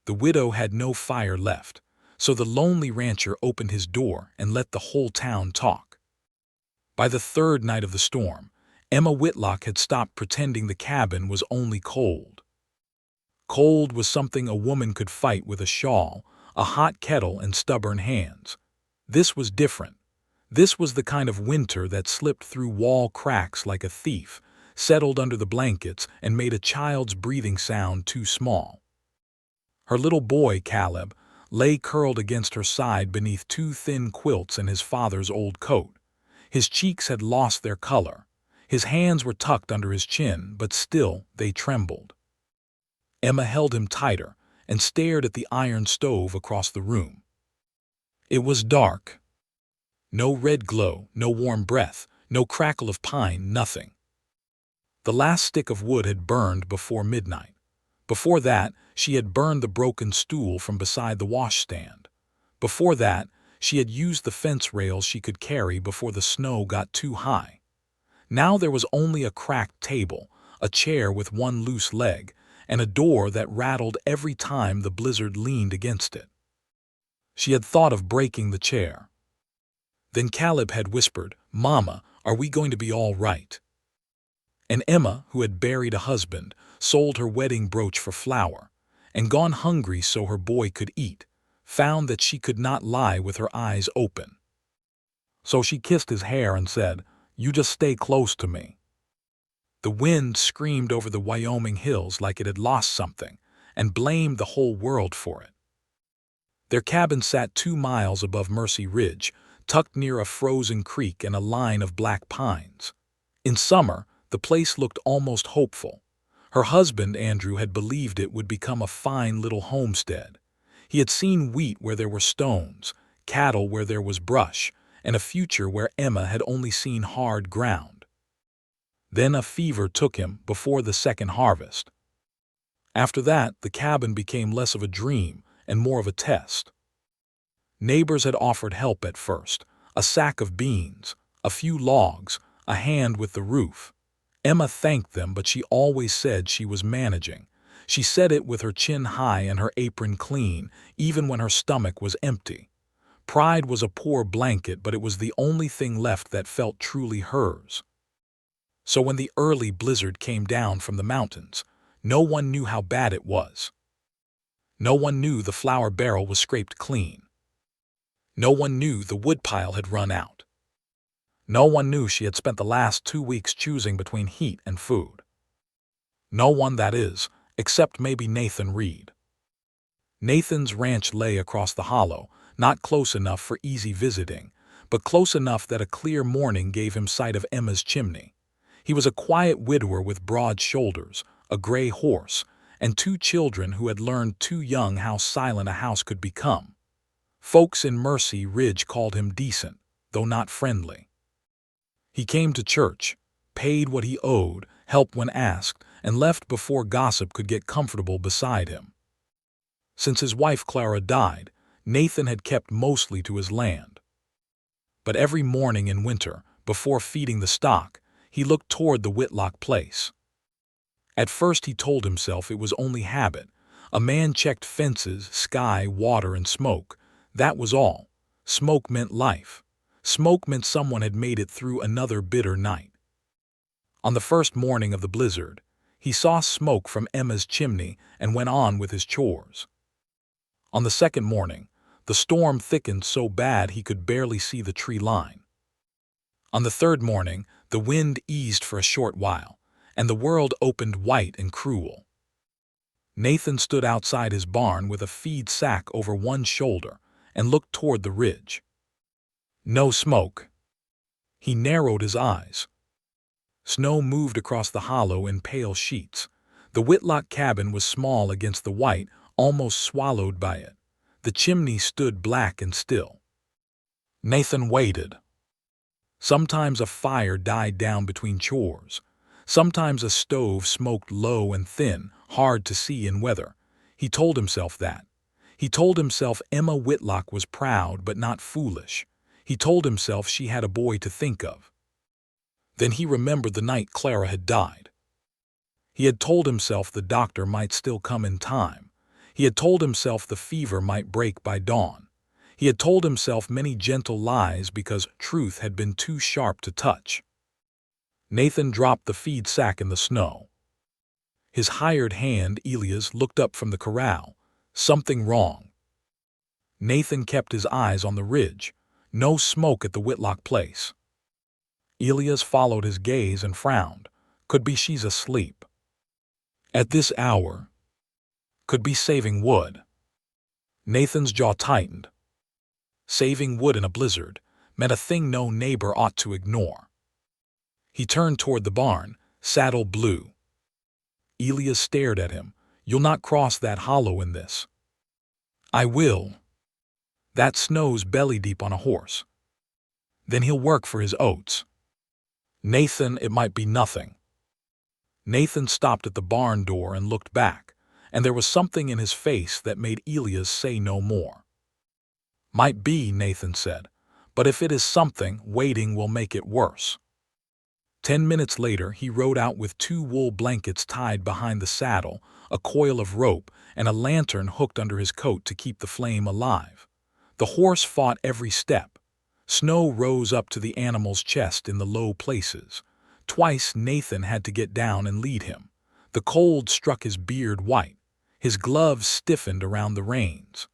The widow had no fire left, so the lonely rancher opened his door and let the whole town talk. By the third night of the storm, Emma Whitlock had stopped pretending the cabin was only cold. Cold was something a woman could fight with a shawl, a hot kettle, and stubborn hands. This was different. This was the kind of winter that slipped through wall cracks like a thief, settled under the blankets, and made a child's breathing sound too small. Her little boy, Caleb, lay curled against her side beneath two thin quilts and his father's old coat. His cheeks had lost their color. His hands were tucked under his chin, but still they trembled. Emma held him tighter and stared at the iron stove across the room. It was dark. No red glow, no warm breath, no crackle of pine, nothing. The last stick of wood had burned before midnight. Before that, she had burned the broken stool from beside the washstand. Before that, she had used the fence rails she could carry before the snow got too high. Now there was only a cracked table, a chair with one loose leg, and a door that rattled every time the blizzard leaned against it. She had thought of breaking the chair. Then Caleb had whispered, "Mama, are we going to be all right?" And Emma, who had buried a husband, sold her wedding brooch for flour, and gone hungry so her boy could eat, found that she could not lie with her eyes open. So she kissed his hair and said, "You just stay close to me." The wind screamed over the Wyoming hills like it had lost something, and blamed the whole world for it. Their cabin sat 2 miles above Mercy Ridge, tucked near a frozen creek and a line of black pines. In summer, the place looked almost hopeful. Her husband, Andrew, had believed it would become a fine little homestead. He had seen wheat where there were stones, cattle where there was brush, and a future where Emma had only seen hard ground. Then a fever took him before the second harvest. After that, the cabin became less of a dream and more of a test. Neighbors had offered help at first, a sack of beans, a few logs, a hand with the roof. Emma thanked them, but she always said she was managing. She said it with her chin high and her apron clean, even when her stomach was empty. Pride was a poor blanket, but it was the only thing left that felt truly hers. So when the early blizzard came down from the mountains, no one knew how bad it was. No one knew the flour barrel was scraped clean. No one knew the woodpile had run out. No one knew she had spent the last 2 weeks choosing between heat and food. No one, that is, except maybe Nathan Reed. Nathan's ranch lay across the hollow, not close enough for easy visiting, but close enough that a clear morning gave him sight of Emma's chimney. He was a quiet widower with broad shoulders, a gray horse, and 2 children who had learned too young how silent a house could become. Folks in Mercy Ridge called him decent, though not friendly. He came to church, paid what he owed, helped when asked, and left before gossip could get comfortable beside him. Since his wife Clara died, Nathan had kept mostly to his land. But every morning in winter, before feeding the stock, he looked toward the Whitlock place. At first he told himself it was only habit. A man checked fences, sky, water, and smoke. That was all. Smoke meant life. Smoke meant someone had made it through another bitter night. On the first morning of the blizzard, he saw smoke from Emma's chimney and went on with his chores. On the second morning, the storm thickened so bad he could barely see the tree line. On the third morning, the wind eased for a short while, and the world opened white and cruel. Nathan stood outside his barn with a feed sack over one shoulder and looked toward the ridge. No smoke. He narrowed his eyes. Snow moved across the hollow in pale sheets. The Whitlock cabin was small against the white, almost swallowed by it. The chimney stood black and still. Nathan waited. Sometimes a fire died down between chores. Sometimes a stove smoked low and thin, hard to see in weather. He told himself that. He told himself Emma Whitlock was proud but not foolish. He told himself she had a boy to think of. Then he remembered the night Clara had died. He had told himself the doctor might still come in time. He had told himself the fever might break by dawn. He had told himself many gentle lies because truth had been too sharp to touch. Nathan dropped the feed sack in the snow. His hired hand, Elias, looked up from the corral. Something wrong. Nathan kept his eyes on the ridge. No smoke at the Whitlock place. Elias followed his gaze and frowned. Could be she's asleep. At this hour. Could be saving wood. Nathan's jaw tightened. Saving wood in a blizzard meant a thing no neighbor ought to ignore. He turned toward the barn, saddle blue. Elias stared at him. You'll not cross that hollow in this. I will. That snow's belly deep on a horse. Then he'll work for his oats. Nathan, it might be nothing. Nathan stopped at the barn door and looked back, and there was something in his face that made Elias say no more. Might be, Nathan said, but if it is something, waiting will make it worse. 10 minutes later, he rode out with 2 wool blankets tied behind the saddle, a coil of rope, and a lantern hooked under his coat to keep the flame alive. The horse fought every step. Snow rose up to the animal's chest in the low places. Twice Nathan had to get down and lead him. The cold struck his beard white. His gloves stiffened around the reins.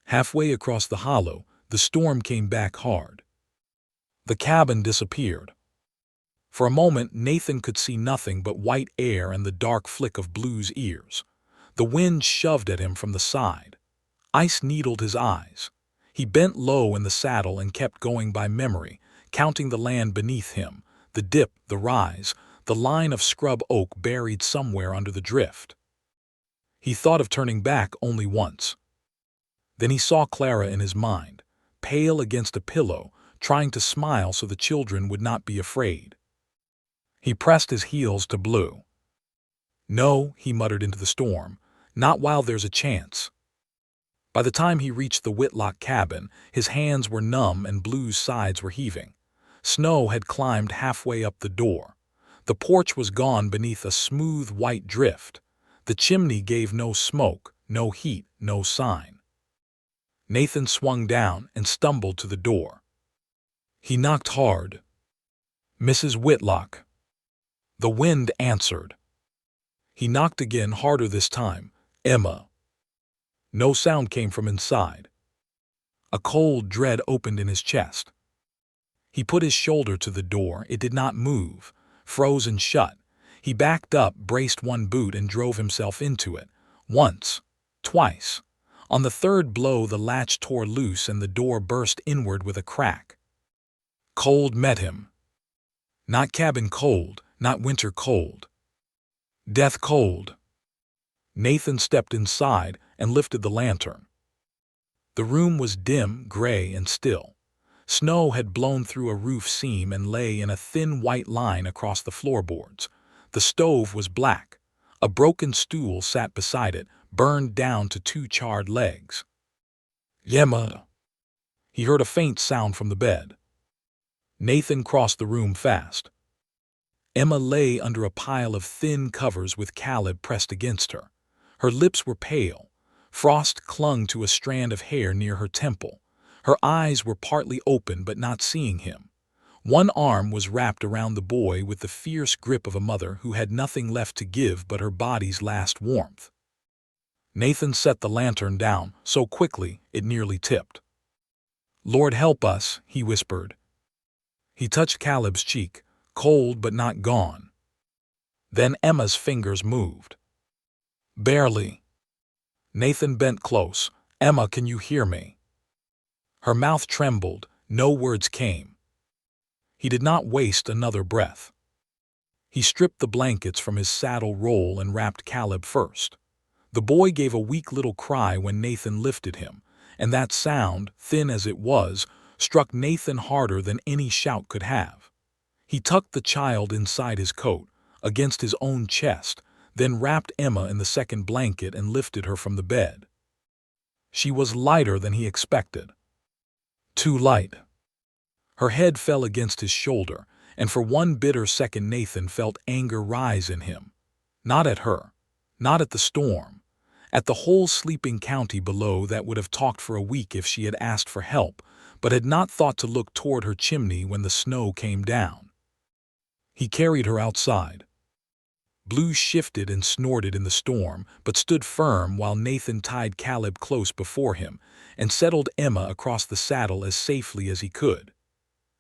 Halfway across the hollow, the storm came back hard. The cabin disappeared. For a moment, Nathan could see nothing but white air and the dark flick of Blue's ears. The wind shoved at him from the side. Ice needled his eyes. He bent low in the saddle and kept going by memory, counting the land beneath him, the dip, the rise, the line of scrub oak buried somewhere under the drift. He thought of turning back only once. Then he saw Clara in his mind, pale against a pillow, trying to smile so the children would not be afraid. He pressed his heels to Blue. No, he muttered into the storm, not while there's a chance. By the time he reached the Whitlock cabin, his hands were numb and Blue's sides were heaving. Snow had climbed halfway up the door. The porch was gone beneath a smooth white drift. The chimney gave no smoke, no heat, no sign. Nathan swung down and stumbled to the door. He knocked hard. Mrs. Whitlock. The wind answered. He knocked again, harder this time. Emma. No sound came from inside. A cold dread opened in his chest. He put his shoulder to the door. It did not move, frozen shut. He backed up, braced one boot, and drove himself into it. Once, twice. On the third blow, the latch tore loose and the door burst inward with a crack. Cold met him. Not cabin cold, not winter cold. Death cold. Nathan stepped inside and lifted the lantern. The room was dim, gray, and still. Snow had blown through a roof seam and lay in a thin white line across the floorboards. The stove was black. A broken stool sat beside it, burned down to 2 charred legs. Emma. He heard a faint sound from the bed. Nathan crossed the room fast. Emma lay under a pile of thin covers with Caleb pressed against her. Her lips were pale. Frost clung to a strand of hair near her temple. Her eyes were partly open but not seeing him. One arm was wrapped around the boy with the fierce grip of a mother who had nothing left to give but her body's last warmth. Nathan set the lantern down so quickly it nearly tipped. Lord help us, he whispered. He touched Caleb's cheek, cold but not gone. Then Emma's fingers moved. Barely. Nathan bent close. Emma, can you hear me? Her mouth trembled. No words came. He did not waste another breath. He stripped the blankets from his saddle roll and wrapped Caleb first. The boy gave a weak little cry when Nathan lifted him, and that sound, thin as it was, struck Nathan harder than any shout could have. He tucked the child inside his coat, against his own chest, then wrapped Emma in the second blanket and lifted her from the bed. She was lighter than he expected. Too light. Her head fell against his shoulder, and for one bitter second Nathan felt anger rise in him. Not at her, not at the storm, at the whole sleeping county below that would have talked for a week if she had asked for help, but had not thought to look toward her chimney when the snow came down. He carried her outside. Blue shifted and snorted in the storm, but stood firm while Nathan tied Caleb close before him and settled Emma across the saddle as safely as he could.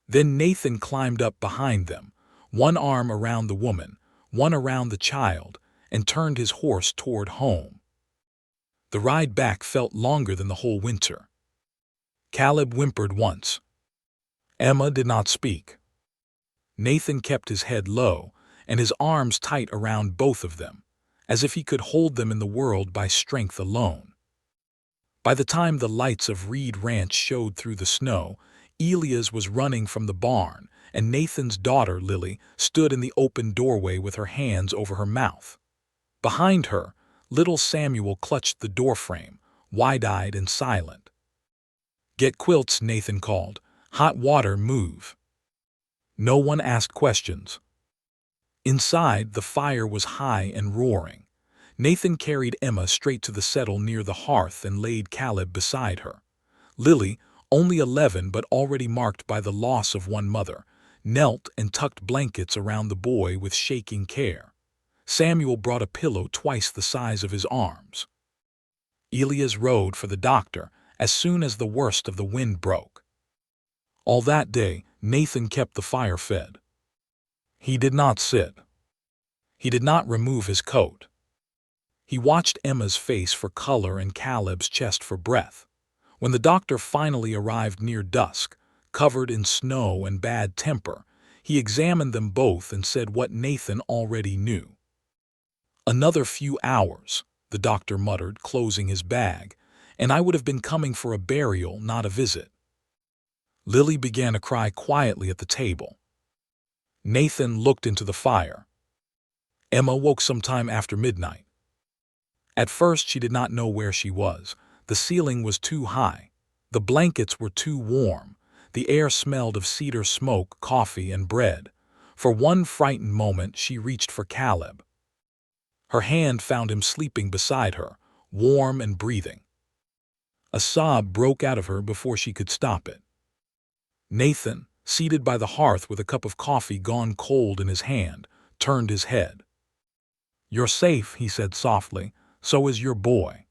Then Nathan climbed up behind them, one arm around the woman, one around the child, and turned his horse toward home. The ride back felt longer than the whole winter. Caleb whimpered once. Emma did not speak. Nathan kept his head low and his arms tight around both of them, as if he could hold them in the world by strength alone. By the time the lights of Reed Ranch showed through the snow, Elias was running from the barn, and Nathan's daughter, Lily, stood in the open doorway with her hands over her mouth. Behind her, little Samuel clutched the doorframe, wide-eyed and silent. "Get quilts," Nathan called. "Hot water, move." No one asked questions. Inside, the fire was high and roaring. Nathan carried Emma straight to the settle near the hearth and laid Caleb beside her. Lily, only 11 but already marked by the loss of one mother, knelt and tucked blankets around the boy with shaking care. Samuel brought a pillow twice the size of his arms. Elias rode for the doctor as soon as the worst of the wind broke. All that day, Nathan kept the fire fed. He did not sit. He did not remove his coat. He watched Emma's face for color and Caleb's chest for breath. When the doctor finally arrived near dusk, covered in snow and bad temper, he examined them both and said what Nathan already knew. "Another few hours," the doctor muttered, closing his bag, "and I would have been coming for a burial, not a visit." Lily began to cry quietly at the table. Nathan looked into the fire. Emma woke sometime after midnight. At first she did not know where she was. The ceiling was too high. The blankets were too warm. The air smelled of cedar smoke, coffee, and bread. For one frightened moment she reached for Caleb. Her hand found him sleeping beside her, warm and breathing. A sob broke out of her before she could stop it. Nathan, seated by the hearth with a cup of coffee gone cold in his hand, turned his head. "You're safe," he said softly. "So is your boy."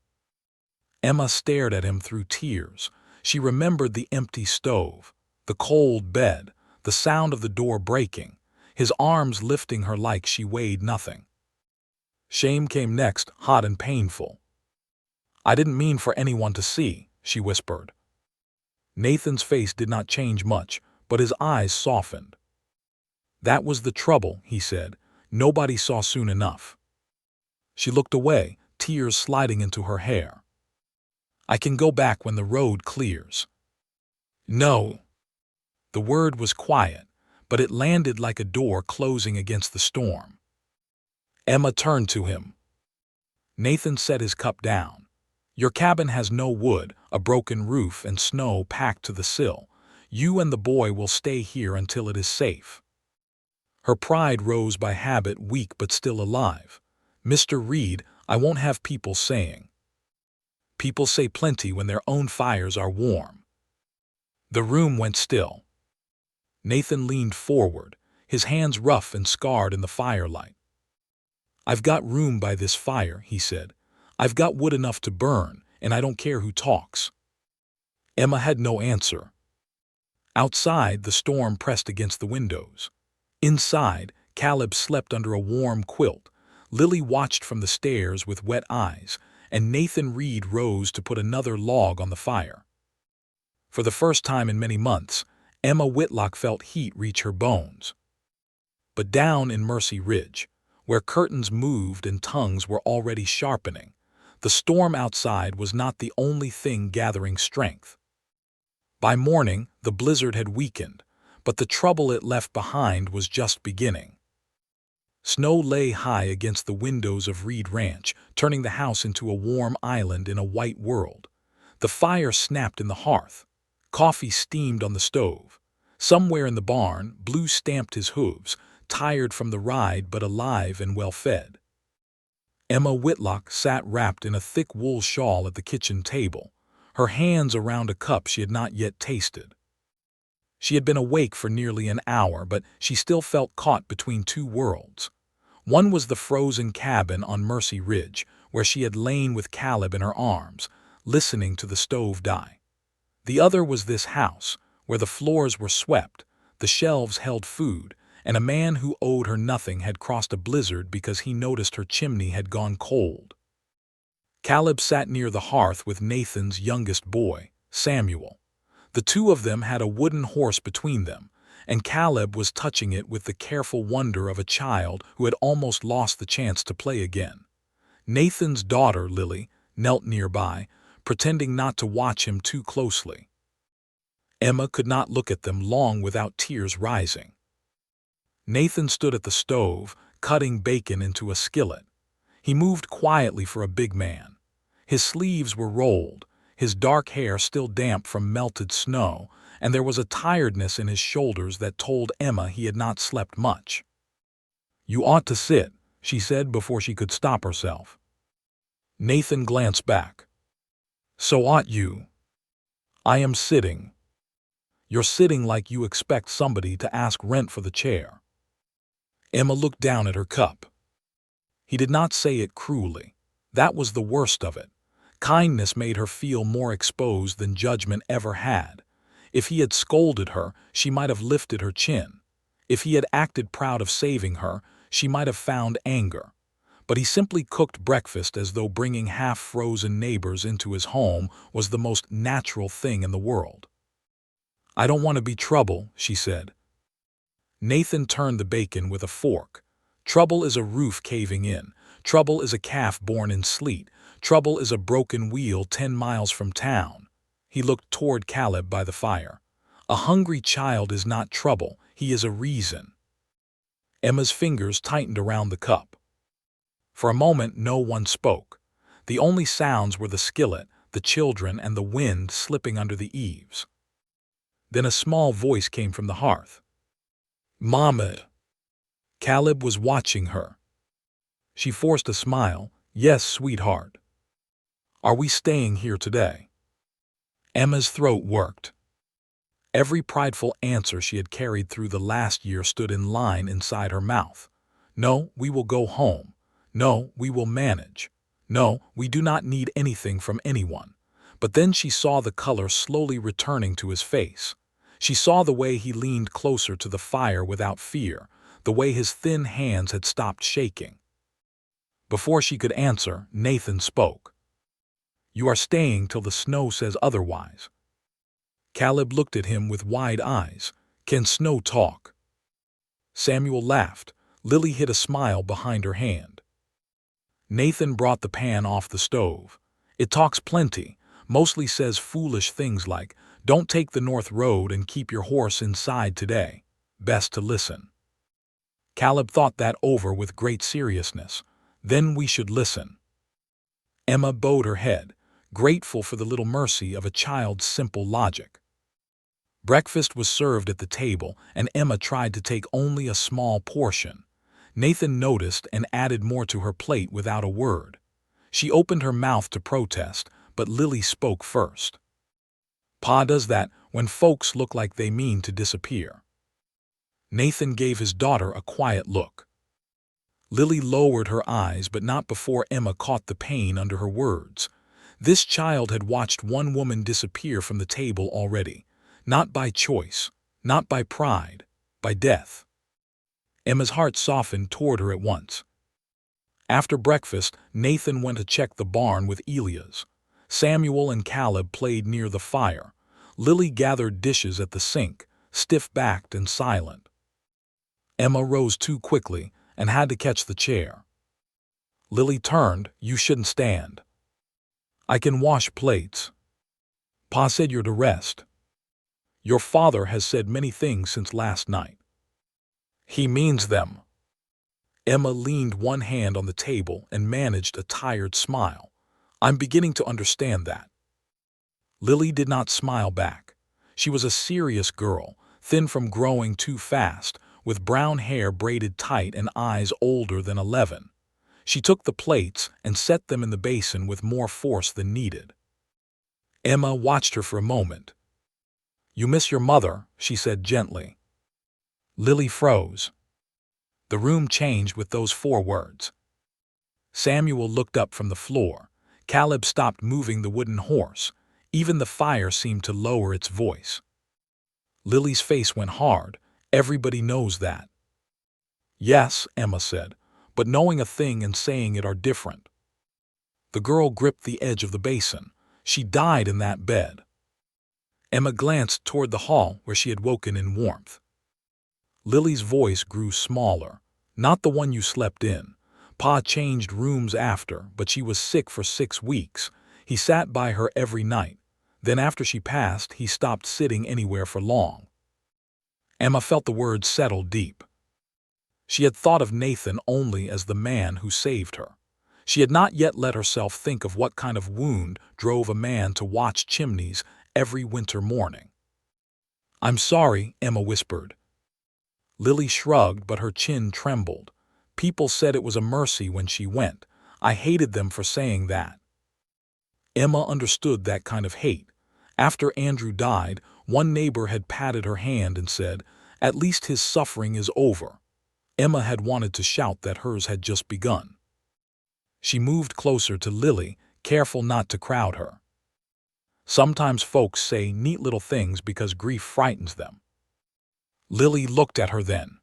Emma stared at him through tears. She remembered the empty stove, the cold bed, the sound of the door breaking, his arms lifting her like she weighed nothing. Shame came next, hot and painful. "I didn't mean for anyone to see," she whispered. Nathan's face did not change much, but his eyes softened. "That was the trouble," he said. "Nobody saw soon enough." She looked away, tears sliding into her hair. "I can go back when the road clears." "No." The word was quiet, but it landed like a door closing against the storm. Emma turned to him. Nathan set his cup down. "Your cabin has no wood, a broken roof, and snow packed to the sill. You and the boy will stay here until it is safe." Her pride rose by habit, weak but still alive. "Mr. Reed, I won't have people saying." "People say plenty when their own fires are warm." The room went still. Nathan leaned forward, his hands rough and scarred in the firelight. "I've got room by this fire," he said. "I've got wood enough to burn, and I don't care who talks." Emma had no answer. Outside, the storm pressed against the windows. Inside, Caleb slept under a warm quilt. Lily watched from the stairs with wet eyes, and Nathan Reed rose to put another log on the fire. For the first time in many months, Emma Whitlock felt heat reach her bones. But down in Mercy Ridge, where curtains moved and tongues were already sharpening, the storm outside was not the only thing gathering strength. By morning, the blizzard had weakened, but the trouble it left behind was just beginning. Snow lay high against the windows of Reed Ranch, turning the house into a warm island in a white world. The fire snapped in the hearth. Coffee steamed on the stove. Somewhere in the barn, Blue stamped his hooves, tired from the ride but alive and well-fed. Emma Whitlock sat wrapped in a thick wool shawl at the kitchen table, her hands around a cup she had not yet tasted. She had been awake for nearly an hour, but she still felt caught between two worlds. One was the frozen cabin on Mercy Ridge, where she had lain with Caleb in her arms, listening to the stove die. The other was this house, where the floors were swept, the shelves held food, and a man who owed her nothing had crossed a blizzard because he noticed her chimney had gone cold. Caleb sat near the hearth with Nathan's youngest boy, Samuel. The two of them had a wooden horse between them, and Caleb was touching it with the careful wonder of a child who had almost lost the chance to play again. Nathan's daughter, Lily, knelt nearby, pretending not to watch him too closely. Emma could not look at them long without tears rising. Nathan stood at the stove, cutting bacon into a skillet. He moved quietly for a big man. His sleeves were rolled, his dark hair still damp from melted snow, and there was a tiredness in his shoulders that told Emma he had not slept much. "You ought to sit," she said before she could stop herself. Nathan glanced back. "So ought you." "I am sitting." "You're sitting like you expect somebody to ask rent for the chair." Emma looked down at her cup. He did not say it cruelly. That was the worst of it. Kindness made her feel more exposed than judgment ever had. If he had scolded her, she might have lifted her chin. If he had acted proud of saving her, she might have found anger. But he simply cooked breakfast as though bringing half-frozen neighbors into his home was the most natural thing in the world. "I don't want to be trouble," she said. Nathan turned the bacon with a fork. Trouble is a roof caving in. Trouble is a calf born in sleet. Trouble is a broken wheel 10 miles from town. He looked toward Caleb by the fire. A hungry child is not trouble, he is a reason. Emma's fingers tightened around the cup. For a moment no one spoke. The only sounds were the skillet, the children, and the wind slipping under the eaves. Then a small voice came from the hearth. "Mama." Caleb was watching her. She forced a smile. "Yes, sweetheart." "Are we staying here today?" Emma's throat worked. Every prideful answer she had carried through the last year stood in line inside her mouth. "No, we will go home. No, we will manage. No, we do not need anything from anyone." But then she saw the color slowly returning to his face. She saw the way he leaned closer to the fire without fear, the way his thin hands had stopped shaking. Before she could answer, Nathan spoke. "You are staying till the snow says otherwise." Caleb looked at him with wide eyes. "Can snow talk?" Samuel laughed. Lily hid a smile behind her hand. Nathan brought the pan off the stove. "It talks plenty, mostly says foolish things like, 'Don't take the north road and keep your horse inside today. Best to listen.'" Caleb thought that over with great seriousness. "Then we should listen." Emma bowed her head, grateful for the little mercy of a child's simple logic. Breakfast was served at the table, and Emma tried to take only a small portion. Nathan noticed and added more to her plate without a word. She opened her mouth to protest, but Lily spoke first. "Pa does that when folks look like they mean to disappear." Nathan gave his daughter a quiet look. Lily lowered her eyes, but not before Emma caught the pain under her words. This child had watched one woman disappear from the table already, not by choice, not by pride, by death. Emma's heart softened toward her at once. After breakfast, Nathan went to check the barn with Elias. Samuel and Caleb played near the fire. Lily gathered dishes at the sink, stiff-backed and silent. Emma rose too quickly and had to catch the chair. Lily turned. "You shouldn't stand." "I can wash plates." "Pa said you're to rest." "Your father has said many things since last night." "He means them." Emma leaned one hand on the table and managed a tired smile. "I'm beginning to understand that." Lily did not smile back. She was a serious girl, thin from growing too fast, with brown hair braided tight and eyes older than 11. She took the plates and set them in the basin with more force than needed. Emma watched her for a moment. "You miss your mother," she said gently. Lily froze. The room changed with those 4 words. Samuel looked up from the floor. Caleb stopped moving the wooden horse. Even the fire seemed to lower its voice. Lily's face went hard. "Everybody knows that." "Yes," Emma said, "but knowing a thing and saying it are different." The girl gripped the edge of the basin. "She died in that bed." Emma glanced toward the hall where she had woken in warmth. Lily's voice grew smaller. "Not the one you slept in. Pa changed rooms after, but she was sick for 6 weeks. He sat by her every night. Then after she passed, he stopped sitting anywhere for long." Emma felt the words settle deep. She had thought of Nathan only as the man who saved her. She had not yet let herself think of what kind of wound drove a man to watch chimneys every winter morning. "I'm sorry," Emma whispered. Lily shrugged, but her chin trembled. "People said it was a mercy when she went. I hated them for saying that." Emma understood that kind of hate. After Andrew died, one neighbor had patted her hand and said, "At least his suffering is over." Emma had wanted to shout that hers had just begun. She moved closer to Lily, careful not to crowd her. "Sometimes folks say neat little things because grief frightens them." Lily looked at her then.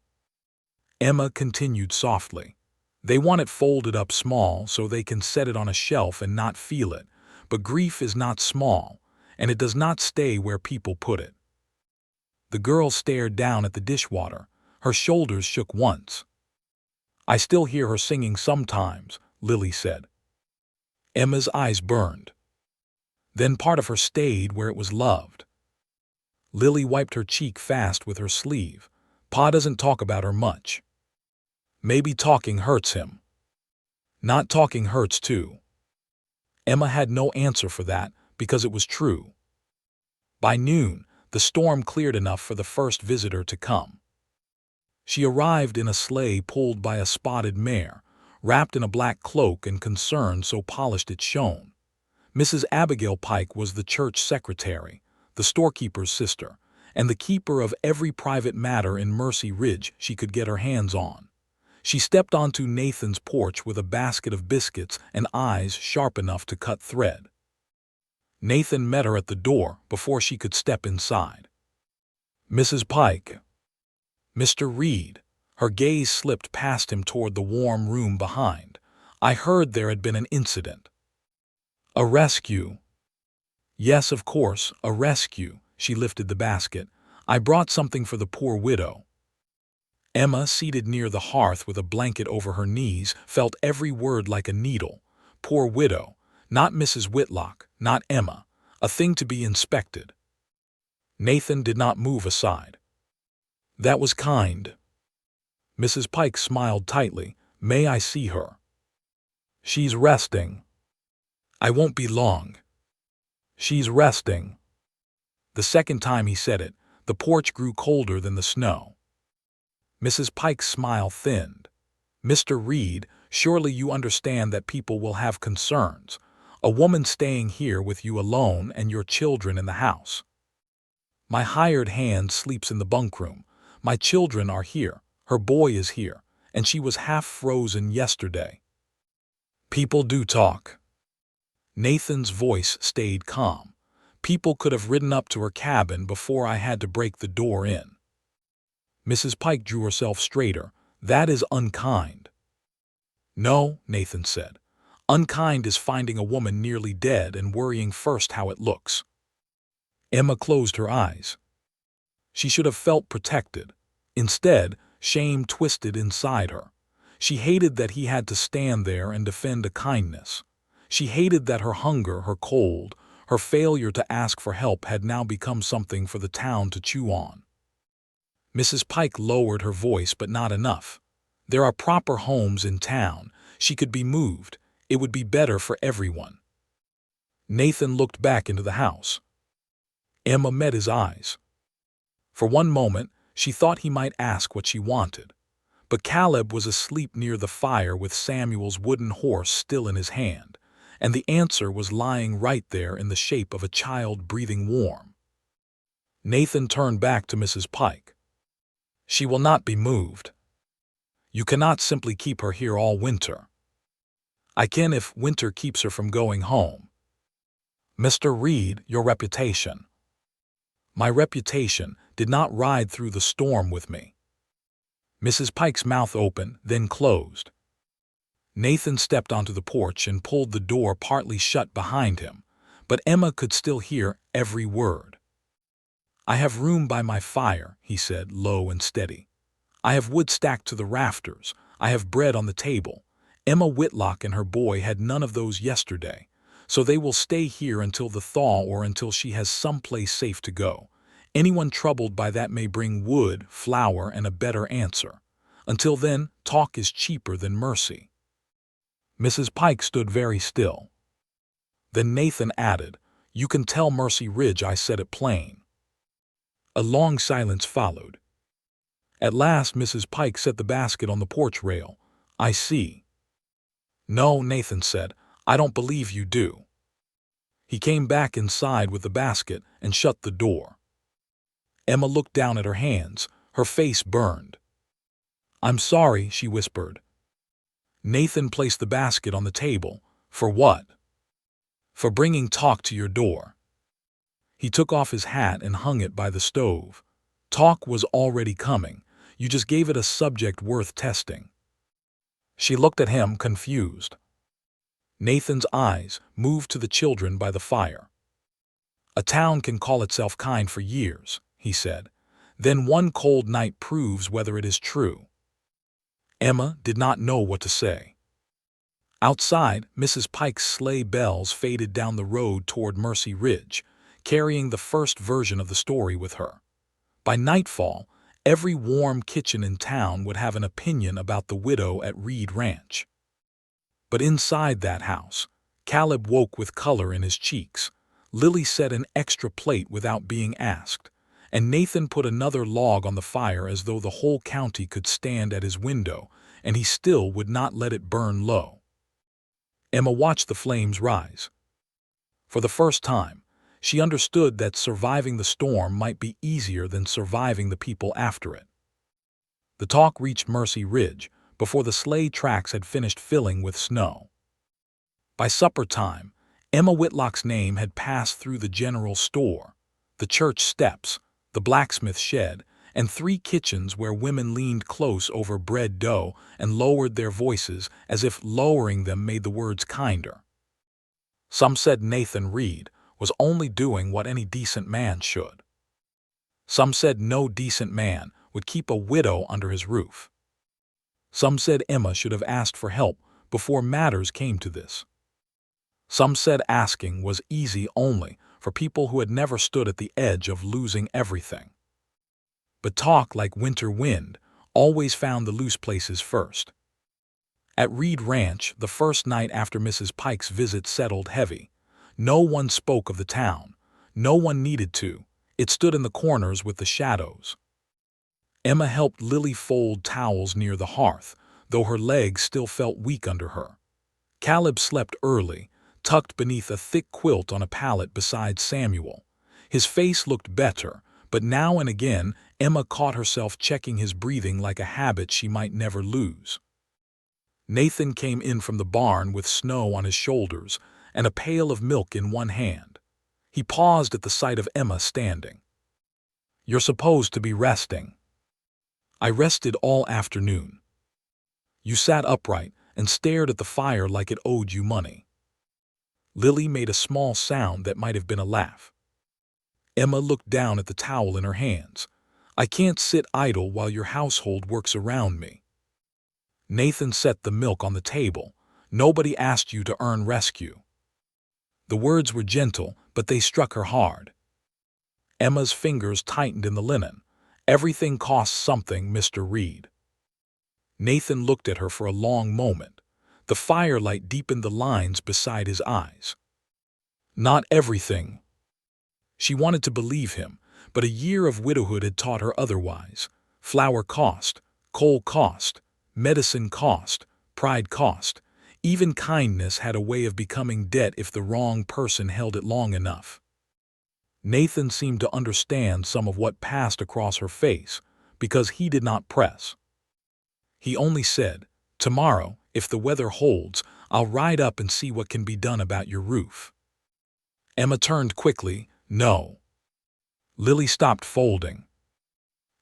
Emma continued softly. "They want it folded up small so they can set it on a shelf and not feel it, but grief is not small, and it does not stay where people put it." The girl stared down at the dishwater. Her shoulders shook once. "I still hear her singing sometimes," Lily said. Emma's eyes burned. Then part of her stayed where it was loved. Lily wiped her cheek fast with her sleeve. "Pa doesn't talk about her much." "Maybe talking hurts him." "Not talking hurts too." Emma had no answer for that because it was true. By noon, the storm cleared enough for the first visitor to come. She arrived in a sleigh pulled by a spotted mare, wrapped in a black cloak and concern so polished it shone. Mrs. Abigail Pike was the church secretary, the storekeeper's sister, and the keeper of every private matter in Mercy Ridge she could get her hands on. She stepped onto Nathan's porch with a basket of biscuits and eyes sharp enough to cut thread. Nathan met her at the door before she could step inside. "Mrs. Pike." "Mr. Reed." Her gaze slipped past him toward the warm room behind. "I heard there had been an incident." "A rescue." "Yes, of course, a rescue." She lifted the basket. "I brought something for the poor widow." Emma, seated near the hearth with a blanket over her knees, felt every word like a needle. Poor widow. Not Mrs. Whitlock, not Emma. A thing to be inspected. Nathan did not move aside. "That was kind." Mrs. Pike smiled tightly. "May I see her?" "She's resting." "I won't be long." "She's resting." The second time he said it, the porch grew colder than the snow. Mrs. Pike's smile thinned. "Mr. Reed, surely you understand that people will have concerns. A woman staying here with you alone and your children in the house." "My hired hand sleeps in the bunkroom. My children are here. Her boy is here, and she was half frozen yesterday." "People do talk." Nathan's voice stayed calm. "People could have ridden up to her cabin before I had to break the door in." Mrs. Pike drew herself straighter. "That is unkind." "No," Nathan said. "Unkind is finding a woman nearly dead and worrying first how it looks." Emma closed her eyes. She should have felt protected. Instead, shame twisted inside her. She hated that he had to stand there and defend a kindness. She hated that her hunger, her cold, her failure to ask for help had now become something for the town to chew on. Mrs. Pike lowered her voice, but not enough. "There are proper homes in town. She could be moved. It would be better for everyone." Nathan looked back into the house. Emma met his eyes. For one moment, she thought he might ask what she wanted. But Caleb was asleep near the fire with Samuel's wooden horse still in his hand, and the answer was lying right there in the shape of a child breathing warm. Nathan turned back to Mrs. Pike. She will not be moved. You cannot simply keep her here all winter. I can if winter keeps her from going home. Mr. Reed, your reputation. My reputation did not ride through the storm with me. Mrs. Pike's mouth opened, then closed. Nathan stepped onto the porch and pulled the door partly shut behind him, but Emma could still hear every word. I have room by my fire, he said, low and steady. I have wood stacked to the rafters. I have bread on the table. Emma Whitlock and her boy had none of those yesterday, so they will stay here until the thaw or until she has someplace safe to go. Anyone troubled by that may bring wood, flour, and a better answer. Until then, talk is cheaper than mercy. Mrs. Pike stood very still. Then Nathan added, You can tell Mercy Ridge I said it plain. A long silence followed. At last Mrs. Pike set the basket on the porch rail. I see. No, Nathan said, I don't believe you do. He came back inside with the basket and shut the door. Emma looked down at her hands. Her face burned. I'm sorry, she whispered. Nathan placed the basket on the table. For what? For bringing talk to your door. He took off his hat and hung it by the stove. Talk was already coming. You just gave it a subject worth testing. She looked at him, confused. Nathan's eyes moved to the children by the fire. A town can call itself kind for years, he said. Then one cold night proves whether it is true. Emma did not know what to say. Outside, Mrs. Pike's sleigh bells faded down the road toward Mercy Ridge, carrying the first version of the story with her. By nightfall, every warm kitchen in town would have an opinion about the widow at Reed Ranch. But inside that house, Caleb woke with color in his cheeks. Lily set an extra plate without being asked, and Nathan put another log on the fire as though the whole county could stand at his window, and he still would not let it burn low. Emma watched the flames rise. For the first time, she understood that surviving the storm might be easier than surviving the people after it. The talk reached Mercy Ridge before the sleigh tracks had finished filling with snow. By supper time, Emma Whitlock's name had passed through the general store, the church steps, the blacksmith shed, and 3 kitchens where women leaned close over bread dough and lowered their voices as if lowering them made the words kinder. Some said Nathan Reed was only doing what any decent man should. Some said no decent man would keep a widow under his roof. Some said Emma should have asked for help before matters came to this. Some said asking was easy only for people who had never stood at the edge of losing everything. But talk, like winter wind, always found the loose places first. At Reed Ranch, the first night after Mrs. Pike's visit settled heavy, no one spoke of the town. No one needed to. It stood in the corners with the shadows. Emma helped Lily fold towels near the hearth, though her legs still felt weak under her. Caleb slept early, tucked beneath a thick quilt on a pallet beside Samuel. His face looked better, but now and again Emma caught herself checking his breathing like a habit she might never lose. Nathan came in from the barn with snow on his shoulders and a pail of milk in one hand. He paused at the sight of Emma standing. You're supposed to be resting. I rested all afternoon. You sat upright and stared at the fire like it owed you money. Lily made a small sound that might have been a laugh. Emma looked down at the towel in her hands. I can't sit idle while your household works around me. Nathan set the milk on the table. Nobody asked you to earn rescue. The words were gentle, but they struck her hard. Emma's fingers tightened in the linen. Everything costs something, Mr. Reed. Nathan looked at her for a long moment. The firelight deepened the lines beside his eyes. Not everything. She wanted to believe him, but a year of widowhood had taught her otherwise. Flour cost, Coal cost, medicine cost, pride cost. Even kindness had a way of becoming debt if the wrong person held it long enough. Nathan seemed to understand some of what passed across her face, because he did not press. He only said, "Tomorrow, if the weather holds, I'll ride up and see what can be done about your roof." Emma turned quickly, "No." Lily stopped folding.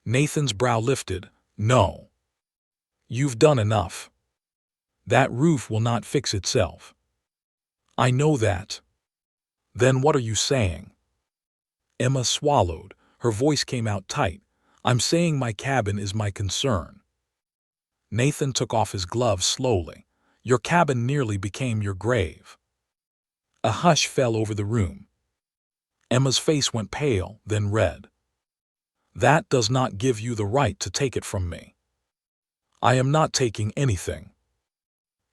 Nathan's brow lifted, "No. You've done enough. That roof will not fix itself." "I know that." "Then what are you saying?" Emma swallowed. Her voice came out tight. "I'm saying my cabin is my concern." Nathan took off his gloves slowly. "Your cabin nearly became your grave." A hush fell over the room. Emma's face went pale, then red. "That does not give you the right to take it from me." "I am not taking anything.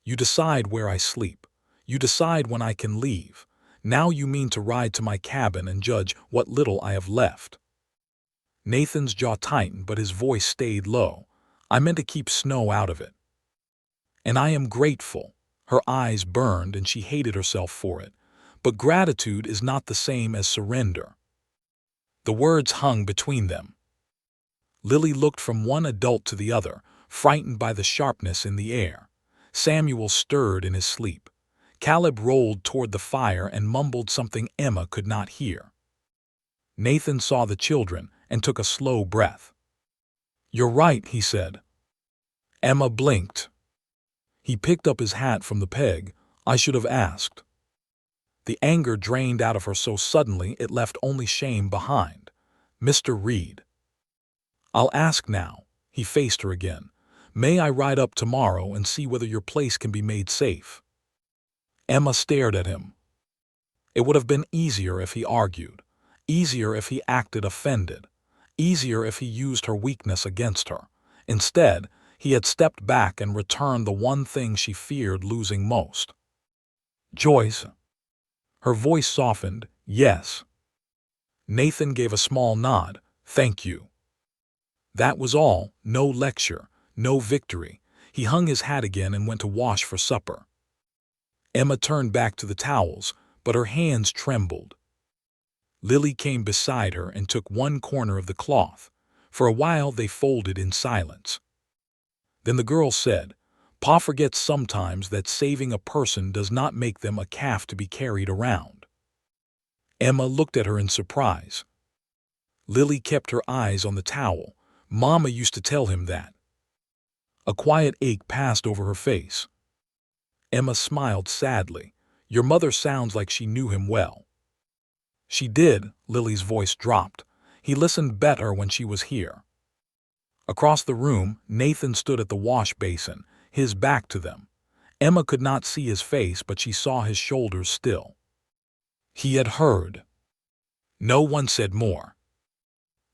You decide where I sleep. You decide when I can leave. Now you mean to ride to my cabin and judge what little I have left." Nathan's jaw tightened, but his voice stayed low. "I meant to keep snow out of it. And I am grateful." Her eyes burned and she hated herself for it. But gratitude is not the same as surrender. The words hung between them. Lily looked from one adult to the other, frightened by the sharpness in the air. Samuel stirred in his sleep. Caleb rolled toward the fire and mumbled something Emma could not hear. Nathan saw the children and took a slow breath. "You're right," he said. Emma blinked. He picked up his hat from the peg. "I should have asked." The anger drained out of her so suddenly it left only shame behind. "Mr. Reed." "I'll ask now." He faced her again. "May I ride up tomorrow and see whether your place can be made safe?" Emma stared at him. It would have been easier if he argued, easier if he acted offended, easier if he used her weakness against her. Instead, he had stepped back and returned the one thing she feared losing most. "Joyce." Her voice softened. "Yes." Nathan gave a small nod. "Thank you." That was all. No lecture, no victory. He hung his hat again and went to wash for supper. Emma turned back to the towels, but her hands trembled. Lily came beside her and took one corner of the cloth. For a while they folded in silence. Then the girl said, "Pa forgets sometimes that saving a person does not make them a calf to be carried around." Emma looked at her in surprise. Lily kept her eyes on the towel. "Mama used to tell him that." A quiet ache passed over her face. Emma smiled sadly. "Your mother sounds like she knew him well." "She did." Lily's voice dropped. "He listened better when she was here." Across the room, Nathan stood at the wash basin, his back to them. Emma could not see his face, but she saw his shoulders still. He had heard. No one said more.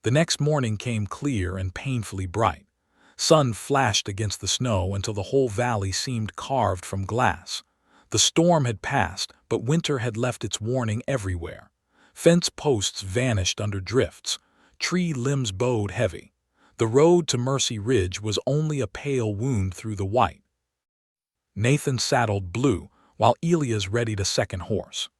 The next morning came clear and painfully bright. Sun flashed against the snow until the whole valley seemed carved from glass. The storm had passed, but winter had left its warning everywhere. Fence posts vanished under drifts. Tree limbs bowed heavy. The road to Mercy Ridge was only a pale wound through the white. Nathan saddled Blue, while Elias readied a second horse.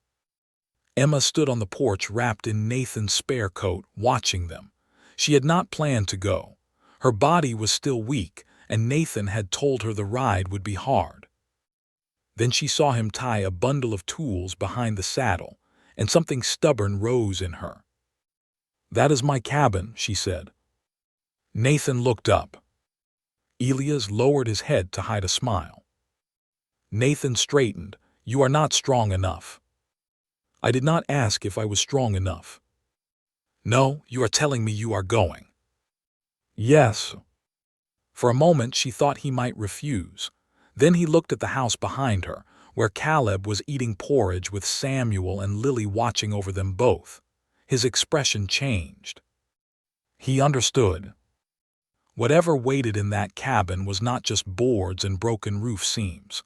Emma stood on the porch wrapped in Nathan's spare coat, watching them. She had not planned to go. Her body was still weak, and Nathan had told her the ride would be hard. Then she saw him tie a bundle of tools behind the saddle, and something stubborn rose in her. "That is my cabin," she said. Nathan looked up. Elias lowered his head to hide a smile. Nathan straightened. "You are not strong enough." "I did not ask if I was strong enough." "No, you are telling me you are going." "Yes." For a moment she thought he might refuse. Then he looked at the house behind her, where Caleb was eating porridge with Samuel and Lily watching over them both. His expression changed. He understood. Whatever waited in that cabin was not just boards and broken roof seams.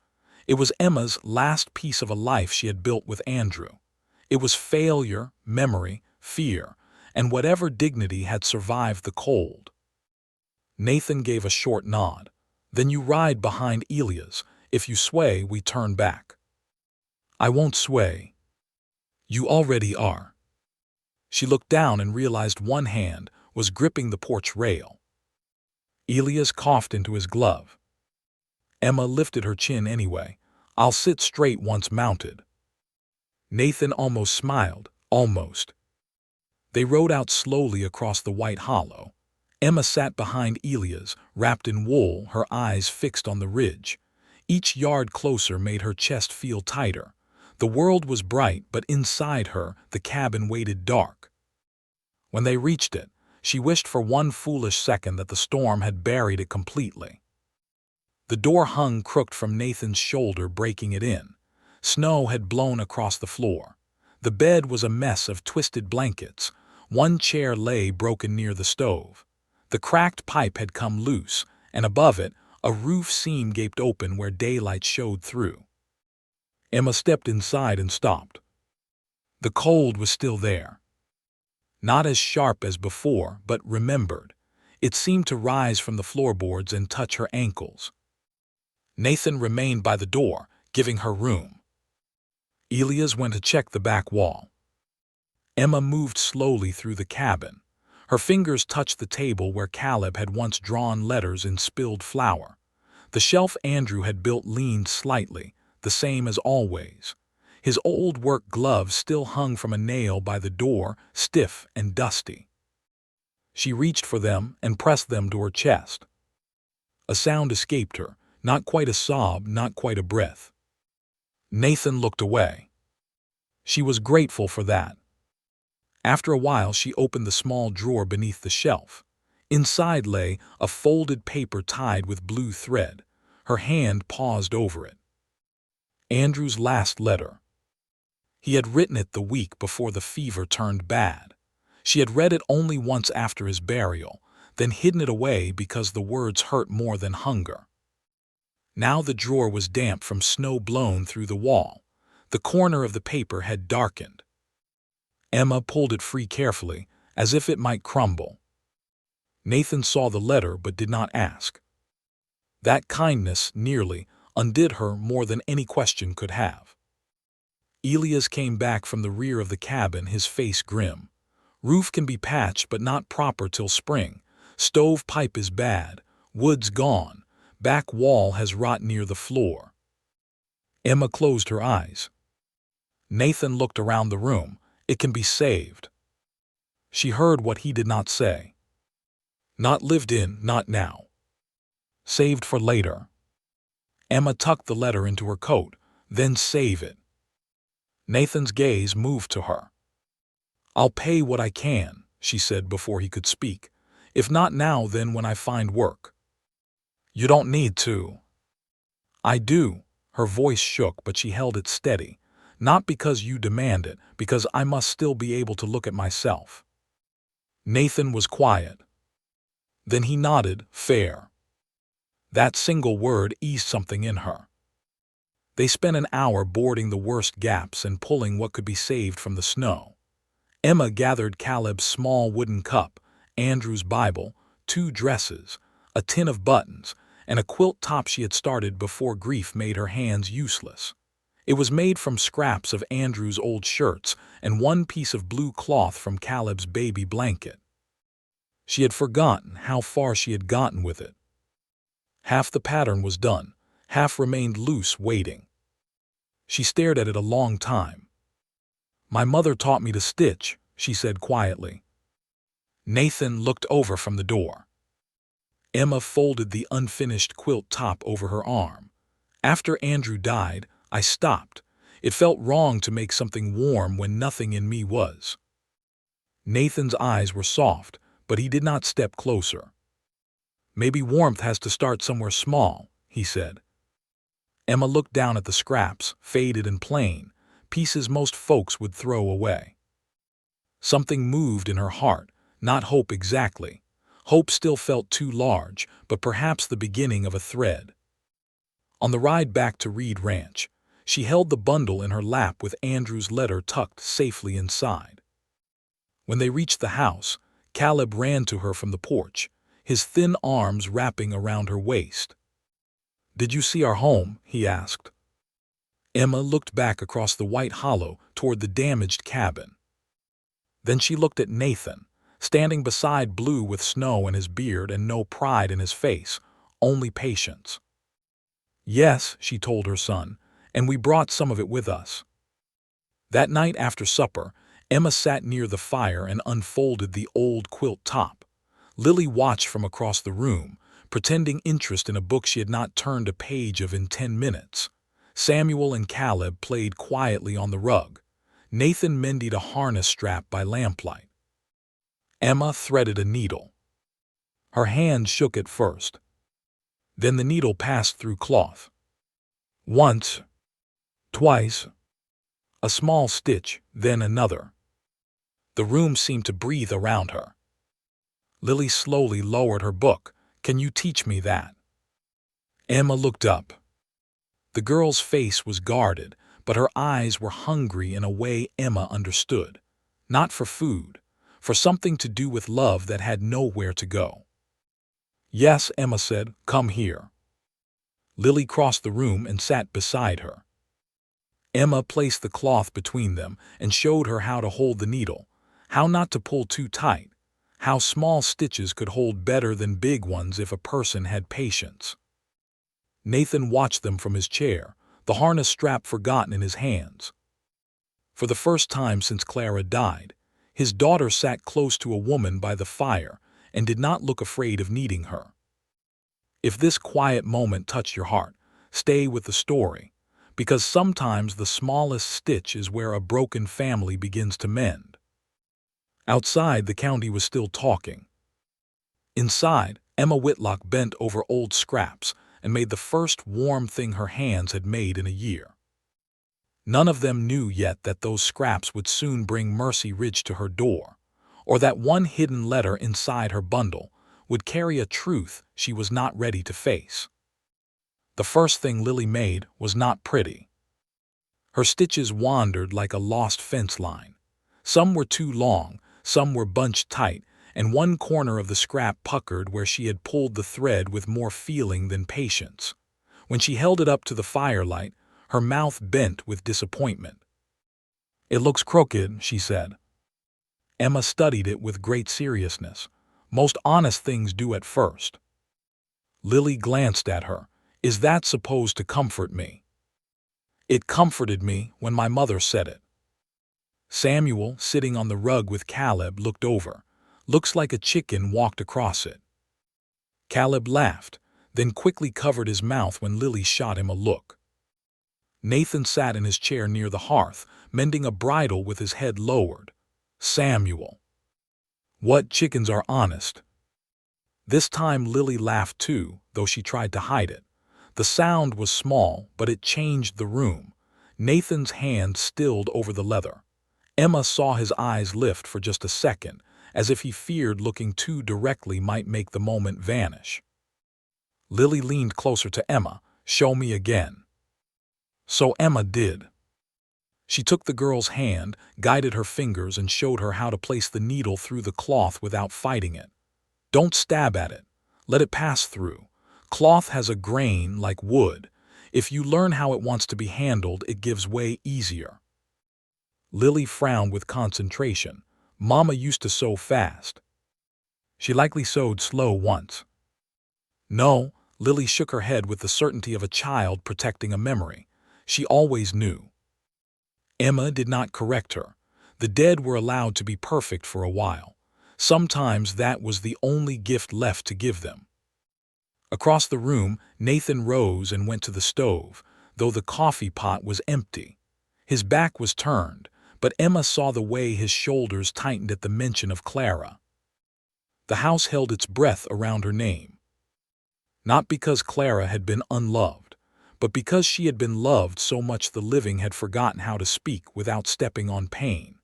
It was Emma's last piece of a life she had built with Andrew. It was failure, memory, fear, and whatever dignity had survived the cold. Nathan gave a short nod. Then you ride behind Elias. If you sway, we turn back. I won't sway. You already are. She looked down and realized one hand was gripping the porch rail. Elias coughed into his glove. Emma lifted her chin anyway. I'll sit straight once mounted. Nathan almost smiled, almost. They rode out slowly across the white hollow. Emma sat behind Elias, wrapped in wool, her eyes fixed on the ridge. Each yard closer made her chest feel tighter. The world was bright, but inside her, the cabin waited dark. When they reached it, she wished for one foolish second that the storm had buried it completely. The door hung crooked from Nathan's shoulder, breaking it in. Snow had blown across the floor. The bed was a mess of twisted blankets. One chair lay broken near the stove. The cracked pipe had come loose, and above it, a roof seam gaped open where daylight showed through. Emma stepped inside and stopped. The cold was still there. Not as sharp as before, but remembered. It seemed to rise from the floorboards and touch her ankles. Nathan remained by the door, giving her room. Elias went to check the back wall. Emma moved slowly through the cabin. Her fingers touched the table where Caleb had once drawn letters in spilled flour. The shelf Andrew had built leaned slightly, the same as always. His old work gloves still hung from a nail by the door, stiff and dusty. She reached for them and pressed them to her chest. A sound escaped her, not quite a sob, not quite a breath. Nathan looked away. She was grateful for that. After a while, she opened the small drawer beneath the shelf. Inside lay a folded paper tied with blue thread. Her hand paused over it. Andrew's last letter. He had written it the week before the fever turned bad. She had read it only once after his burial, then hidden it away because the words hurt more than hunger. Now the drawer was damp from snow blown through the wall. The corner of the paper had darkened. Emma pulled it free carefully, as if it might crumble. Nathan saw the letter but did not ask. That kindness nearly undid her more than any question could have. Elias came back from the rear of the cabin, his face grim. Roof can be patched but not proper till spring. Stove pipe is bad. Wood's gone. Back wall has rot near the floor. Emma closed her eyes. Nathan looked around the room. It can be saved. She heard what he did not say. Not lived in, not now. Saved for later. Emma tucked the letter into her coat, then save it. Nathan's gaze moved to her. I'll pay what I can, she said before he could speak. If not now, then when I find work. You don't need to. I do. Her voice shook, but she held it steady. Not because you demand it, because I must still be able to look at myself. Nathan was quiet. Then he nodded, fair. That single word eased something in her. They spent an hour boarding the worst gaps and pulling what could be saved from the snow. Emma gathered Caleb's small wooden cup, Andrew's Bible, 2 dresses, a tin of buttons, and a quilt top she had started before grief made her hands useless. It was made from scraps of Andrew's old shirts and one piece of blue cloth from Caleb's baby blanket. She had forgotten how far she had gotten with it. Half the pattern was done, half remained loose, waiting. She stared at it a long time. My mother taught me to stitch, she said quietly. Nathan looked over from the door. Emma folded the unfinished quilt top over her arm. After Andrew died, I stopped. It felt wrong to make something warm when nothing in me was. Nathan's eyes were soft, but he did not step closer. Maybe warmth has to start somewhere small, he said. Emma looked down at the scraps, faded and plain, pieces most folks would throw away. Something moved in her heart, not hope exactly. Hope still felt too large, but perhaps the beginning of a thread. On the ride back to Reed Ranch, she held the bundle in her lap with Andrew's letter tucked safely inside. When they reached the house, Caleb ran to her from the porch. his thin arms wrapping around her waist. "Did you see our home?" he asked. Emma looked back across the white hollow toward the damaged cabin. Then she looked at Nathan, standing beside Blue with snow in his beard and no pride in his face, only patience. "Yes," she told her son, "and we brought some of it with us." That night after supper, Emma sat near the fire and unfolded the old quilt top. Lily watched from across the room, pretending interest in a book she had not turned a page of in 10 minutes. Samuel and Caleb played quietly on the rug. Nathan mended a harness strap by lamplight. Emma threaded a needle. Her hand shook at first. Then the needle passed through cloth. Once, twice, a small stitch, then another. The room seemed to breathe around her. Lily slowly lowered her book. "Can you teach me that?" Emma looked up. The girl's face was guarded, but her eyes were hungry in a way Emma understood. Not for food, for something to do with love that had nowhere to go. "Yes," Emma said, "come here." Lily crossed the room and sat beside her. Emma placed the cloth between them and showed her how to hold the needle, how not to pull too tight, how small stitches could hold better than big ones if a person had patience. Nathan watched them from his chair, the harness strap forgotten in his hands. For the first time since Clara died, his daughter sat close to a woman by the fire and did not look afraid of needing her. If this quiet moment touched your heart, stay with the story, because sometimes the smallest stitch is where a broken family begins to mend. Outside, the county was still talking. Inside, Emma Whitlock bent over old scraps and made the first warm thing her hands had made in a year. None of them knew yet that those scraps would soon bring Mercy Ridge to her door, or that one hidden letter inside her bundle would carry a truth she was not ready to face. The first thing Lily made was not pretty. Her stitches wandered like a lost fence line. Some were too long, some were bunched tight, and one corner of the scrap puckered where she had pulled the thread with more feeling than patience. When she held it up to the firelight, her mouth bent with disappointment. "It looks crooked," she said. Emma studied it with great seriousness. Most honest things do at first. Lily glanced at her. "Is that supposed to comfort me?" "It comforted me when my mother said it." Samuel, sitting on the rug with Caleb, looked over. "Looks like a chicken walked across it." Caleb laughed, then quickly covered his mouth when Lily shot him a look. Nathan sat in his chair near the hearth, mending a bridle with his head lowered. "Samuel, what chickens are honest?" This time Lily laughed too, though she tried to hide it. The sound was small, but it changed the room. Nathan's hand stilled over the leather. Emma saw his eyes lift for just a second, as if he feared looking too directly might make the moment vanish. Lily leaned closer to Emma. "Show me again." So Emma did. She took the girl's hand, guided her fingers, and showed her how to place the needle through the cloth without fighting it. "Don't stab at it. Let it pass through. Cloth has a grain like wood. If you learn how it wants to be handled, it gives way easier." Lily frowned with concentration. Mama used to sew fast. She likely sewed slow once. No, Lily shook her head with the certainty of a child protecting a memory. She always knew. Emma did not correct her. The dead were allowed to be perfect for a while. Sometimes that was the only gift left to give them. Across the room, Nathan rose and went to the stove, though the coffee pot was empty. His back was turned, but Emma saw the way his shoulders tightened at the mention of Clara. The house held its breath around her name. Not because Clara had been unloved, but because she had been loved so much the living had forgotten how to speak without stepping on pain.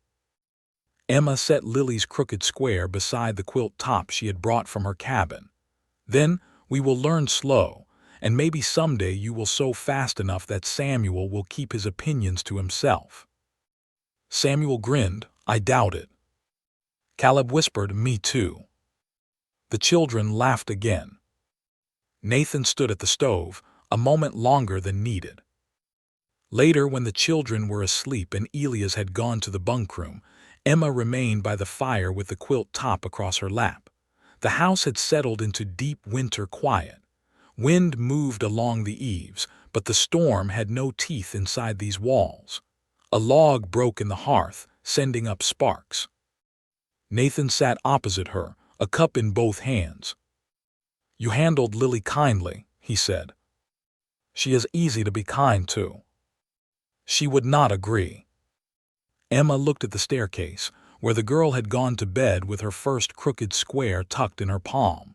Emma set Lily's crooked square beside the quilt top she had brought from her cabin. "Then we will learn slow, and maybe someday you will sew fast enough that Samuel will keep his opinions to himself." Samuel grinned. "I doubt it." Caleb whispered, "Me too." The children laughed again. Nathan stood at the stove, a moment longer than needed. Later, when the children were asleep and Elias had gone to the bunk room, Emma remained by the fire with the quilt top across her lap. The house had settled into deep winter quiet. Wind moved along the eaves, but the storm had no teeth inside these walls. A log broke in the hearth, sending up sparks. Nathan sat opposite her, a cup in both hands. "You handled Lily kindly," he said. "She is easy to be kind to." She would not agree. Emma looked at the staircase, where the girl had gone to bed with her first crooked square tucked in her palm.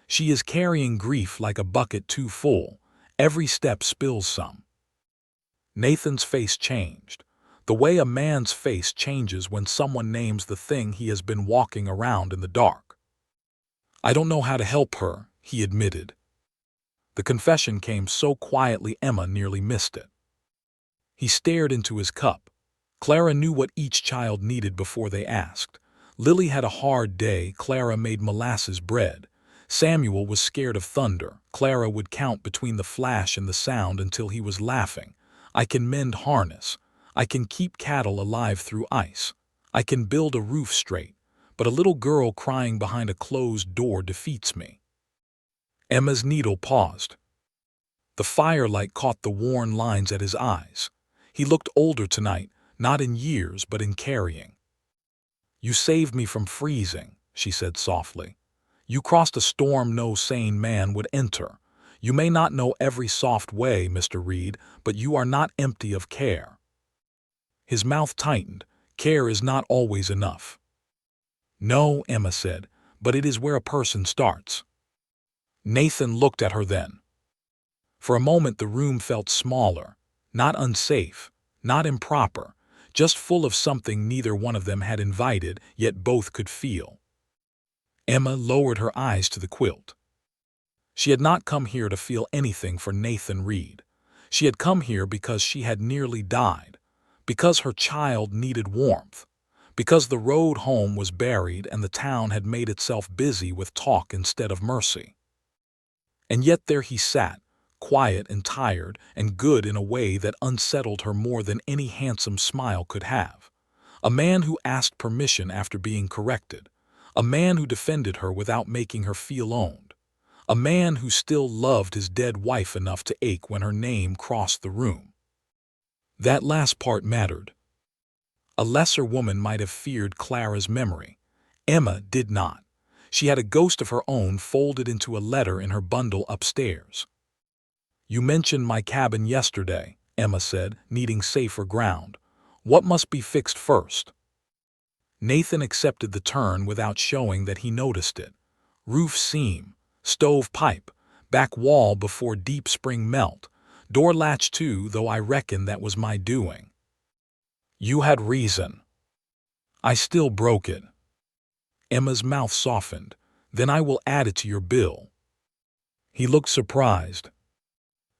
She is carrying grief like a bucket too full. Every step spills some. Nathan's face changed, the way a man's face changes when someone names the thing he has been walking around in the dark. "I don't know how to help her," he admitted. The confession came so quietly Emma nearly missed it. He stared into his cup. Clara knew what each child needed before they asked. Lily had a hard day. Clara made molasses bread. Samuel was scared of thunder. Clara would count between the flash and the sound until he was laughing. "I can mend harness. I can keep cattle alive through ice. I can build a roof straight. But a little girl crying behind a closed door defeats me." Emma's needle paused. The firelight caught the worn lines at his eyes. He looked older tonight, not in years but in carrying. "You saved me from freezing," she said softly. "You crossed a storm no sane man would enter. You may not know every soft way, Mr. Reed, but you are not empty of care." His mouth tightened. "Care is not always enough." "No," Emma said, "but it is where a person starts." Nathan looked at her then. For a moment the room felt smaller, not unsafe, not improper, just full of something neither one of them had invited, yet both could feel. Emma lowered her eyes to the quilt. She had not come here to feel anything for Nathan Reed. She had come here because she had nearly died, because her child needed warmth, because the road home was buried and the town had made itself busy with talk instead of mercy. And yet there he sat, quiet and tired and good in a way that unsettled her more than any handsome smile could have. A man who asked permission after being corrected. A man who defended her without making her feel owned. A man who still loved his dead wife enough to ache when her name crossed the room. That last part mattered. A lesser woman might have feared Clara's memory. Emma did not. She had a ghost of her own folded into a letter in her bundle upstairs. "You mentioned my cabin yesterday," Emma said, needing safer ground. "What must be fixed first?" Nathan accepted the turn without showing that he noticed it. "Roof seam, stove pipe, back wall before deep spring melt, door latch too, though I reckon that was my doing." "You had reason." "I still broke it." Emma's mouth softened. "Then I will add it to your bill." He looked surprised.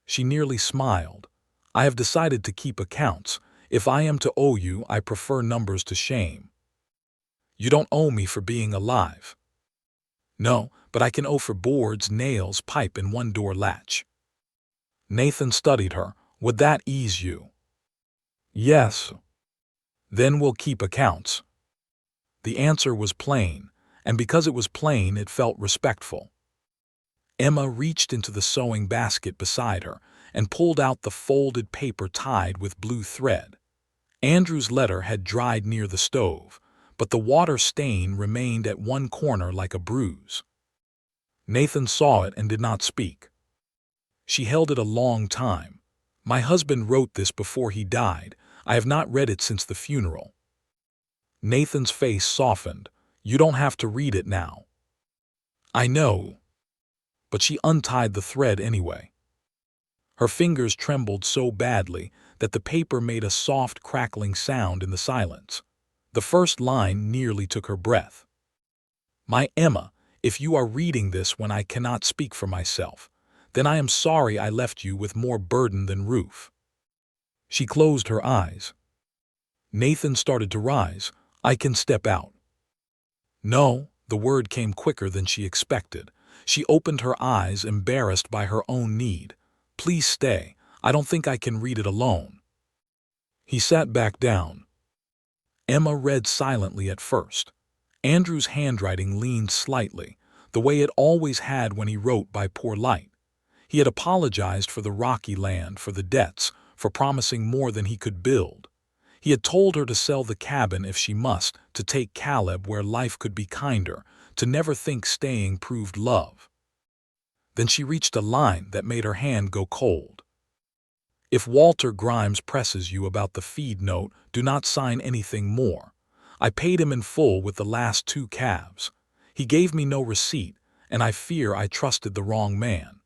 She nearly smiled. "I have decided to keep accounts. If I am to owe you, I prefer numbers to shame." "You don't owe me for being alive." "No, but I can owe for boards, nails, pipe, and one door latch." Nathan studied her. "Would that ease you?" "Yes." "Then we'll keep accounts." The answer was plain, and because it was plain, it felt respectful. Emma reached into the sewing basket beside her and pulled out the folded paper tied with blue thread. Andrew's letter had dried near the stove, but the water stain remained at one corner like a bruise. Nathan saw it and did not speak. She held it a long time. "My husband wrote this before he died. I have not read it since the funeral." Nathan's face softened. "You don't have to read it now." "I know." But she untied the thread anyway. Her fingers trembled so badly that the paper made a soft crackling sound in the silence. The first line nearly took her breath. "My Emma, if you are reading this when I cannot speak for myself, then I am sorry I left you with more burden than roof." She closed her eyes. Nathan started to rise. "I can step out." "No, The word came quicker than she expected. She opened her eyes, embarrassed by her own need. "Please stay. I don't think I can read it alone." He sat back down. Emma read silently at first. Andrew's handwriting leaned slightly, the way it always had when he wrote by poor light. He had apologized for the rocky land, for the debts, for promising more than he could build. He had told her to sell the cabin if she must, to take Caleb where life could be kinder, to never think staying proved love. Then she reached a line that made her hand go cold. "If Walter Grimes presses you about the feed note, do not sign anything more. I paid him in full with the last 2 calves. He gave me no receipt, and I fear I trusted the wrong man."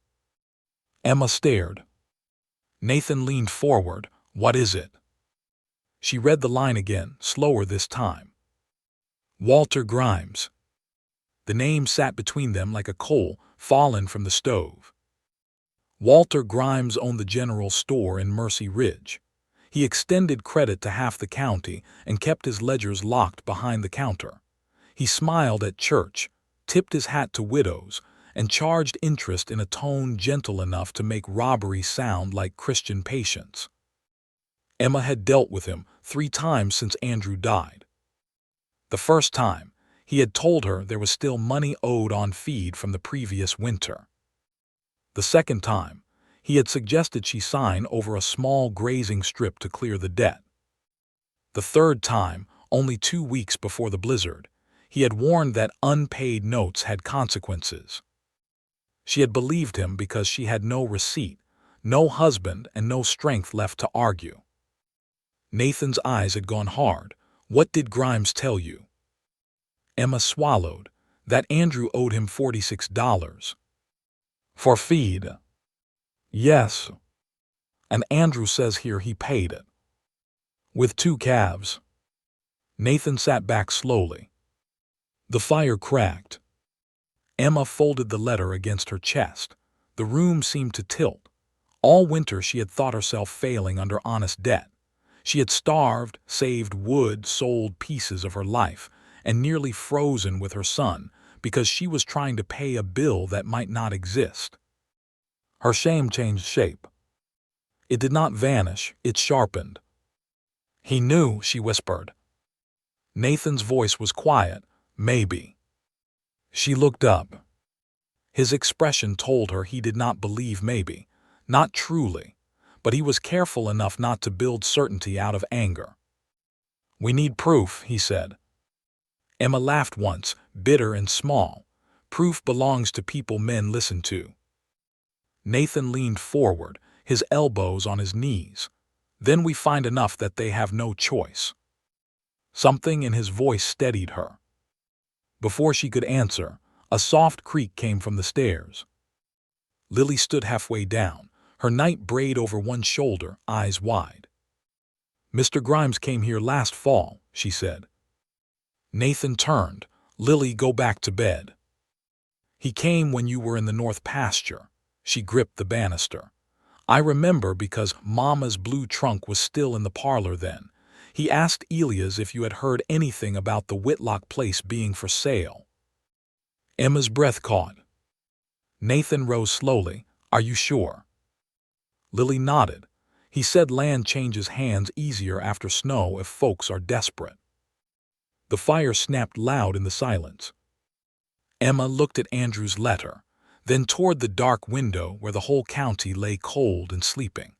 Emma stared. Nathan leaned forward. "What is it?" She read the line again, slower this time. "Walter Grimes." The name sat between them like a coal fallen from the stove. Walter Grimes owned the general store in Mercy Ridge. He extended credit to half the county and kept his ledgers locked behind the counter. He smiled at church, tipped his hat to widows, and charged interest in a tone gentle enough to make robbery sound like Christian patience. Emma had dealt with him 3 times since Andrew died. The first time, he had told her there was still money owed on feed from the previous winter. The second time, he had suggested she sign over a small grazing strip to clear the debt. The third time, only 2 weeks before the blizzard, he had warned that unpaid notes had consequences. She had believed him because she had no receipt, no husband, and no strength left to argue. Nathan's eyes had gone hard. "What did Grimes tell you?" Emma swallowed. "That Andrew owed him $46. For feed." "Yes. And Andrew says here he paid it. With 2 calves." Nathan sat back slowly. The fire cracked. Emma folded the letter against her chest. The room seemed to tilt. All winter she had thought herself failing under honest debt. She had starved, saved wood, sold pieces of her life, and nearly frozen with her son because she was trying to pay a bill that might not exist. Her shame changed shape. It did not vanish, it sharpened. "He knew," she whispered. Nathan's voice was quiet. "Maybe." She looked up. His expression told her he did not believe maybe, not truly, but he was careful enough not to build certainty out of anger. "We need proof," he said. Emma laughed once, bitter and small. "Proof belongs to people men listen to." Nathan leaned forward, his elbows on his knees. "Then we find enough that they have no choice." Something in his voice steadied her. Before she could answer, a soft creak came from the stairs. Lily stood halfway down, her night braid over one shoulder, eyes wide. "Mr. Grimes came here last fall," she said. Nathan turned. "Lily, go back to bed." "He came when you were in the north pasture." She gripped the banister. "I remember because Mama's blue trunk was still in the parlor then. He asked Elias if you had heard anything about the Whitlock place being for sale." Emma's breath caught. Nathan rose slowly. "Are you sure?" Lily nodded. "He said land changes hands easier after snow if folks are desperate." The fire snapped loud in the silence. Emma looked at Andrew's letter, then toward the dark window where the whole county lay cold and sleeping.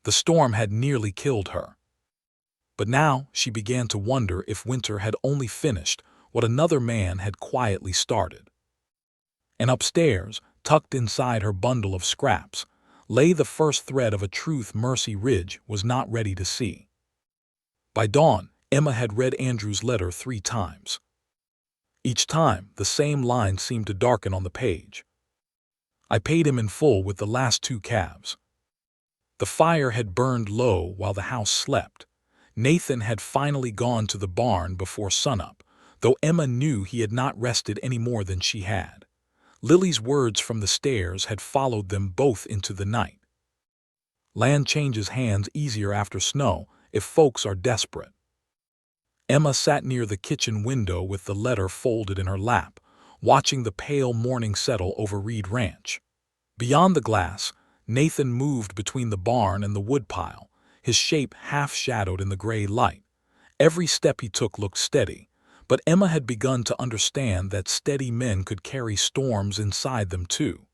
The storm had nearly killed her. But now she began to wonder if winter had only finished what another man had quietly started. And upstairs, tucked inside her bundle of scraps, lay the first thread of a truth Mercy Ridge was not ready to see. By dawn, Emma had read Andrew's letter 3 times. Each time, the same line seemed to darken on the page. "I paid him in full with the last 2 calves." The fire had burned low while the house slept. Nathan had finally gone to the barn before sunup, though Emma knew he had not rested any more than she had. Lily's words from the stairs had followed them both into the night. Land changes hands easier after snow if folks are desperate. Emma sat near the kitchen window with the letter folded in her lap, watching the pale morning settle over Reed Ranch. Beyond the glass, Nathan moved between the barn and the woodpile, his shape half-shadowed in the gray light. Every step he took looked steady, but Emma had begun to understand that steady men could carry storms inside them too.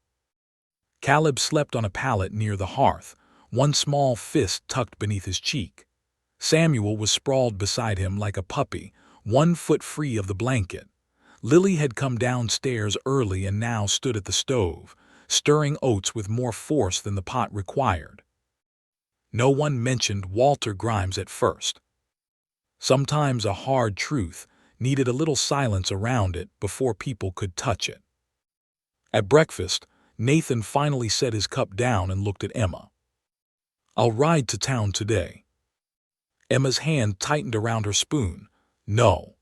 Caleb slept on a pallet near the hearth, one small fist tucked beneath his cheek. Samuel was sprawled beside him like a puppy, 1 foot free of the blanket. Lily had come downstairs early and now stood at the stove, stirring oats with more force than the pot required. No one mentioned Walter Grimes at first. Sometimes a hard truth needed a little silence around it before people could touch it. At breakfast, Nathan finally set his cup down and looked at Emma. "I'll ride to town today." Emma's hand tightened around her spoon. "No."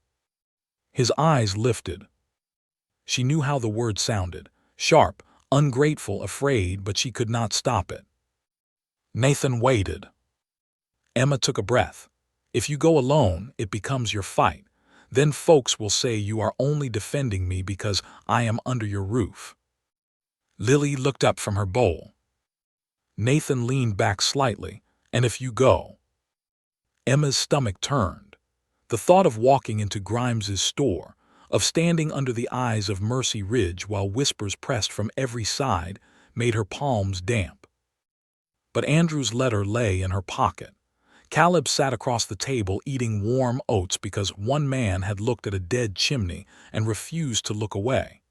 His eyes lifted. She knew how the word sounded, sharp, ungrateful, afraid, but she could not stop it. Nathan waited. Emma took a breath. "If you go alone, it becomes your fight. Then folks will say you are only defending me because I am under your roof." Lily looked up from her bowl. Nathan leaned back slightly. "And if you go?" Emma's stomach turned. The thought of walking into Grimes's store, of standing under the eyes of Mercy Ridge while whispers pressed from every side, made her palms damp. But Andrew's letter lay in her pocket. Caleb sat across the table eating warm oats because one man had looked at a dead chimney and refused to look away.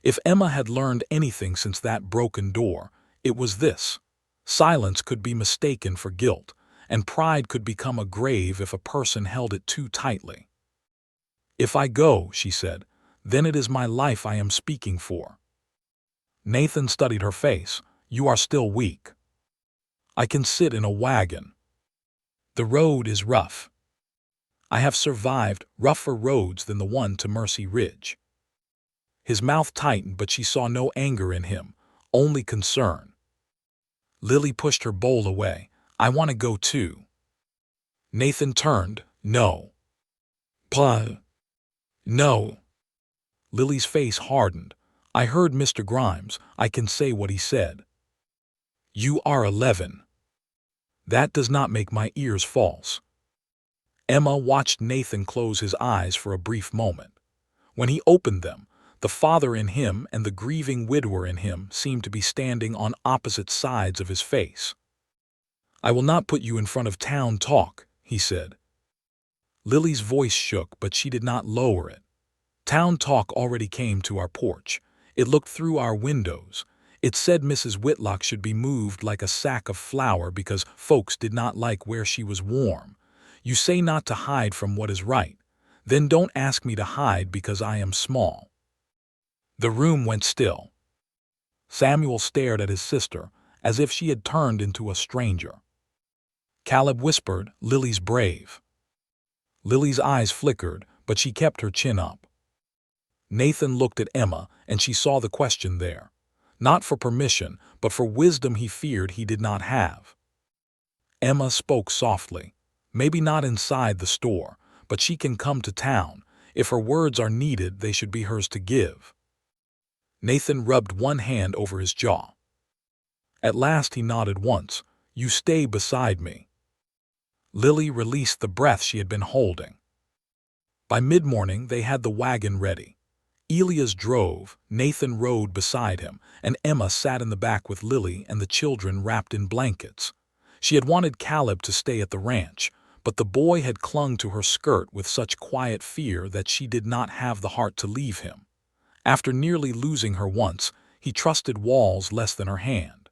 If Emma had learned anything since that broken door, it was this: silence could be mistaken for guilt, and pride could become a grave if a person held it too tightly. "If I go," she said, "then it is my life I am speaking for." Nathan studied her face. "You are still weak." "I can sit in a wagon." "The road is rough." "I have survived rougher roads than the one to Mercy Ridge." His mouth tightened, but she saw no anger in him, only concern. Lily pushed her bowl away. "I want to go too." Nathan turned. "No." "Puh." "No." Lily's face hardened. "I heard Mr. Grimes. I can say what he said." "You are 11. That does not make my ears false." Emma watched Nathan close his eyes for a brief moment. When he opened them, the father in him and the grieving widower in him seemed to be standing on opposite sides of his face. "I will not put you in front of town talk," he said. Lily's voice shook, but she did not lower it. "Town talk already came to our porch. It looked through our windows. It said Mrs. Whitlock should be moved like a sack of flour because folks did not like where she was warm. You say not to hide from what is right. Then don't ask me to hide because I am small." The room went still. Samuel stared at his sister as if she had turned into a stranger. Caleb whispered, "Lily's brave." Lily's eyes flickered, but she kept her chin up. Nathan looked at Emma, and she saw the question there. Not for permission, but for wisdom he feared he did not have. Emma spoke softly. "Maybe not inside the store, but she can come to town. If her words are needed, they should be hers to give." Nathan rubbed one hand over his jaw. At last he nodded once. "You stay beside me." Lily released the breath she had been holding. By mid-morning they had the wagon ready. Elias drove, Nathan rode beside him, and Emma sat in the back with Lily and the children wrapped in blankets. She had wanted Caleb to stay at the ranch, but the boy had clung to her skirt with such quiet fear that she did not have the heart to leave him. After nearly losing her once, he trusted walls less than her hand.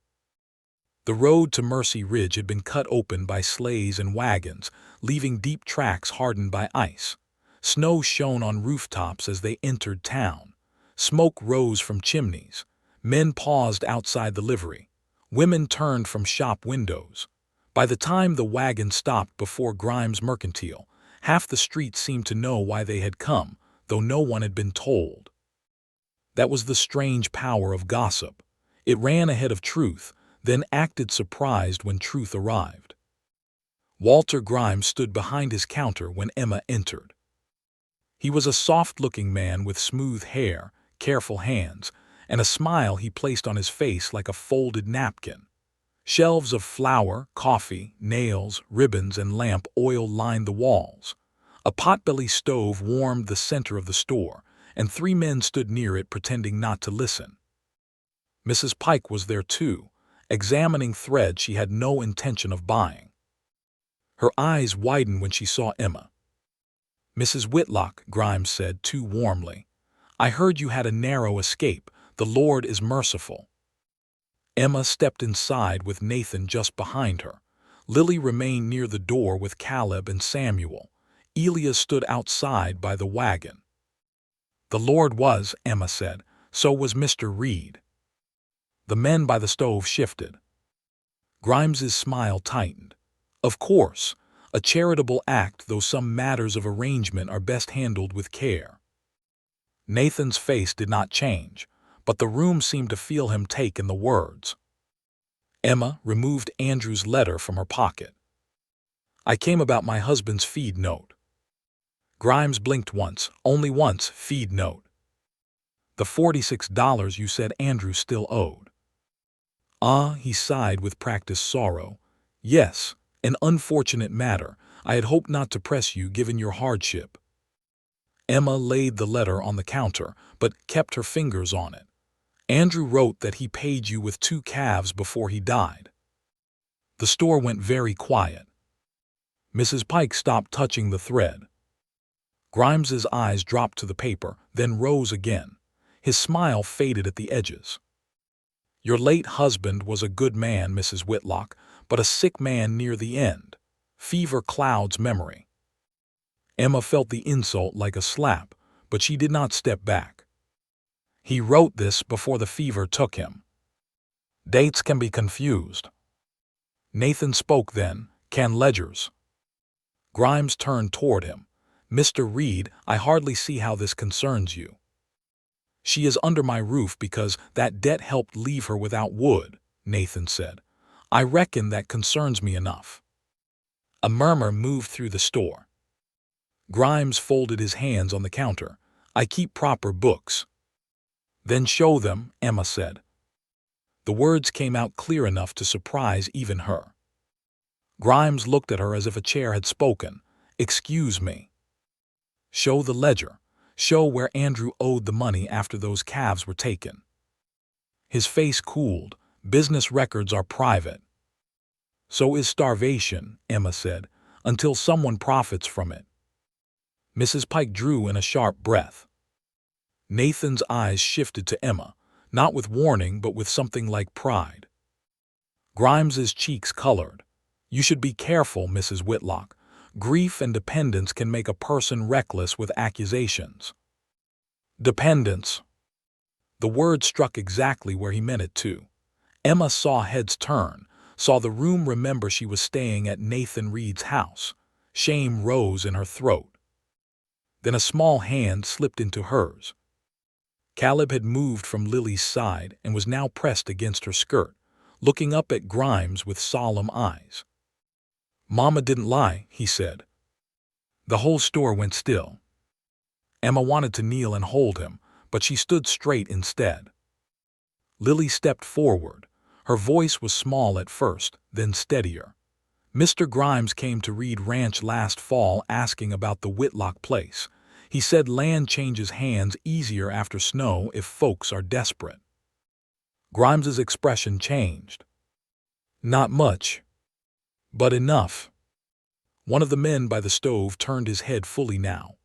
The road to Mercy Ridge had been cut open by sleighs and wagons, leaving deep tracks hardened by ice. Snow shone on rooftops as they entered town. Smoke rose from chimneys. Men paused outside the livery. Women turned from shop windows. By the time the wagon stopped before Grimes Mercantile, half the street seemed to know why they had come, though no one had been told. That was the strange power of gossip. It ran ahead of truth, then acted surprised when truth arrived. Walter Grimes stood behind his counter when Emma entered. He was a soft-looking man with smooth hair, careful hands, and a smile he placed on his face like a folded napkin. Shelves of flour, coffee, nails, ribbons, and lamp oil lined the walls. A potbelly stove warmed the center of the store, and 3 men stood near it pretending not to listen. Mrs. Pike was there too, examining thread she had no intention of buying. Her eyes widened when she saw Emma. "Mrs. Whitlock," Grimes said too warmly, "I heard you had a narrow escape. The Lord is merciful." Emma stepped inside with Nathan just behind her. Lily remained near the door with Caleb and Samuel. Elia stood outside by the wagon. "The Lord was," Emma said. "So was Mr. Reed." The men by the stove shifted. Grimes's smile tightened. "Of course, a charitable act, though some matters of arrangement are best handled with care." Nathan's face did not change, but the room seemed to feel him take in the words. Emma removed Andrew's letter from her pocket. "I came about my husband's feed note." Grimes blinked once, only once. "Feed note?" "The $46 you said Andrew still owed." "Ah," he sighed with practiced sorrow. "Yes, an unfortunate matter. I had hoped not to press you given your hardship." Emma laid the letter on the counter, but kept her fingers on it. "Andrew wrote that he paid you with 2 calves before he died." The store went very quiet. Mrs. Pike stopped touching the thread. Grimes's eyes dropped to the paper, then rose again. His smile faded at the edges. "Your late husband was a good man, Mrs. Whitlock, but a sick man near the end. Fever clouds memory." Emma felt the insult like a slap, but she did not step back. "He wrote this before the fever took him. Dates can be confused." Nathan spoke then. "Can ledgers?" Grimes turned toward him. "Mr. Reed, I hardly see how this concerns you." "She is under my roof because that debt helped leave her without wood," Nathan said. "I reckon that concerns me enough." A murmur moved through the store. Grimes folded his hands on the counter. "I keep proper books." "Then show them," Emma said. The words came out clear enough to surprise even her. Grimes looked at her as if a chair had spoken. "Excuse me." "Show the ledger. Show where Andrew owed the money after those calves were taken." His face cooled. "Business records are private." "So is starvation," Emma said, "until someone profits from it." Mrs. Pike drew in a sharp breath. Nathan's eyes shifted to Emma, not with warning but with something like pride. Grimes's cheeks colored. "You should be careful, Mrs. Whitlock. Grief and dependence can make a person reckless with accusations." "Dependence." The word struck exactly where he meant it to. Emma saw heads turn, saw the room remember she was staying at Nathan Reed's house. Shame rose in her throat. Then a small hand slipped into hers. Caleb had moved from Lily's side and was now pressed against her skirt, looking up at Grimes with solemn eyes. "Mama didn't lie," he said. The whole store went still. Emma wanted to kneel and hold him, but she stood straight instead. Lily stepped forward. Her voice was small at first, then steadier. "Mr. Grimes came to Reed Ranch last fall asking about the Whitlock place. He said land changes hands easier after snow if folks are desperate." Grimes's expression changed. "Not much, but enough." One of the men by the stove turned his head fully now.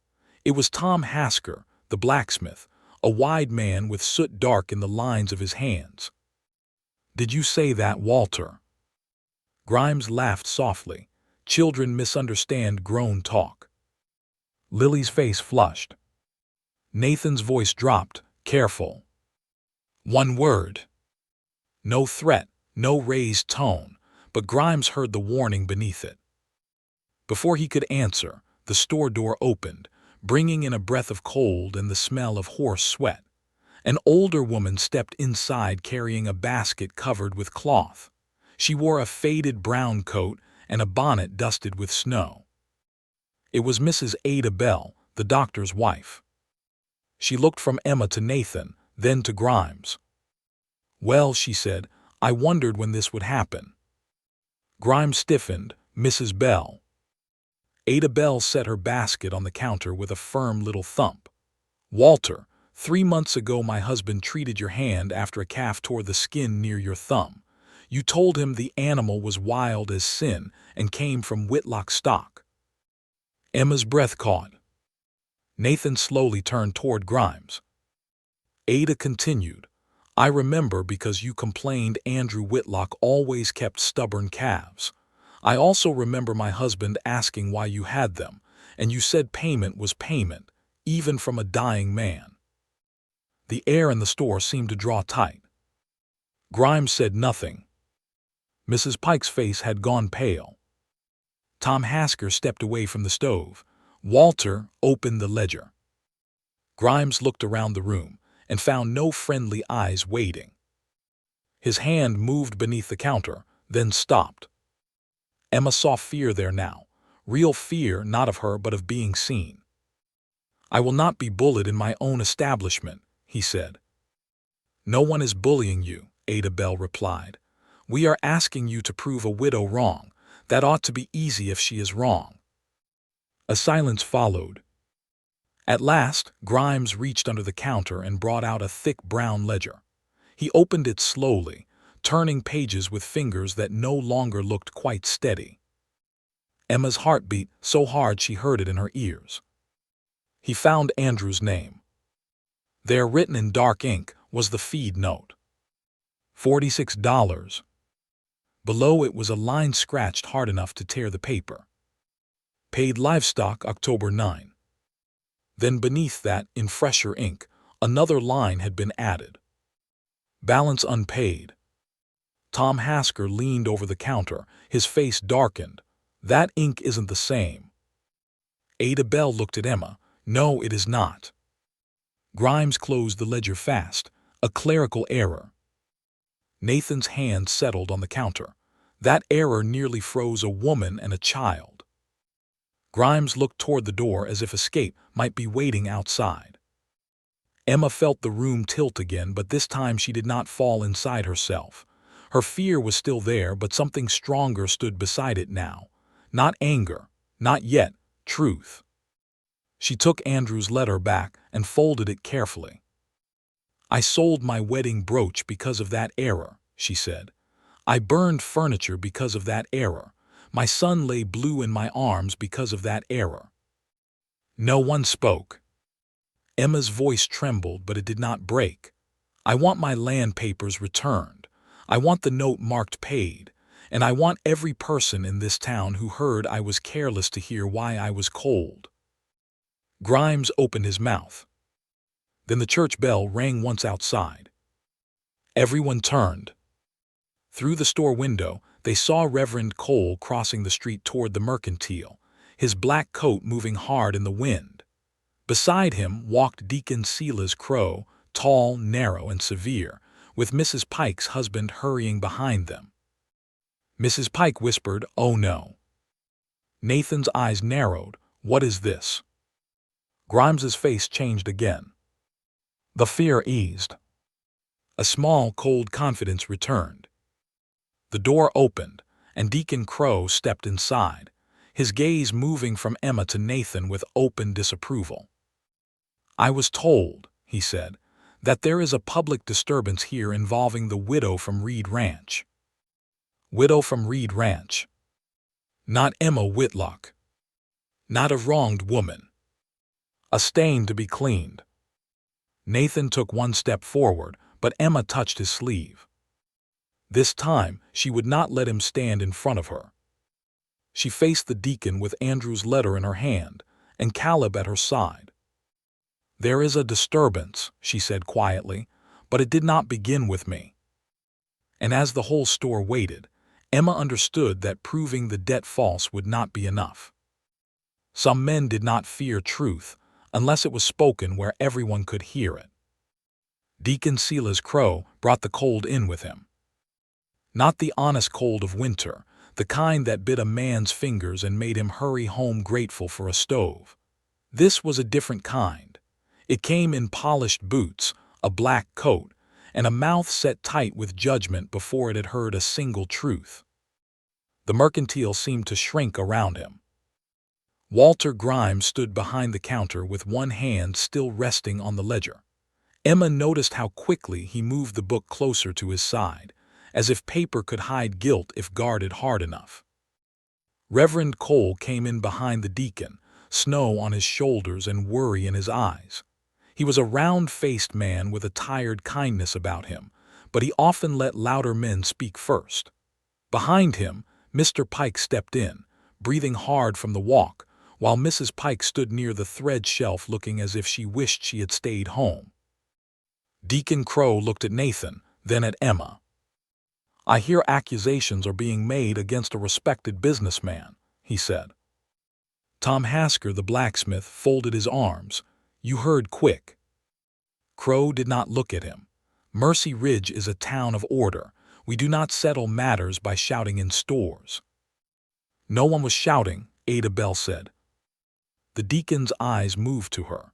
It was Tom Hasker, the blacksmith, a wide man with soot dark in the lines of his hands. "Did you say that, Walter?" Grimes laughed softly. "Children misunderstand grown talk." Lily's face flushed. Nathan's voice dropped. "Careful." One word. No threat, no raised tone, but Grimes heard the warning beneath it. Before he could answer, the store door opened, bringing in a breath of cold and the smell of horse sweat. An older woman stepped inside carrying a basket covered with cloth. She wore a faded brown coat and a bonnet dusted with snow. It was Mrs. Ada Bell, the doctor's wife. She looked from Emma to Nathan, then to Grimes. "Well," she said, "I wondered when this would happen." Grimes stiffened. "Mrs. Bell." Ada Bell set her basket on the counter with a firm little thump. "Walter, 3 months ago my husband treated your hand after a calf tore the skin near your thumb. You told him the animal was wild as sin and came from Whitlock stock." Emma's breath caught. Nathan slowly turned toward Grimes. Ada continued, "I remember because you complained Andrew Whitlock always kept stubborn calves. I also remember my husband asking why you had them, and you said payment was payment, even from a dying man." The air in the store seemed to draw tight. Grimes said nothing. Mrs. Pike's face had gone pale. Tom Hasker stepped away from the stove. Walter opened the ledger. Grimes looked around the room and found no friendly eyes waiting. His hand moved beneath the counter, then stopped. Emma saw fear there now, real fear not of her but of being seen. "I will not be bullied in my own establishment," he said. "No one is bullying you," Ada Bell replied. "We are asking you to prove a widow wrong. That ought to be easy if she is wrong." A silence followed. At last, Grimes reached under the counter and brought out a thick brown ledger. He opened it slowly, turning pages with fingers that no longer looked quite steady. Emma's heart beat so hard she heard it in her ears. He found Andrew's name. There, written in dark ink, was the feed note. $46. Below it was a line scratched hard enough to tear the paper. "Paid livestock October 9. Then beneath that, in fresher ink, another line had been added. "Balance unpaid." Tom Hasker leaned over the counter, his face darkened. "That ink isn't the same." Ada Bell looked at Emma. "No, it is not." Grimes closed the ledger fast. "A clerical error." Nathan's hand settled on the counter. "That error nearly froze a woman and a child." Grimes looked toward the door as if escape might be waiting outside. Emma felt the room tilt again, but this time she did not fall inside herself. Her fear was still there, but something stronger stood beside it now. Not anger, not yet, truth. She took Andrew's letter back and folded it carefully. "I sold my wedding brooch because of that error," she said. "I burned furniture because of that error. My son lay blue in my arms because of that error." No one spoke. Emma's voice trembled, but it did not break. "I want my land papers returned. I want the note marked paid. And I want every person in this town who heard I was careless to hear why I was cold." Grimes opened his mouth. Then the church bell rang once outside. Everyone turned. Through the store window, they saw Reverend Cole crossing the street toward the Mercantile, his black coat moving hard in the wind. Beside him walked Deacon Silas Crow, tall, narrow, and severe, with Mrs. Pike's husband hurrying behind them. Mrs. Pike whispered, "Oh no." Nathan's eyes narrowed. "What is this?" Grimes's face changed again. The fear eased. A small, cold confidence returned. The door opened, and Deacon Crow stepped inside, his gaze moving from Emma to Nathan with open disapproval. "I was told," he said, "that there is a public disturbance here involving the widow from Reed Ranch." Widow from Reed Ranch. Not Emma Whitlock. Not a wronged woman. A stain to be cleaned. Nathan took one step forward, but Emma touched his sleeve. This time, she would not let him stand in front of her. She faced the deacon with Andrew's letter in her hand and Caleb at her side. "There is a disturbance," she said quietly, "but it did not begin with me." And as the whole store waited, Emma understood that proving the debt false would not be enough. Some men did not fear truth unless it was spoken where everyone could hear it. Deacon Silas Crow brought the cold in with him. Not the honest cold of winter, the kind that bit a man's fingers and made him hurry home grateful for a stove. This was a different kind. It came in polished boots, a black coat, and a mouth set tight with judgment before it had heard a single truth. The mercantile seemed to shrink around him. Walter Grimes stood behind the counter with one hand still resting on the ledger. Emma noticed how quickly he moved the book closer to his side, as if paper could hide guilt if guarded hard enough. Reverend Cole came in behind the deacon, snow on his shoulders and worry in his eyes. He was a round-faced man with a tired kindness about him, but he often let louder men speak first. Behind him, Mr. Pike stepped in, breathing hard from the walk, while Mrs. Pike stood near the thread shelf looking as if she wished she had stayed home. Deacon Crow looked at Nathan, then at Emma. "I hear accusations are being made against a respected businessman," he said. Tom Hasker, the blacksmith, folded his arms. "You heard quick." Crow did not look at him. "Mercy Ridge is a town of order. We do not settle matters by shouting in stores." "No one was shouting," Ada Bell said. The deacon's eyes moved to her.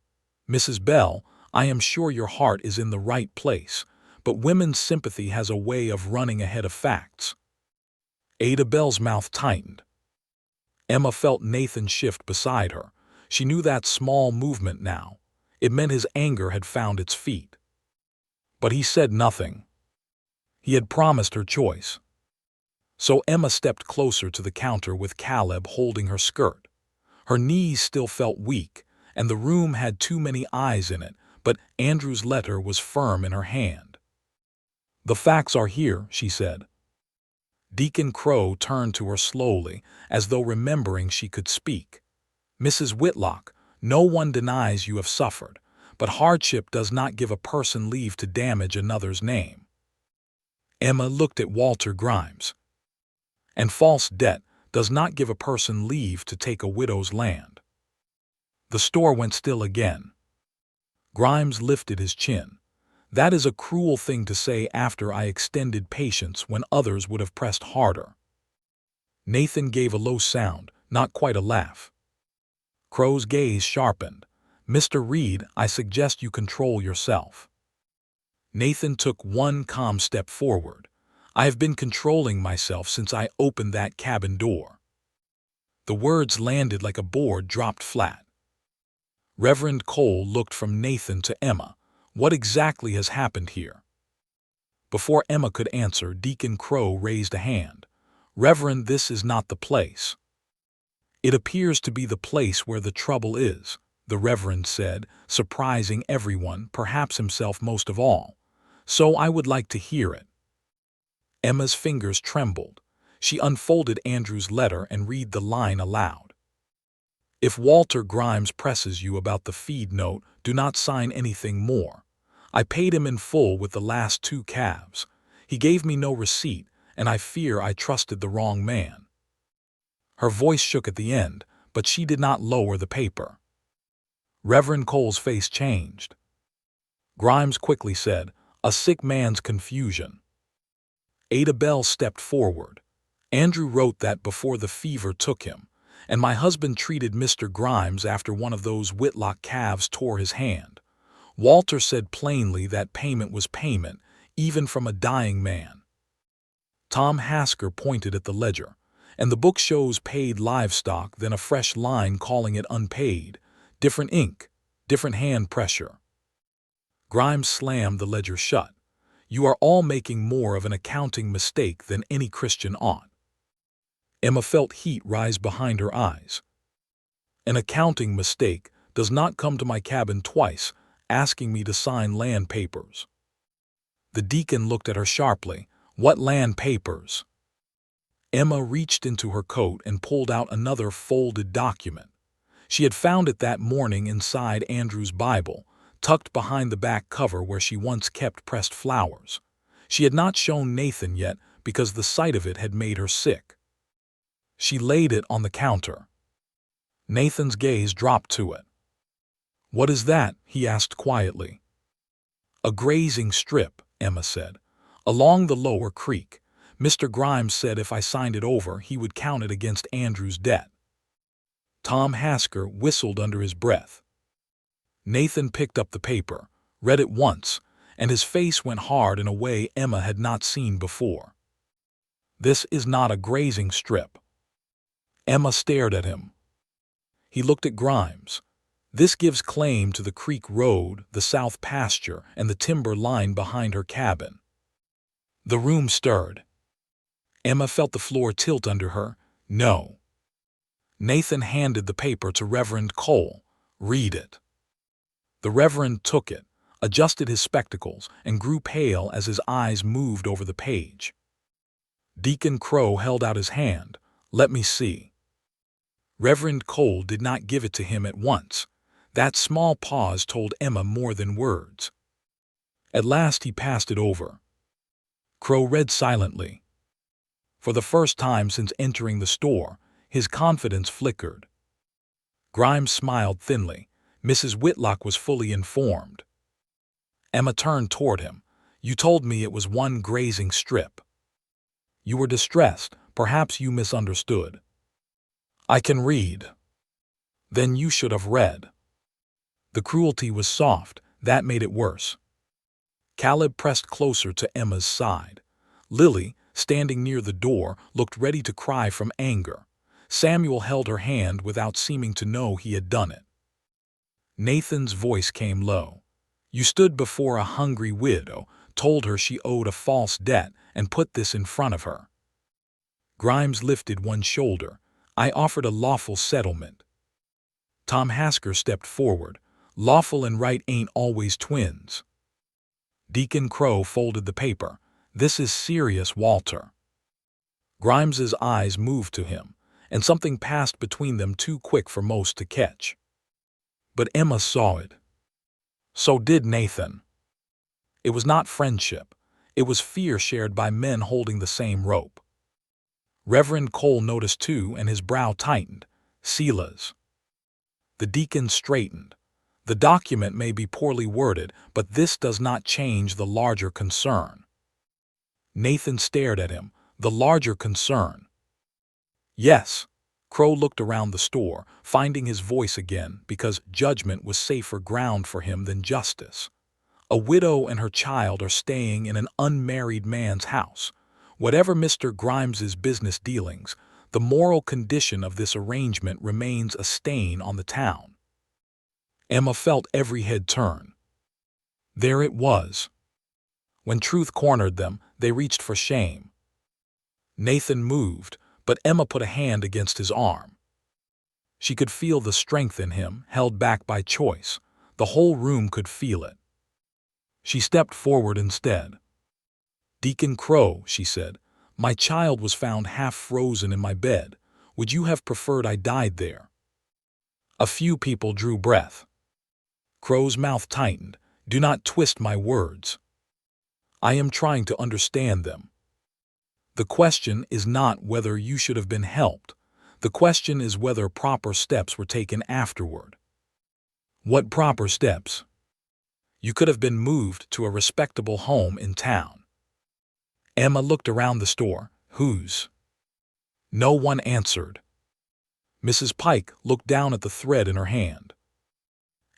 "Mrs. Bell, I am sure your heart is in the right place, but women's sympathy has a way of running ahead of facts." Ada Bell's mouth tightened. Emma felt Nathan shift beside her. She knew that small movement now. It meant his anger had found its feet. But he said nothing. He had promised her choice. So Emma stepped closer to the counter with Caleb holding her skirt. Her knees still felt weak, and the room had too many eyes in it, but Andrew's letter was firm in her hand. "The facts are here," she said. Deacon Crow turned to her slowly, as though remembering she could speak. "Mrs. Whitlock, no one denies you have suffered, but hardship does not give a person leave to damage another's name." Emma looked at Walter Grimes. "And false debt does not give a person leave to take a widow's land." The store went still again. Grimes lifted his chin. "That is a cruel thing to say after I extended patience when others would have pressed harder." Nathan gave a low sound, not quite a laugh. Crow's gaze sharpened. "Mr. Reed, I suggest you control yourself." Nathan took one calm step forward. "I have been controlling myself since I opened that cabin door." The words landed like a board dropped flat. Reverend Cole looked from Nathan to Emma. "What exactly has happened here?" Before Emma could answer, Deacon Crow raised a hand. "Reverend, this is not the place." "It appears to be the place where the trouble is," the Reverend said, surprising everyone, perhaps himself most of all. "So I would like to hear it." Emma's fingers trembled. She unfolded Andrew's letter and read the line aloud. "If Walter Grimes presses you about the feed note, do not sign anything more. I paid him in full with the last 2 calves. He gave me no receipt, and I fear I trusted the wrong man." Her voice shook at the end, but she did not lower the paper. Reverend Cole's face changed. Grimes quickly said, "A sick man's confusion." Ada Bell stepped forward. "Andrew wrote that before the fever took him, and my husband treated Mr. Grimes after one of those Whitlock calves tore his hand. Walter said plainly that payment was payment, even from a dying man." Tom Hasker pointed at the ledger, "And the book shows paid livestock, then a fresh line calling it unpaid. Different ink, different hand pressure." Grimes slammed the ledger shut. "You are all making more of an accounting mistake than any Christian ought." Emma felt heat rise behind her eyes. "An accounting mistake does not come to my cabin twice, asking me to sign land papers." The deacon looked at her sharply. "What land papers?" Emma reached into her coat and pulled out another folded document. She had found it that morning inside Andrew's Bible, tucked behind the back cover where she once kept pressed flowers. She had not shown Nathan yet because the sight of it had made her sick. She laid it on the counter. Nathan's gaze dropped to it. "What is that?" he asked quietly. "A grazing strip," Emma said, "along the lower creek. Mr. Grimes said if I signed it over, he would count it against Andrew's debt. Tom Hasker whistled under his breath. Nathan picked up the paper, read it once, and his face went hard in a way Emma had not seen before. This is not a grazing strip. Emma stared at him. He looked at Grimes. This gives claim to the creek road, the south pasture, and the timber line behind her cabin. The room stirred. Emma felt the floor tilt under her. No. Nathan handed the paper to Reverend Cole. Read it. The Reverend took it, adjusted his spectacles, and grew pale as his eyes moved over the page. Deacon Crow held out his hand. Let me see. Reverend Cole did not give it to him at once. That small pause told Emma more than words. At last he passed it over. Crow read silently. For the first time since entering the store, his confidence flickered. Grimes smiled thinly. Mrs. Whitlock was fully informed. Emma turned toward him. You told me it was one grazing strip. You were distressed. Perhaps you misunderstood. I can read. Then you should have read. The cruelty was soft. That made it worse. Caleb pressed closer to Emma's side. Lily, standing near the door, looked ready to cry from anger. Samuel held her hand without seeming to know he had done it. Nathan's voice came low. You stood before a hungry widow, told her she owed a false debt, and put this in front of her. Grimes lifted one shoulder. I offered a lawful settlement. Tom Hasker stepped forward. Lawful and right ain't always twins. Deacon Crow folded the paper. This is serious, Walter. Grimes's eyes moved to him, and something passed between them too quick for most to catch. But Emma saw it. So did Nathan. It was not friendship. It was fear shared by men holding the same rope. Reverend Cole noticed too, and his brow tightened. Selah's. The deacon straightened. The document may be poorly worded, but this does not change the larger concern. Nathan stared at him. The larger concern. Yes. Crow looked around the store, finding his voice again because judgment was safer ground for him than justice. A widow and her child are staying in an unmarried man's house. Whatever Mr. Grimes's business dealings, the moral condition of this arrangement remains a stain on the town. Emma felt every head turn. There it was. When truth cornered them, they reached for shame. Nathan moved, but Emma put a hand against his arm. She could feel the strength in him, held back by choice. The whole room could feel it. She stepped forward instead. Deacon Crow, she said, my child was found half frozen in my bed. Would you have preferred I died there? A few people drew breath. Crow's mouth tightened. Do not twist my words. I am trying to understand them. The question is not whether you should have been helped. The question is whether proper steps were taken afterward. What proper steps? You could have been moved to a respectable home in town. Emma looked around the store. Whose? No one answered. Mrs. Pike looked down at the thread in her hand.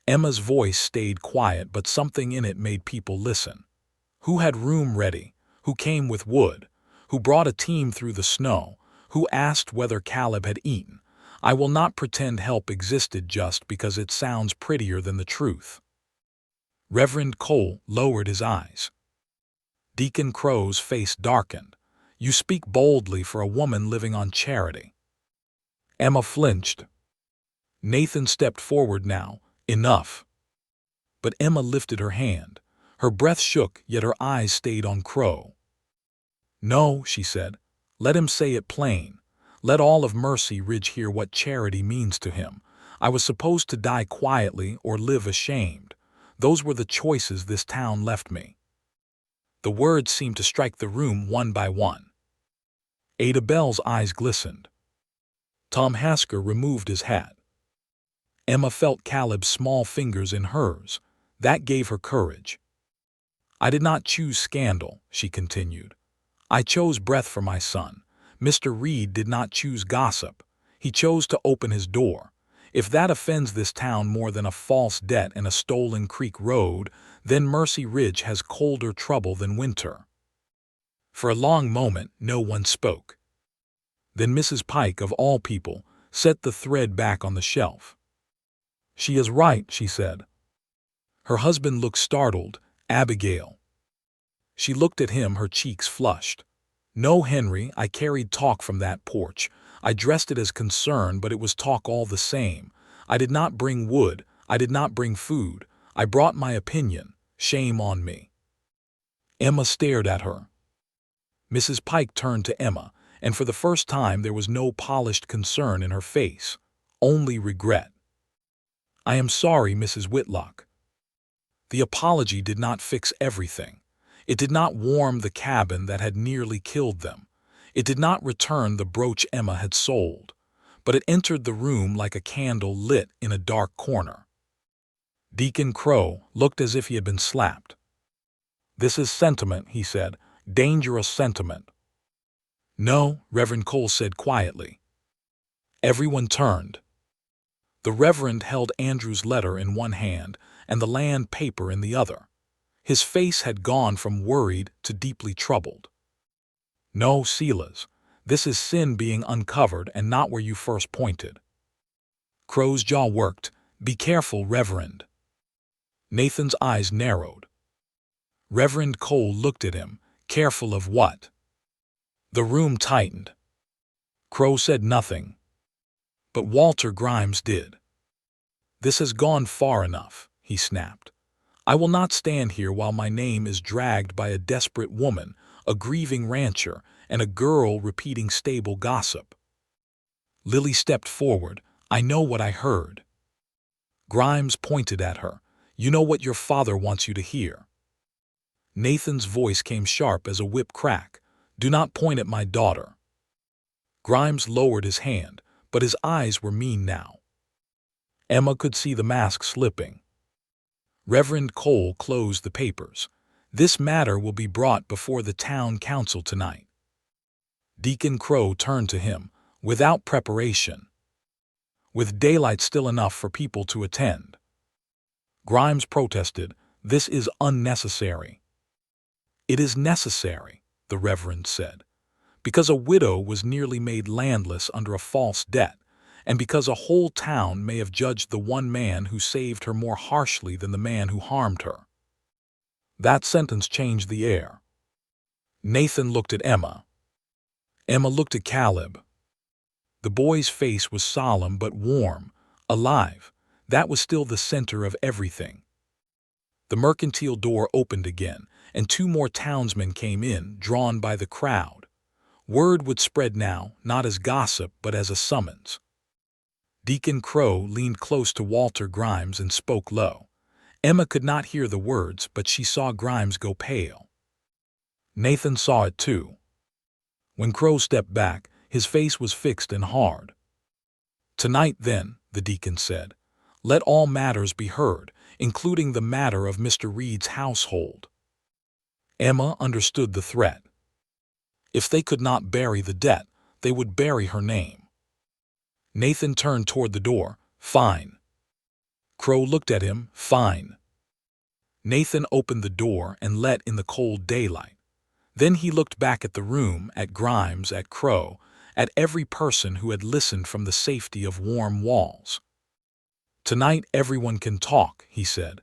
Emma's voice stayed quiet, but something in it made people listen. Who had room ready? Who came with wood? Who brought a team through the snow? Who asked whether Caleb had eaten? I will not pretend help existed just because it sounds prettier than the truth. Reverend Cole lowered his eyes. Deacon Crow's face darkened. You speak boldly for a woman living on charity. Emma flinched. Nathan stepped forward now. Enough. But Emma lifted her hand. Her breath shook, yet her eyes stayed on Crow. No, she said. Let him say it plain. Let all of Mercy Ridge hear what charity means to him. I was supposed to die quietly or live ashamed. Those were the choices this town left me. The words seemed to strike the room one by one. Ada Bell's eyes glistened. Tom Hasker removed his hat. Emma felt Caleb's small fingers in hers. That gave her courage. I did not choose scandal, she continued. I chose breath for my son. Mr. Reed did not choose gossip. He chose to open his door. If that offends this town more than a false debt and a stolen creek road, then Mercy Ridge has colder trouble than winter." For a long moment, no one spoke. Then Mrs. Pike, of all people, set the thread back on the shelf. "She is right," she said. Her husband looked startled. "Abigail." She looked at him, her cheeks flushed. "No, Henry, I carried talk from that porch. I dressed it as concern, but it was talk all the same. I did not bring wood. I did not bring food. I brought my opinion. Shame on me." Emma stared at her. Mrs. Pike turned to Emma, and for the first time there was no polished concern in her face, only regret. "I am sorry, Mrs. Whitlock." The apology did not fix everything. It did not warm the cabin that had nearly killed them. It did not return the brooch Emma had sold, but it entered the room like a candle lit in a dark corner. Deacon Crow looked as if he had been slapped. "This is sentiment," he said, "dangerous sentiment." "No," Reverend Cole said quietly. Everyone turned. The Reverend held Andrew's letter in one hand and the land paper in the other. His face had gone from worried to deeply troubled. "No, Silas, this is sin being uncovered and not where you first pointed." Crow's jaw worked. "Be careful, Reverend." Nathan's eyes narrowed. Reverend Cole looked at him. "Careful of what?" The room tightened. Crow said nothing, but Walter Grimes did. "This has gone far enough," he snapped. "I will not stand here while my name is dragged by a desperate woman, a grieving rancher, and a girl repeating stable gossip." Lily stepped forward. "I know what I heard." Grimes pointed at her. "You know what your father wants you to hear." Nathan's voice came sharp as a whip crack. "Do not point at my daughter." Grimes lowered his hand, but his eyes were mean now. Emma could see the mask slipping. Reverend Cole closed the papers. "This matter will be brought before the town council tonight." Deacon Crow turned to him. "Without preparation. With daylight still enough for people to attend." Grimes protested. "This is unnecessary." "It is necessary," the Reverend said, "because a widow was nearly made landless under a false debt, and because a whole town may have judged the one man who saved her more harshly than the man who harmed her." That sentence changed the air. Nathan looked at Emma. Emma looked at Caleb. The boy's face was solemn but warm, alive. That was still the center of everything. The mercantile door opened again, and 2 more townsmen came in, drawn by the crowd. Word would spread now, not as gossip but as a summons. Deacon Crow leaned close to Walter Grimes and spoke low. Emma could not hear the words, but she saw Grimes go pale. Nathan saw it too. When Crow stepped back, his face was fixed and hard. "Tonight, then," the deacon said, "let all matters be heard, including the matter of Mr. Reed's household." Emma understood the threat. If they could not bury the debt, they would bury her name. Nathan turned toward the door. "Fine." Crow looked at him. "Fine." Nathan opened the door and let in the cold daylight. Then he looked back at the room, at Grimes, at Crow, at every person who had listened from the safety of warm walls. "Tonight everyone can talk," he said,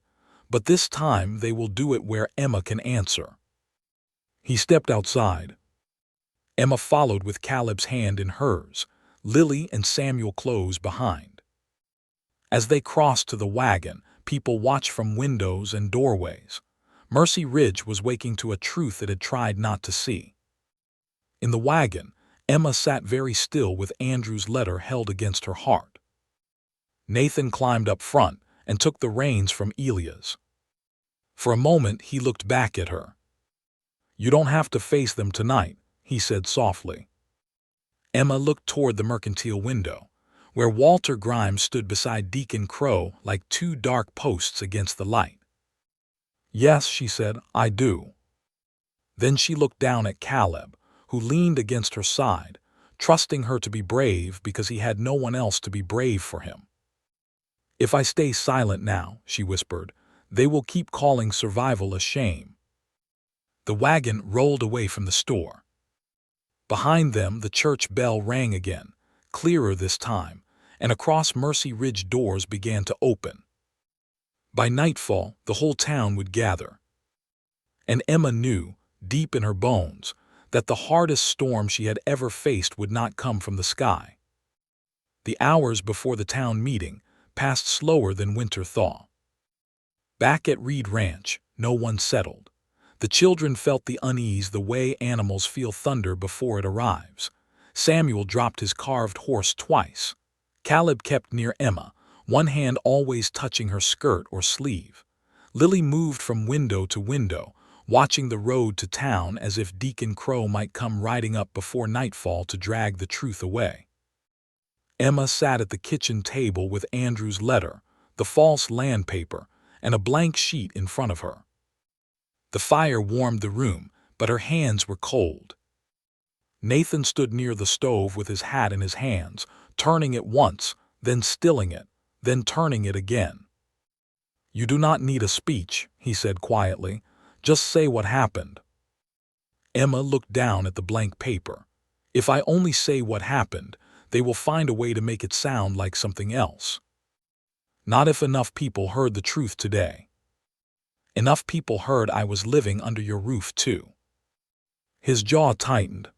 "but this time they will do it where Emma can answer." He stepped outside. Emma followed with Caleb's hand in hers, Lily and Samuel close behind. As they crossed to the wagon, people watched from windows and doorways. Mercy Ridge was waking to a truth it had tried not to see. In the wagon, Emma sat very still with Andrew's letter held against her heart. Nathan climbed up front and took the reins from Elia's. For a moment he looked back at her. "You don't have to face them tonight," he said softly. Emma looked toward the mercantile window, where Walter Grimes stood beside Deacon Crow like 2 dark posts against the light. "Yes," she said, "I do." Then she looked down at Caleb, who leaned against her side, trusting her to be brave because he had no one else to be brave for him. "If I stay silent now," she whispered, "they will keep calling survival a shame." The wagon rolled away from the store. Behind them, the church bell rang again, clearer this time, and across Mercy Ridge doors began to open. By nightfall, the whole town would gather. And Emma knew, deep in her bones, that the hardest storm she had ever faced would not come from the sky. The hours before the town meeting passed slower than winter thaw. Back at Reed Ranch, no one settled. The children felt the unease the way animals feel thunder before it arrives. Samuel dropped his carved horse twice. Caleb kept near Emma, one hand always touching her skirt or sleeve. Lily moved from window to window, watching the road to town as if Deacon Crow might come riding up before nightfall to drag the truth away. Emma sat at the kitchen table with Andrew's letter, the false land paper, and a blank sheet in front of her. The fire warmed the room, but her hands were cold. Nathan stood near the stove with his hat in his hands, turning it once, then stilling it, then turning it again. "You do not need a speech," he said quietly. "Just say what happened." Emma looked down at the blank paper. "If I only say what happened, they will find a way to make it sound like something else. Not if enough people heard the truth today. Enough people heard I was living under your roof too." His jaw tightened.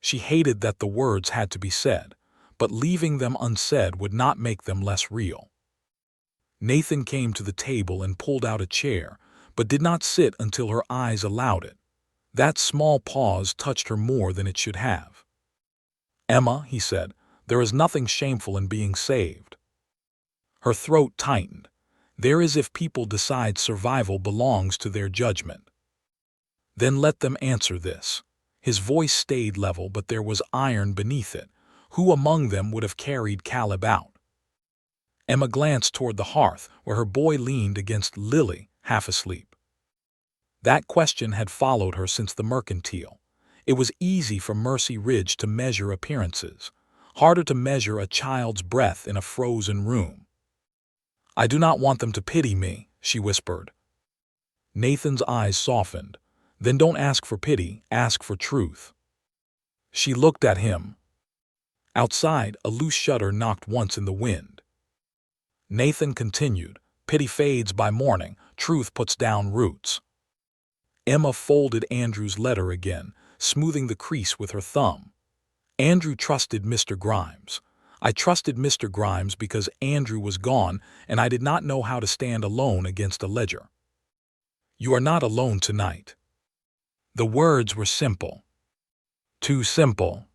She hated that the words had to be said, but leaving them unsaid would not make them less real. Nathan came to the table and pulled out a chair, but did not sit until her eyes allowed it. That small pause touched her more than it should have. "Emma," he said, "there is nothing shameful in being saved." Her throat tightened. "There is if people decide survival belongs to their judgment." "Then let them answer this." His voice stayed level, but there was iron beneath it. Who among them would have carried Caleb out? Emma glanced toward the hearth, where her boy leaned against Lily, half asleep. That question had followed her since the mercantile. It was easy for Mercy Ridge to measure appearances, harder to measure a child's breath in a frozen room. "I do not want them to pity me," she whispered. Nathan's eyes softened. "Then don't ask for pity, ask for truth." She looked at him. Outside, a loose shutter knocked once in the wind. Nathan continued, "Pity fades by morning, truth puts down roots." Emma folded Andrew's letter again, smoothing the crease with her thumb. "Andrew trusted Mr. Grimes. I trusted Mr. Grimes because Andrew was gone and I did not know how to stand alone against a ledger. You are not alone tonight." The words were simple. Too simple.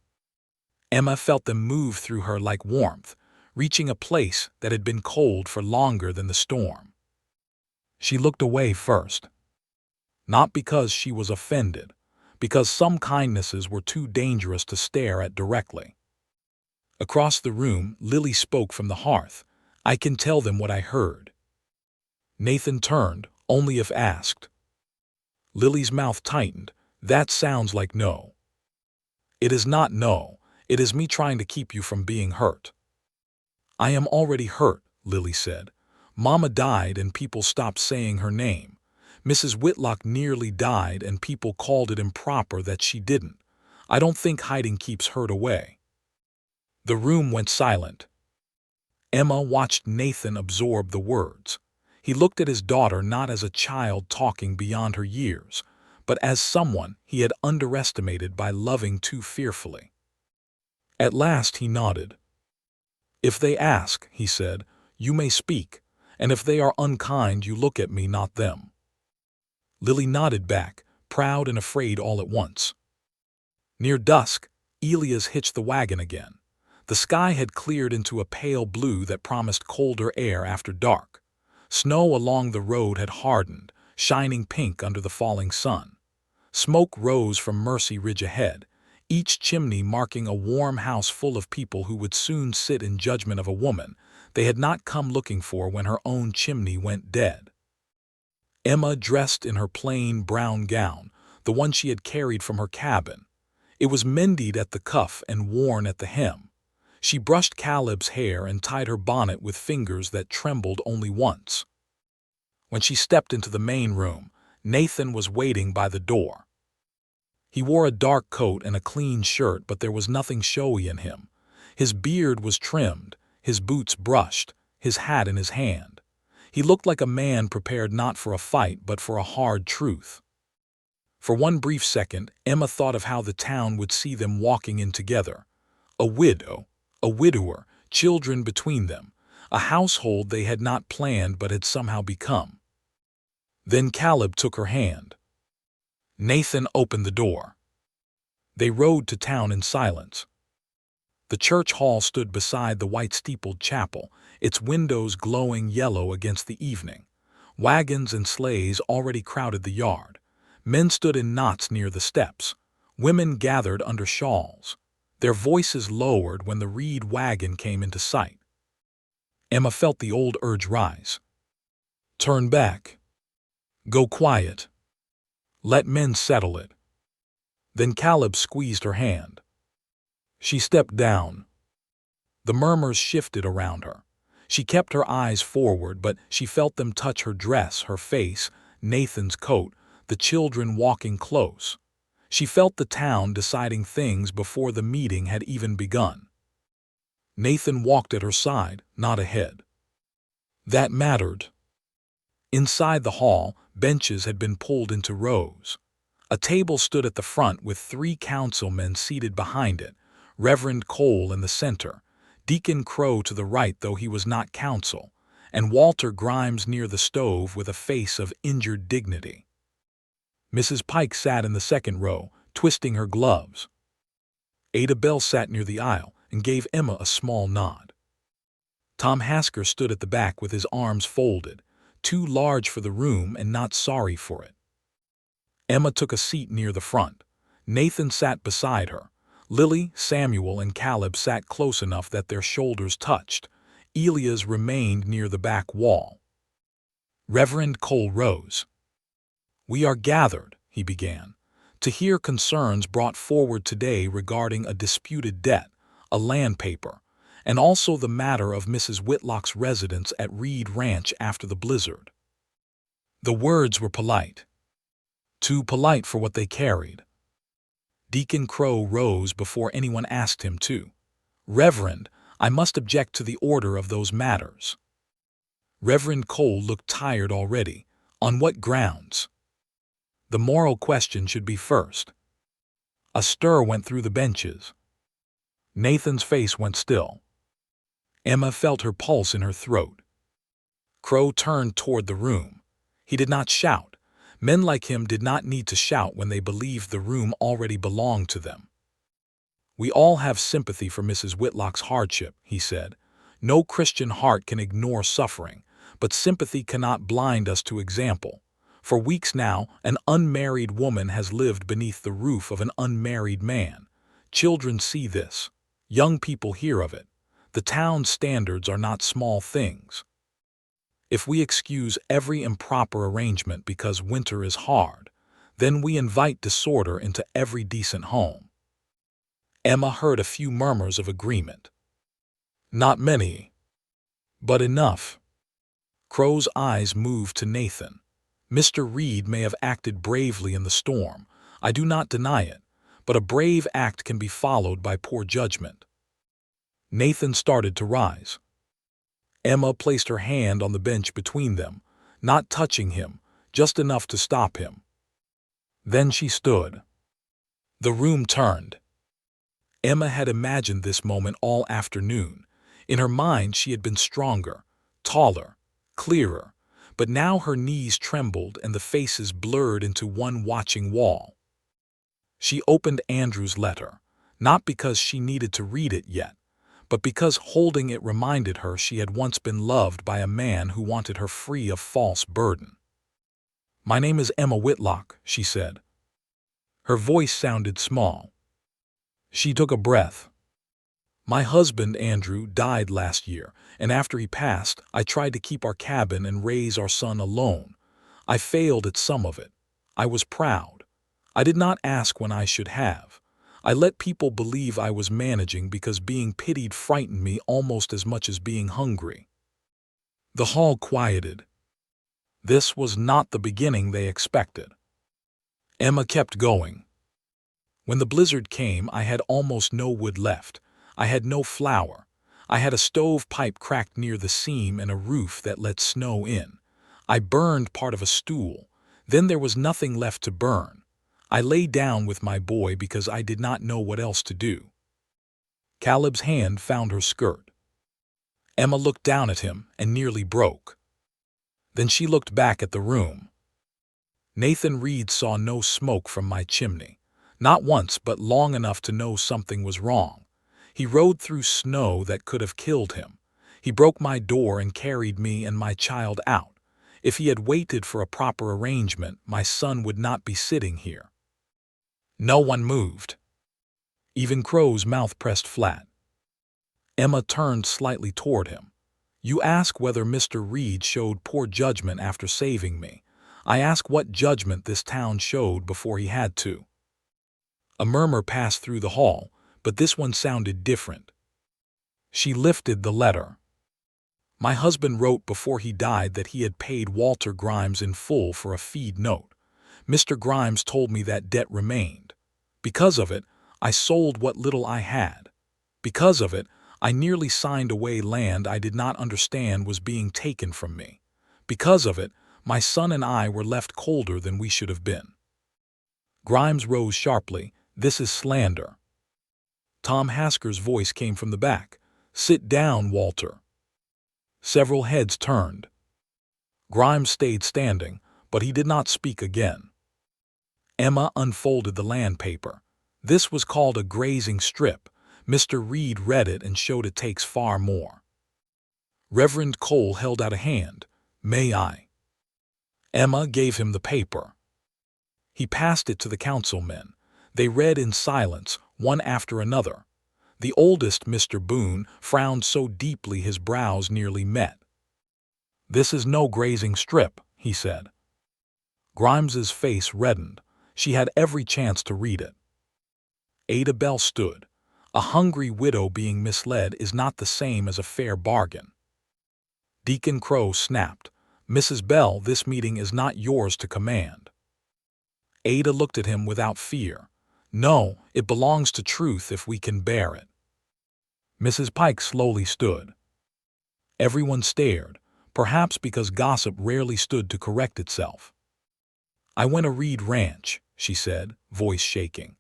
Emma felt them move through her like warmth, reaching a place that had been cold for longer than the storm. She looked away first. Not because she was offended, because some kindnesses were too dangerous to stare at directly. Across the room, Lily spoke from the hearth. "I can tell them what I heard." Nathan turned, only if asked. Lily's mouth tightened. "That sounds like no." "It is not no. It is me trying to keep you from being hurt." "I am already hurt," Lily said. "Mama died and people stopped saying her name. Mrs. Whitlock nearly died and people called it improper that she didn't. I don't think hiding keeps hurt away." The room went silent. Emma watched Nathan absorb the words. He looked at his daughter not as a child talking beyond her years, but as someone he had underestimated by loving too fearfully. At last he nodded. "If they ask," he said, "you may speak, and if they are unkind you look at me, not them." Lily nodded back, proud and afraid all at once. Near dusk, Elias hitched the wagon again. The sky had cleared into a pale blue that promised colder air after dark. Snow along the road had hardened, shining pink under the falling sun. Smoke rose from Mercy Ridge ahead, each chimney marking a warm house full of people who would soon sit in judgment of a woman they had not come looking for when her own chimney went dead. Emma, dressed in her plain brown gown, the one she had carried from her cabin. It was mended at the cuff and worn at the hem. She brushed Caleb's hair and tied her bonnet with fingers that trembled only once. When she stepped into the main room, Nathan was waiting by the door. He wore a dark coat and a clean shirt, but there was nothing showy in him. His beard was trimmed, his boots brushed, his hat in his hand. He looked like a man prepared not for a fight but for a hard truth. For one brief second, Emma thought of how the town would see them walking in together. A widow, a widower, children between them, a household they had not planned but had somehow become. Then Caleb took her hand. Nathan opened the door. They rode to town in silence. The church hall stood beside the white-steepled chapel, its windows glowing yellow against the evening. Wagons and sleighs already crowded the yard. Men stood in knots near the steps. Women gathered under shawls. Their voices lowered when the Reed wagon came into sight. Emma felt the old urge rise. Turn back. Go quiet. Let men settle it. Then Caleb squeezed her hand. She stepped down. The murmurs shifted around her. She kept her eyes forward, but she felt them touch her dress, her face, Nathan's coat, the children walking close. She felt the town deciding things before the meeting had even begun. Nathan walked at her side, not ahead. That mattered. Inside the hall, benches had been pulled into rows. A table stood at the front with 3 councilmen seated behind it, Reverend Cole in the center, Deacon Crow to the right though he was not counsel, and Walter Grimes near the stove with a face of injured dignity. Mrs. Pike sat in the second row, twisting her gloves. Ada Bell sat near the aisle and gave Emma a small nod. Tom Hasker stood at the back with his arms folded, too large for the room and not sorry for it. Emma took a seat near the front. Nathan sat beside her. Lily, Samuel, and Caleb sat close enough that their shoulders touched. Elias remained near the back wall. Reverend Cole rose. "We are gathered," he began, "to hear concerns brought forward today regarding a disputed debt, a land paper, and also the matter of Mrs. Whitlock's residence at Reed Ranch after the blizzard." The words were polite. Too polite for what they carried. Deacon Crow rose before anyone asked him to. "Reverend, I must object to the order of those matters." Reverend Cole looked tired already. On what grounds? The moral question should be first. A stir went through the benches. Nathan's face went still. Emma felt her pulse in her throat. Crow turned toward the room. He did not shout. Men like him did not need to shout when they believed the room already belonged to them. "We all have sympathy for Mrs. Whitlock's hardship," he said. "No Christian heart can ignore suffering, but sympathy cannot blind us to example. For weeks now, an unmarried woman has lived beneath the roof of an unmarried man. Children see this. Young people hear of it. The town's standards are not small things. If we excuse every improper arrangement because winter is hard, then we invite disorder into every decent home." Emma heard a few murmurs of agreement. Not many, but enough. Crow's eyes moved to Nathan. "Mr. Reed may have acted bravely in the storm. I do not deny it, but a brave act can be followed by poor judgment." Nathan started to rise. Emma placed her hand on the bench between them, not touching him, just enough to stop him. Then she stood. The room turned. Emma had imagined this moment all afternoon. In her mind she had been stronger, taller, clearer, but now her knees trembled and the faces blurred into one watching wall. She opened Andrew's letter, not because she needed to read it yet, but because holding it reminded her she had once been loved by a man who wanted her free of false burden. "My name is Emma Whitlock," she said. Her voice sounded small. She took a breath. "My husband, Andrew, died last year, and after he passed, I tried to keep our cabin and raise our son alone. I failed at some of it. I was proud. I did not ask when I should have. I let people believe I was managing because being pitied frightened me almost as much as being hungry. The hall quieted. This was not the beginning they expected. Emma kept going. When the blizzard came, I had almost no wood left. I had no flour. I had a stovepipe cracked near the seam and a roof that let snow in. I burned part of a stool. Then there was nothing left to burn. I lay down with my boy because I did not know what else to do. Caleb's hand found her skirt. Emma looked down at him and nearly broke. Then she looked back at the room. Nathan Reed saw no smoke from my chimney. Not once, but long enough to know something was wrong. He rode through snow that could have killed him. He broke my door and carried me and my child out. If he had waited for a proper arrangement, my son would not be sitting here. No one moved. Even Crow's mouth pressed flat. Emma turned slightly toward him. You ask whether Mr. Reed showed poor judgment after saving me. I ask what judgment this town showed before he had to. A murmur passed through the hall, but this one sounded different. She lifted the letter. My husband wrote before he died that he had paid Walter Grimes in full for a feed note. Mr. Grimes told me that debt remained. Because of it, I sold what little I had. Because of it, I nearly signed away land I did not understand was being taken from me. Because of it, my son and I were left colder than we should have been. Grimes rose sharply. This is slander. Tom Hasker's voice came from the back. Sit down, Walter. Several heads turned. Grimes stayed standing, but he did not speak again. Emma unfolded the land paper. This was called a grazing strip. Mr. Reed read it and showed it takes far more. Reverend Cole held out a hand. May I? Emma gave him the paper. He passed it to the councilmen. They read in silence, one after another. The oldest, Mr. Boone, frowned so deeply his brows nearly met. This is no grazing strip, he said. Grimes's face reddened. She had every chance to read it. Ada Bell stood. A hungry widow being misled is not the same as a fair bargain. Deacon Crow snapped. Mrs. Bell, this meeting is not yours to command. Ada looked at him without fear. No, it belongs to truth if we can bear it. Mrs. Pike slowly stood. Everyone stared, perhaps because gossip rarely stood to correct itself. I went to Reed Ranch, she said, voice shaking.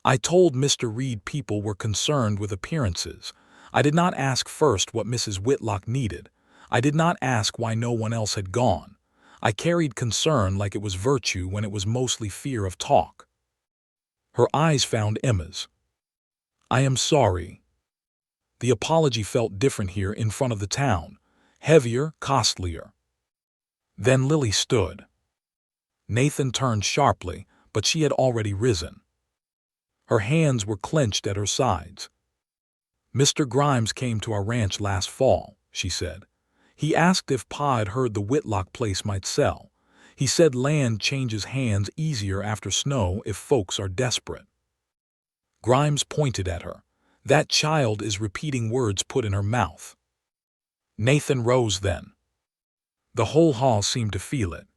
I told Mr. Reed people were concerned with appearances. I did not ask first what Mrs. Whitlock needed. I did not ask why no one else had gone. I carried concern like it was virtue when it was mostly fear of talk. Her eyes found Emma's. I am sorry. The apology felt different here in front of the town. Heavier, costlier. Then Lily stood. Nathan turned sharply, but she had already risen. Her hands were clenched at her sides. Mr. Grimes came to our ranch last fall, she said. He asked if Pa had heard the Whitlock place might sell. He said land changes hands easier after snow if folks are desperate. Grimes pointed at her. That child is repeating words put in her mouth. Nathan rose then. The whole hall seemed to feel it.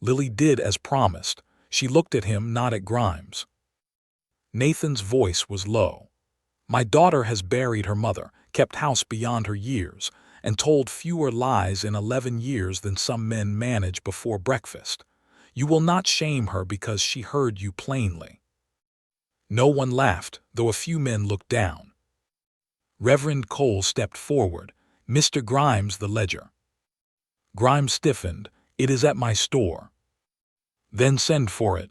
Lily did as promised. She looked at him, not at Grimes. Nathan's voice was low. My daughter has buried her mother, kept house beyond her years, and told fewer lies in 11 years than some men manage before breakfast. You will not shame her because she heard you plainly. No one laughed, though a few men looked down. Reverend Cole stepped forward. Mr. Grimes, the ledger. Grimes stiffened. It is at my store. Then send for it.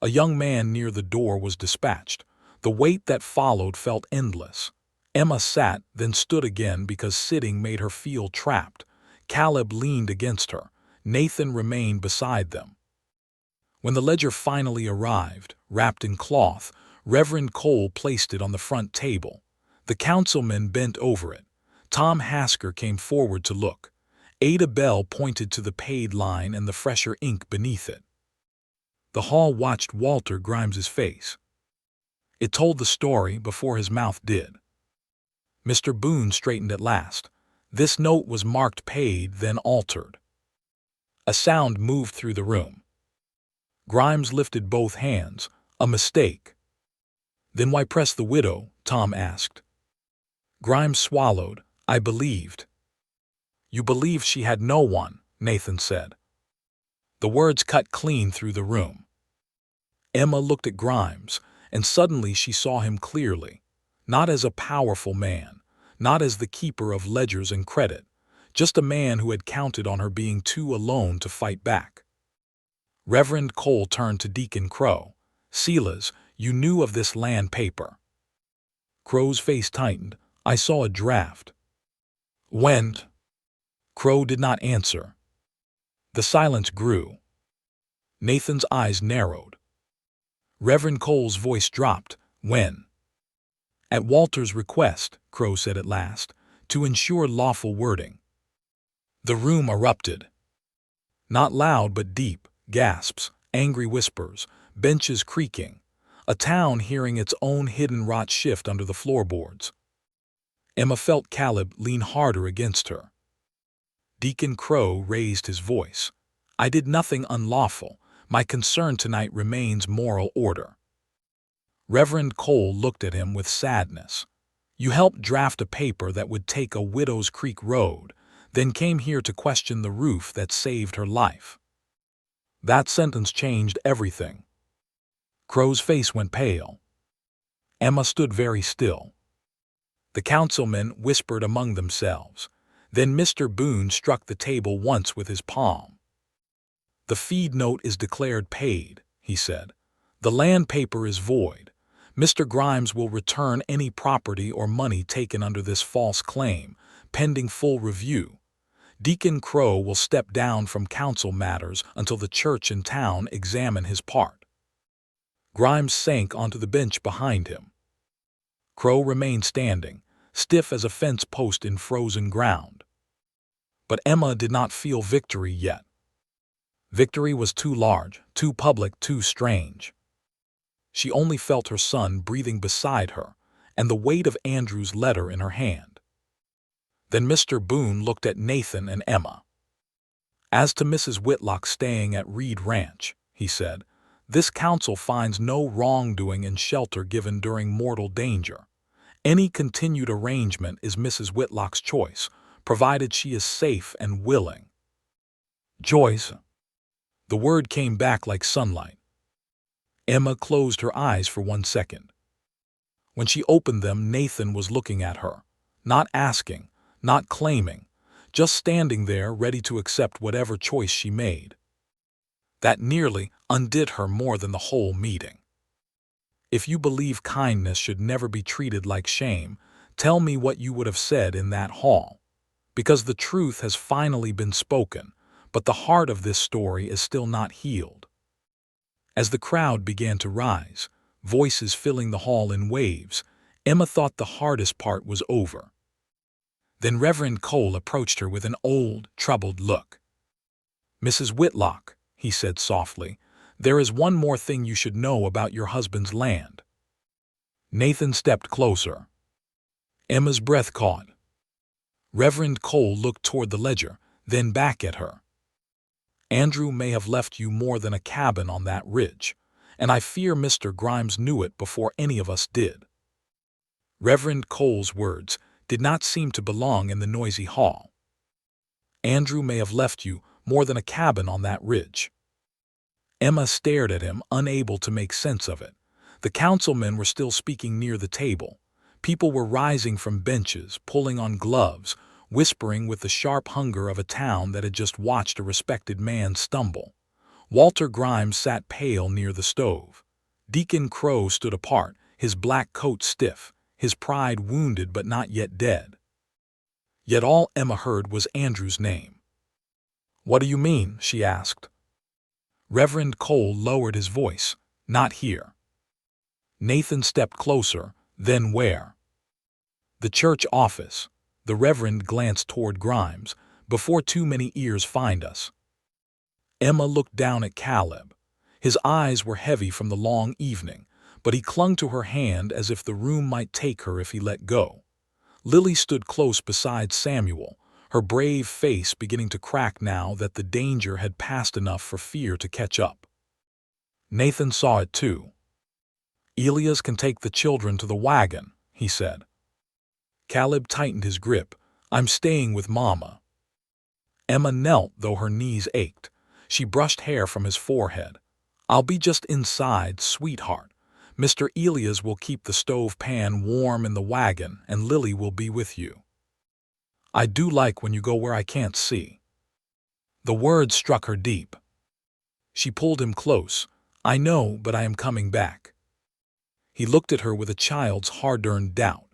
A young man near the door was dispatched. The wait that followed felt endless. Emma sat, then stood again because sitting made her feel trapped. Caleb leaned against her. Nathan remained beside them. When the ledger finally arrived, wrapped in cloth, Reverend Cole placed it on the front table. The councilmen bent over it. Tom Hasker came forward to look. Ada Bell pointed to the paid line and the fresher ink beneath it. The hall watched Walter Grimes's face. It told the story before his mouth did. Mr. Boone straightened at last. This note was marked paid, then altered. A sound moved through the room. Grimes lifted both hands. A mistake. Then why press the widow? Tom asked. Grimes swallowed. I believed. You believed she had no one, Nathan said. The words cut clean through the room. Emma looked at Grimes, and suddenly she saw him clearly, not as a powerful man, not as the keeper of ledgers and credit, just a man who had counted on her being too alone to fight back. Reverend Cole turned to Deacon Crow. Silas, you knew of this land paper. Crow's face tightened. I saw a draft. When? Crow did not answer. The silence grew. Nathan's eyes narrowed. Reverend Cole's voice dropped. When? At Walter's request, Crow said at last, to ensure lawful wording. The room erupted. Not loud but deep, gasps, angry whispers, benches creaking, a town hearing its own hidden rot shift under the floorboards. Emma felt Caleb lean harder against her. Deacon Crow raised his voice. I did nothing unlawful. My concern tonight remains moral order. Reverend Cole looked at him with sadness. You helped draft a paper that would take a Widow's Creek road, then came here to question the roof that saved her life. That sentence changed everything. Crow's face went pale. Emma stood very still. The councilmen whispered among themselves. Then Mr. Boone struck the table once with his palm. The feed note is declared paid, he said. The land paper is void. Mr. Grimes will return any property or money taken under this false claim, pending full review. Deacon Crow will step down from council matters until the church and town examine his part. Grimes sank onto the bench behind him. Crow remained standing, stiff as a fence post in frozen ground. But Emma did not feel victory yet. Victory was too large, too public, too strange. She only felt her son breathing beside her and the weight of Andrew's letter in her hand. Then Mr. Boone looked at Nathan and Emma. As to Mrs. Whitlock staying at Reed Ranch, he said, this council finds no wrongdoing in shelter given during mortal danger. Any continued arrangement is Mrs. Whitlock's choice, provided she is safe and willing. Joyce. The word came back like sunlight. Emma closed her eyes for 1 second. When she opened them, Nathan was looking at her, not asking, not claiming, just standing there ready to accept whatever choice she made. That nearly undid her more than the whole meeting. If you believe kindness should never be treated like shame, tell me what you would have said in that hall. Because the truth has finally been spoken, but the heart of this story is still not healed. As the crowd began to rise, voices filling the hall in waves, Emma thought the hardest part was over. Then Reverend Cole approached her with an old, troubled look. Mrs. Whitlock, he said softly, there is one more thing you should know about your husband's land. Nathan stepped closer. Emma's breath caught. Reverend Cole looked toward the ledger, then back at her. Andrew may have left you more than a cabin on that ridge, and I fear Mr. Grimes knew it before any of us did. Reverend Cole's words did not seem to belong in the noisy hall. Andrew may have left you more than a cabin on that ridge. Emma stared at him, unable to make sense of it. The councilmen were still speaking near the table. People were rising from benches, pulling on gloves, whispering with the sharp hunger of a town that had just watched a respected man stumble. Walter Grimes sat pale near the stove. Deacon Crow stood apart, his black coat stiff, his pride wounded but not yet dead. Yet all Emma heard was Andrew's name. What do you mean? She asked. Reverend Cole lowered his voice. Not here. Nathan stepped closer. Then where? The church office. The Reverend glanced toward Grimes. Before too many ears find us. Emma looked down at Caleb. His eyes were heavy from the long evening, but he clung to her hand as if the room might take her if he let go. Lily stood close beside Samuel, her brave face beginning to crack now that the danger had passed enough for fear to catch up. Nathan saw it too. "Elias can take the children to the wagon," he said. Caleb tightened his grip. "I'm staying with Mama." Emma knelt, though her knees ached. She brushed hair from his forehead. "I'll be just inside, sweetheart. Mr. Elias will keep the stove pan warm in the wagon, and Lily will be with you. I do like when you go where I can't see." The words struck her deep. She pulled him close. "I know, but I am coming back." He looked at her with a child's hard-earned doubt.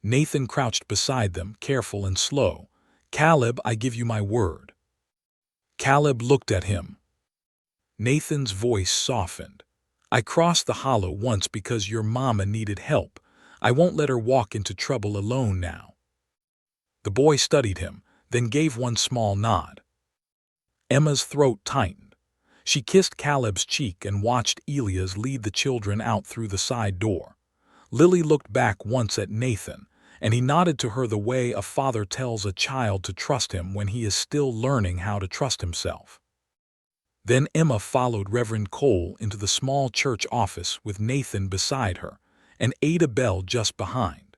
Nathan crouched beside them, careful and slow. "Caleb, I give you my word." Caleb looked at him. Nathan's voice softened. "I crossed the hollow once because your mama needed help. I won't let her walk into trouble alone now." The boy studied him, then gave one small nod. Emma's throat tightened. She kissed Caleb's cheek and watched Elias lead the children out through the side door. Lily looked back once at Nathan, and he nodded to her the way a father tells a child to trust him when he is still learning how to trust himself. Then Emma followed Reverend Cole into the small church office with Nathan beside her, and Ada Bell just behind.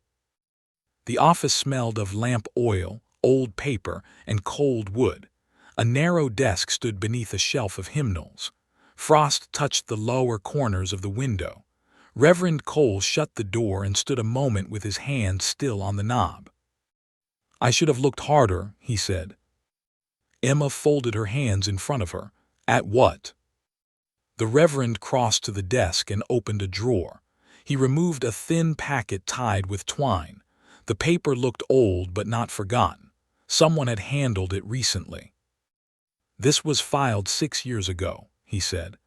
The office smelled of lamp oil, old paper, and cold wood. A narrow desk stood beneath a shelf of hymnals. Frost touched the lower corners of the window. Reverend Cole shut the door and stood a moment with his hand still on the knob. "I should have looked harder," he said. Emma folded her hands in front of her. "At what?" The Reverend crossed to the desk and opened a drawer. He removed a thin packet tied with twine. The paper looked old but not forgotten. Someone had handled it recently. "This was filed 6 years ago," he said.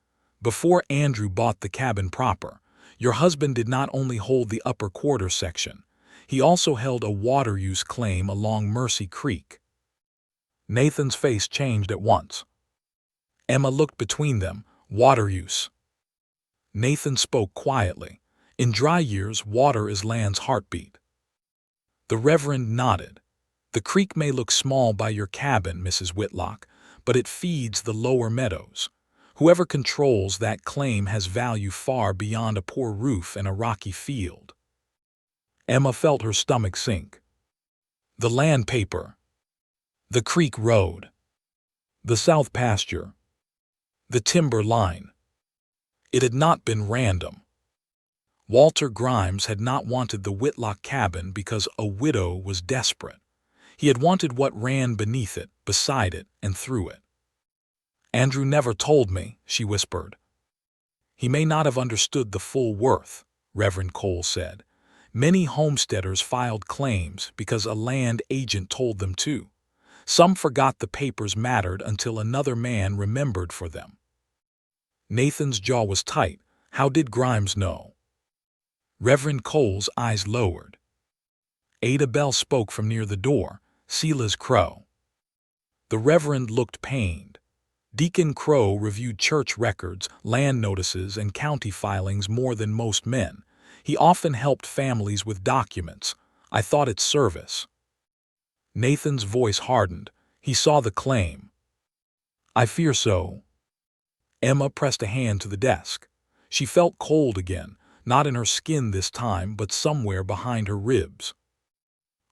"Before Andrew bought the cabin proper. Your husband did not only hold the upper quarter section, he also held a water use claim along Mercy Creek." Nathan's face changed at once. Emma looked between them. "Water use." Nathan spoke quietly. "In dry years, water is land's heartbeat." The Reverend nodded. "The creek may look small by your cabin, Mrs. Whitlock, but it feeds the lower meadows. Whoever controls that claim has value far beyond a poor roof and a rocky field." Emma felt her stomach sink. The land paper. The creek road. The south pasture. The timber line. It had not been random. Walter Grimes had not wanted the Whitlock cabin because a widow was desperate. He had wanted what ran beneath it, beside it, and through it. "Andrew never told me," she whispered. "He may not have understood the full worth," Reverend Cole said. "Many homesteaders filed claims because a land agent told them to. Some forgot the papers mattered until another man remembered for them." Nathan's jaw was tight. How did Grimes know? Reverend Cole's eyes lowered. Ada Bell spoke from near the door. "Selah's Crow." The Reverend looked pained. Deacon Crow reviewed church records, land notices, and county filings more than most men. He often helped families with documents. "I thought it service." Nathan's voice hardened. He saw the claim. "I fear so." Emma pressed a hand to the desk. She felt cold again, not in her skin this time, but somewhere behind her ribs.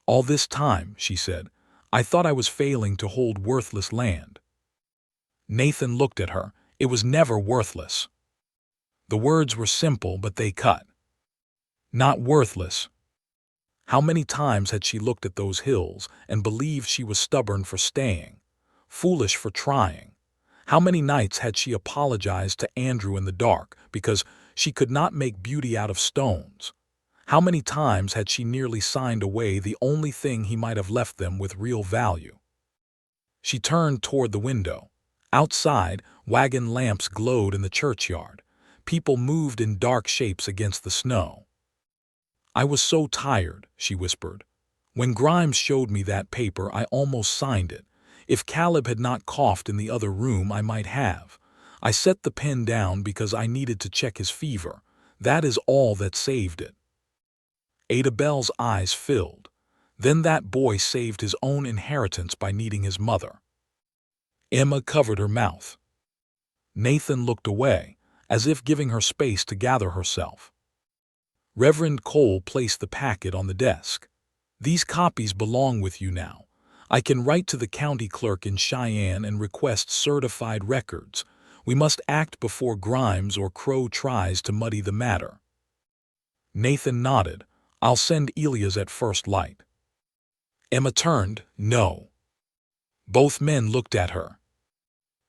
"All this time," she said, "I thought I was failing to hold worthless land." Nathan looked at her. "It was never worthless." The words were simple, but they cut. Not worthless. How many times had she looked at those hills and believed she was stubborn for staying, foolish for trying? How many nights had she apologized to Andrew in the dark because she could not make beauty out of stones? How many times had she nearly signed away the only thing he might have left them with real value? She turned toward the window. Outside, wagon lamps glowed in the churchyard. People moved in dark shapes against the snow. "I was so tired," she whispered. "When Grimes showed me that paper, I almost signed it. If Caleb had not coughed in the other room, I might have. I set the pen down because I needed to check his fever. That is all that saved it." Ada Bell's eyes filled. Then that boy saved his own inheritance by needing his mother. Emma covered her mouth. Nathan looked away, as if giving her space to gather herself. Reverend Cole placed the packet on the desk. "These copies belong with you now. I can write to the county clerk in Cheyenne and request certified records. We must act before Grimes or Crow tries to muddy the matter." Nathan nodded. "I'll send Elias at first light." Emma turned. "No." Both men looked at her.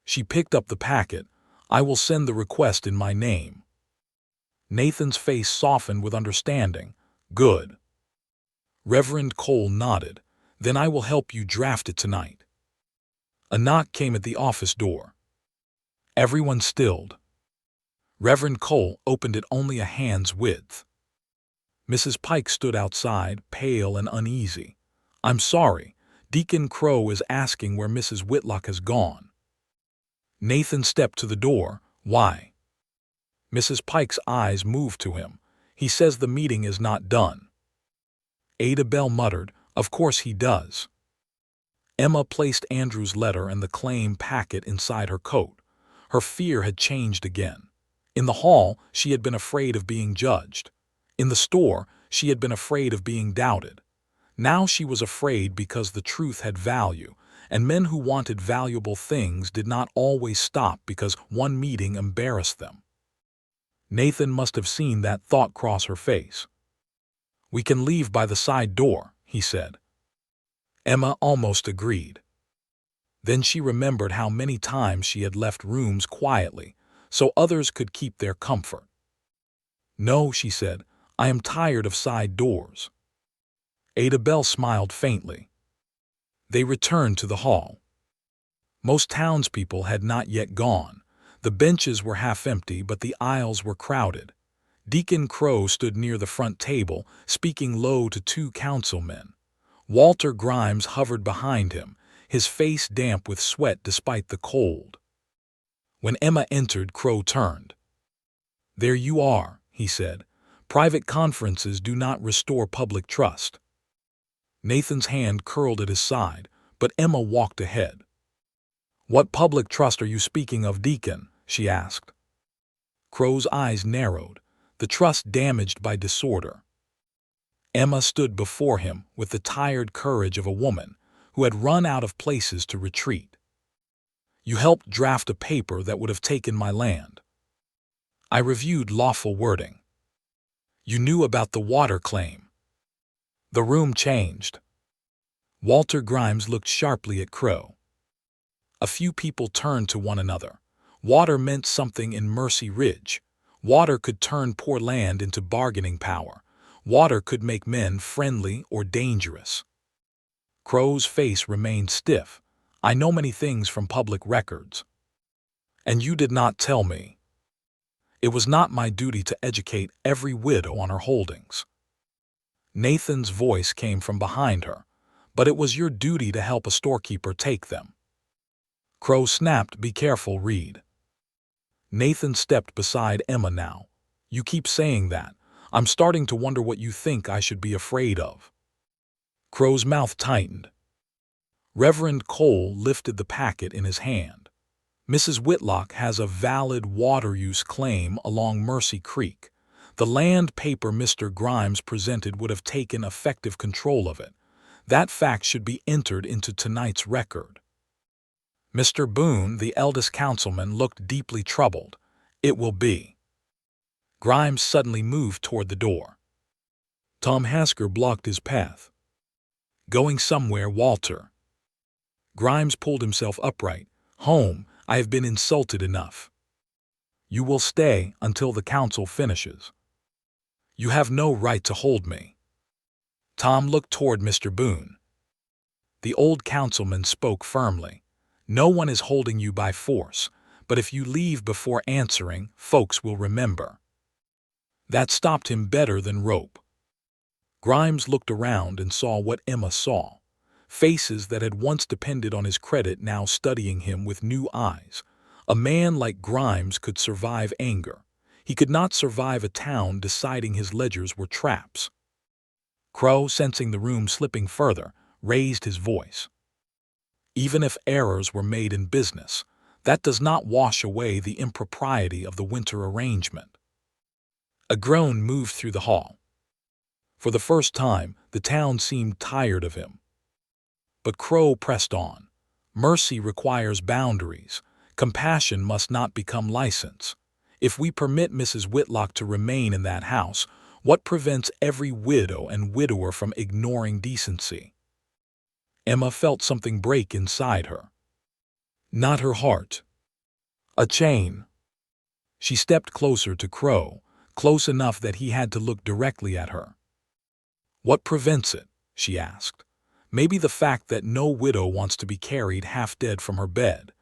She picked up the packet. "I will send the request in my name." Nathan's face softened with understanding. "Good." Reverend Cole nodded. "Then I will help you draft it tonight." A knock came at the office door. Everyone stilled. Reverend Cole opened it only a hand's width. Mrs. Pike stood outside, pale and uneasy. "I'm sorry. Deacon Crow is asking where Mrs. Whitlock has gone." Nathan stepped to the door. "Why?" Mrs. Pike's eyes moved to him. "He says the meeting is not done." Ada Bell muttered, "Of course he does." Emma placed Andrew's letter and the claim packet inside her coat. Her fear had changed again. In the hall, she had been afraid of being judged. In the store, she had been afraid of being doubted. Now she was afraid because the truth had value, and men who wanted valuable things did not always stop because one meeting embarrassed them. Nathan must have seen that thought cross her face. "We can leave by the side door," he said. Emma almost agreed. Then she remembered how many times she had left rooms quietly, so others could keep their comfort. "No," she said, "I am tired of side doors." Ada Bell smiled faintly. They returned to the hall. Most townspeople had not yet gone. The benches were half empty, but the aisles were crowded. Deacon Crow stood near the front table, speaking low to two councilmen. Walter Grimes hovered behind him, his face damp with sweat despite the cold. When Emma entered, Crow turned. "There you are," he said. "Private conferences do not restore public trust." Nathan's hand curled at his side, but Emma walked ahead. "What public trust are you speaking of, Deacon?" she asked. Crow's eyes narrowed. "The trust damaged by disorder." Emma stood before him with the tired courage of a woman who had run out of places to retreat. "You helped draft a paper that would have taken my land." "I reviewed lawful wording." "You knew about the water claim." The room changed. Walter Grimes looked sharply at Crow. A few people turned to one another. Water meant something in Mercy Ridge. Water could turn poor land into bargaining power. Water could make men friendly or dangerous. Crow's face remained stiff. "I know many things from public records." "And you did not tell me." "It was not my duty to educate every widow on her holdings." Nathan's voice came from behind her. "But it was your duty to help a storekeeper take them." Crow snapped, "Be careful, Reed." Nathan stepped beside Emma now. "You keep saying that. I'm starting to wonder what you think I should be afraid of." Crow's mouth tightened. Reverend Cole lifted the packet in his hand. "Mrs. Whitlock has a valid water use claim along Mercy Creek. The land paper Mr. Grimes presented would have taken effective control of it. That fact should be entered into tonight's record." Mr. Boone, the eldest councilman, looked deeply troubled. "It will be." Grimes suddenly moved toward the door. Tom Hasker blocked his path. "Going somewhere, Walter?" Grimes pulled himself upright. "Home. I have been insulted enough." "You will stay until the council finishes." "You have no right to hold me." Tom looked toward Mr. Boone. The old councilman spoke firmly. "No one is holding you by force, but if you leave before answering, folks will remember." That stopped him better than rope. Grimes looked around and saw what Emma saw. Faces that had once depended on his credit now studying him with new eyes. A man like Grimes could survive anger. He could not survive a town deciding his ledgers were traps. Crow, sensing the room slipping further, raised his voice. Even if errors were made in business, that does not wash away the impropriety of the winter arrangement. A groan moved through the hall. For the first time, the town seemed tired of him. But Crow pressed on. Mercy requires boundaries. Compassion must not become license. If we permit Mrs. Whitlock to remain in that house, what prevents every widow and widower from ignoring decency? Emma felt something break inside her. Not her heart. A chain. She stepped closer to Crow, close enough that he had to look directly at her. What prevents it? She asked. Maybe the fact that no widow wants to be carried half-dead from her bed.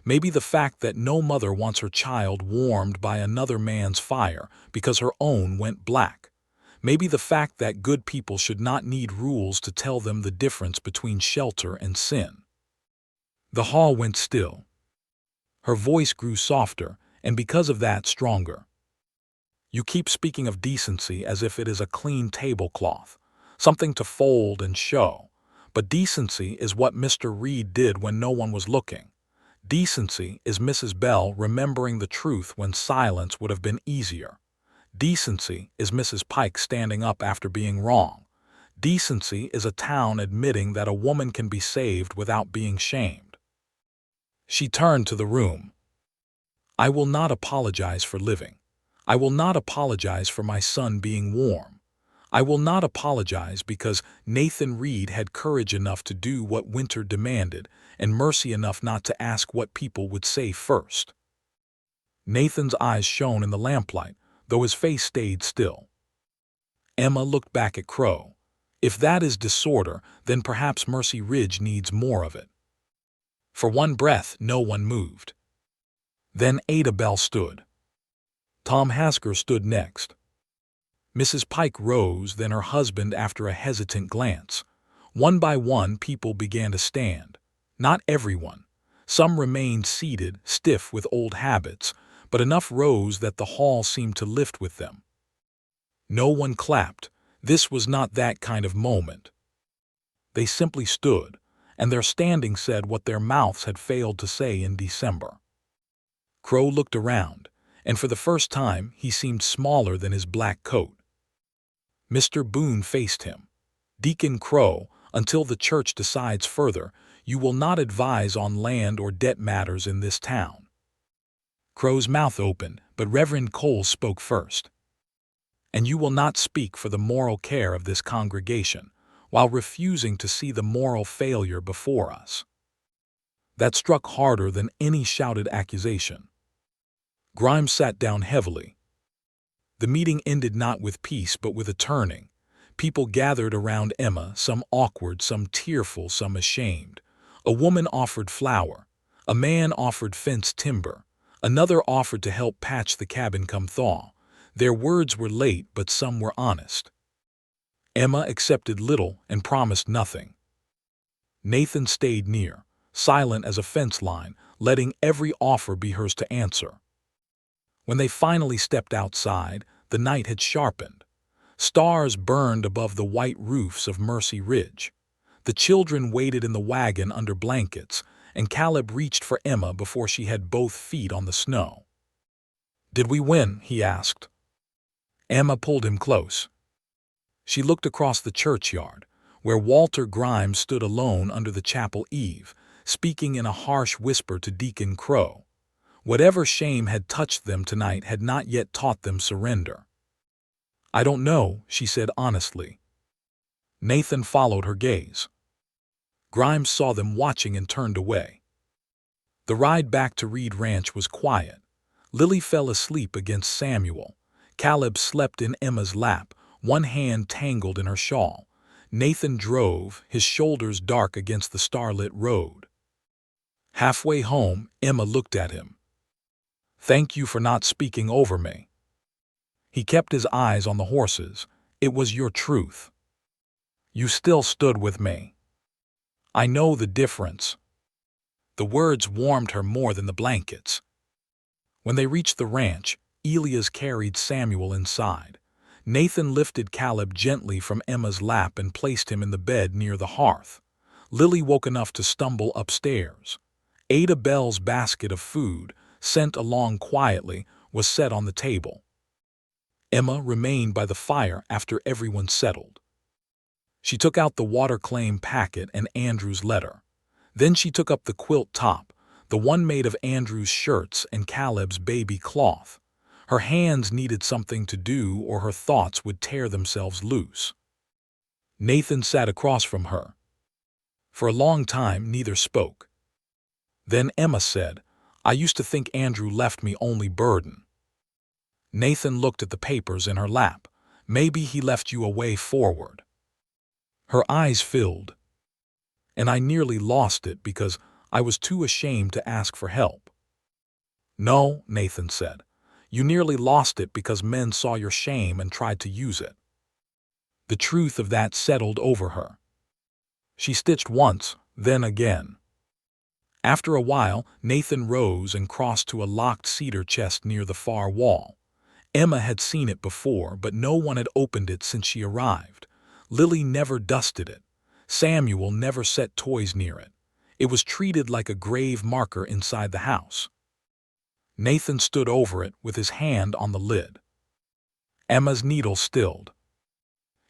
Maybe the fact that no mother wants her child warmed by another man's fire because her own went black. Maybe the fact that good people should not need rules to tell them the difference between shelter and sin. The hall went still. Her voice grew softer, and because of that, stronger. You keep speaking of decency as if it is a clean tablecloth, something to fold and show. But decency is what Mr. Reed did when no one was looking. Decency is Mrs. Bell remembering the truth when silence would have been easier. Decency is Mrs. Pike standing up after being wrong. Decency is a town admitting that a woman can be saved without being shamed. She turned to the room. I will not apologize for living. I will not apologize for my son being warm. I will not apologize because Nathan Reed had courage enough to do what winter demanded and mercy enough not to ask what people would say first. Nathan's eyes shone in the lamplight, though his face stayed still. Emma looked back at Crow. If that is disorder, then perhaps Mercy Ridge needs more of it. For one breath, no one moved. Then Ada Bell stood. Tom Hasker stood next. Mrs. Pike rose, then her husband after a hesitant glance. One by one, people began to stand. Not everyone. Some remained seated, stiff with old habits, but enough rose that the hall seemed to lift with them. No one clapped. This was not that kind of moment. They simply stood, and their standing said what their mouths had failed to say in December. Crow looked around, and for the first time he seemed smaller than his black coat. Mr. Boone faced him. Deacon Crow, until the church decides further, you will not advise on land or debt matters in this town. Crow's mouth opened, but Reverend Cole spoke first. And you will not speak for the moral care of this congregation, while refusing to see the moral failure before us. That struck harder than any shouted accusation. Grimes sat down heavily. The meeting ended not with peace but with a turning. People gathered around Emma, some awkward, some tearful, some ashamed. A woman offered flour. A man offered fenced timber. Another offered to help patch the cabin come thaw. Their words were late, but some were honest. Emma accepted little and promised nothing. Nathan stayed near, silent as a fence line, letting every offer be hers to answer. When they finally stepped outside, the night had sharpened. Stars burned above the white roofs of Mercy Ridge. The children waited in the wagon under blankets, and Caleb reached for Emma before she had both feet on the snow. "Did we win?" he asked. Emma pulled him close. She looked across the churchyard, where Walter Grimes stood alone under the chapel eave, speaking in a harsh whisper to Deacon Crow. Whatever shame had touched them tonight had not yet taught them surrender. "I don't know," she said honestly. Nathan followed her gaze. Grimes saw them watching and turned away. The ride back to Reed Ranch was quiet. Lily fell asleep against Samuel. Caleb slept in Emma's lap, one hand tangled in her shawl. Nathan drove, his shoulders dark against the starlit road. Halfway home, Emma looked at him. "Thank you for not speaking over me." He kept his eyes on the horses. "It was your truth. You still stood with me. I know the difference." The words warmed her more than the blankets. When they reached the ranch, Elias carried Samuel inside. Nathan lifted Caleb gently from Emma's lap and placed him in the bed near the hearth. Lily woke enough to stumble upstairs. Ada Bell's basket of food, sent along quietly, was set on the table. Emma remained by the fire after everyone settled. She took out the water claim packet and Andrew's letter. Then she took up the quilt top, the one made of Andrew's shirts and Caleb's baby cloth. Her hands needed something to do or her thoughts would tear themselves loose. Nathan sat across from her. For a long time, neither spoke. Then Emma said, "I used to think Andrew left me only burden." Nathan looked at the papers in her lap. "Maybe he left you a way forward." Her eyes filled. "And I nearly lost it because I was too ashamed to ask for help." "No," Nathan said. "You nearly lost it because men saw your shame and tried to use it." The truth of that settled over her. She stitched once, then again. After a while, Nathan rose and crossed to a locked cedar chest near the far wall. Emma had seen it before, but no one had opened it since she arrived. Lily never dusted it. Samuel never set toys near it. It was treated like a grave marker inside the house. Nathan stood over it with his hand on the lid. Emma's needle stilled.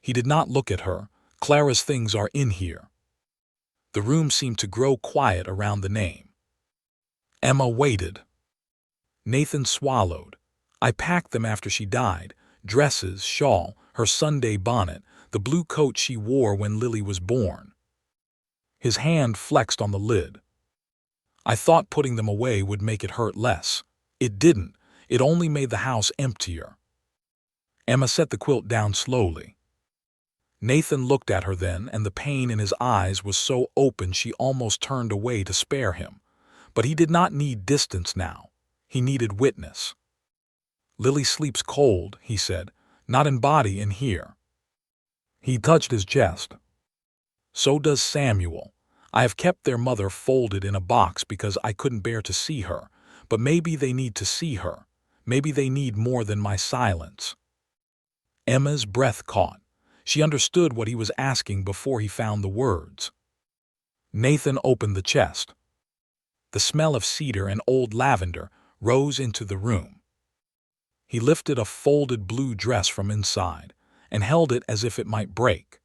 He did not look at her. "Clara's things are in here." The room seemed to grow quiet around the name. Emma waited. Nathan swallowed. "I packed them after she died. Dresses, shawl, her Sunday bonnet, the blue coat she wore when Lily was born." His hand flexed on the lid. "I thought putting them away would make it hurt less. It didn't. It only made the house emptier." Emma set the quilt down slowly. Nathan looked at her then, and the pain in his eyes was so open she almost turned away to spare him. But he did not need distance now. He needed witness. "Lily sleeps cold," he said, "not in body in here." He touched his chest. "So does Samuel. I have kept their mother folded in a box because I couldn't bear to see her, but maybe they need to see her. Maybe they need more than my silence." Emma's breath caught. She understood what he was asking before he found the words. Nathan opened the chest. The smell of cedar and old lavender rose into the room. He lifted a folded blue dress from inside and held it as if it might break.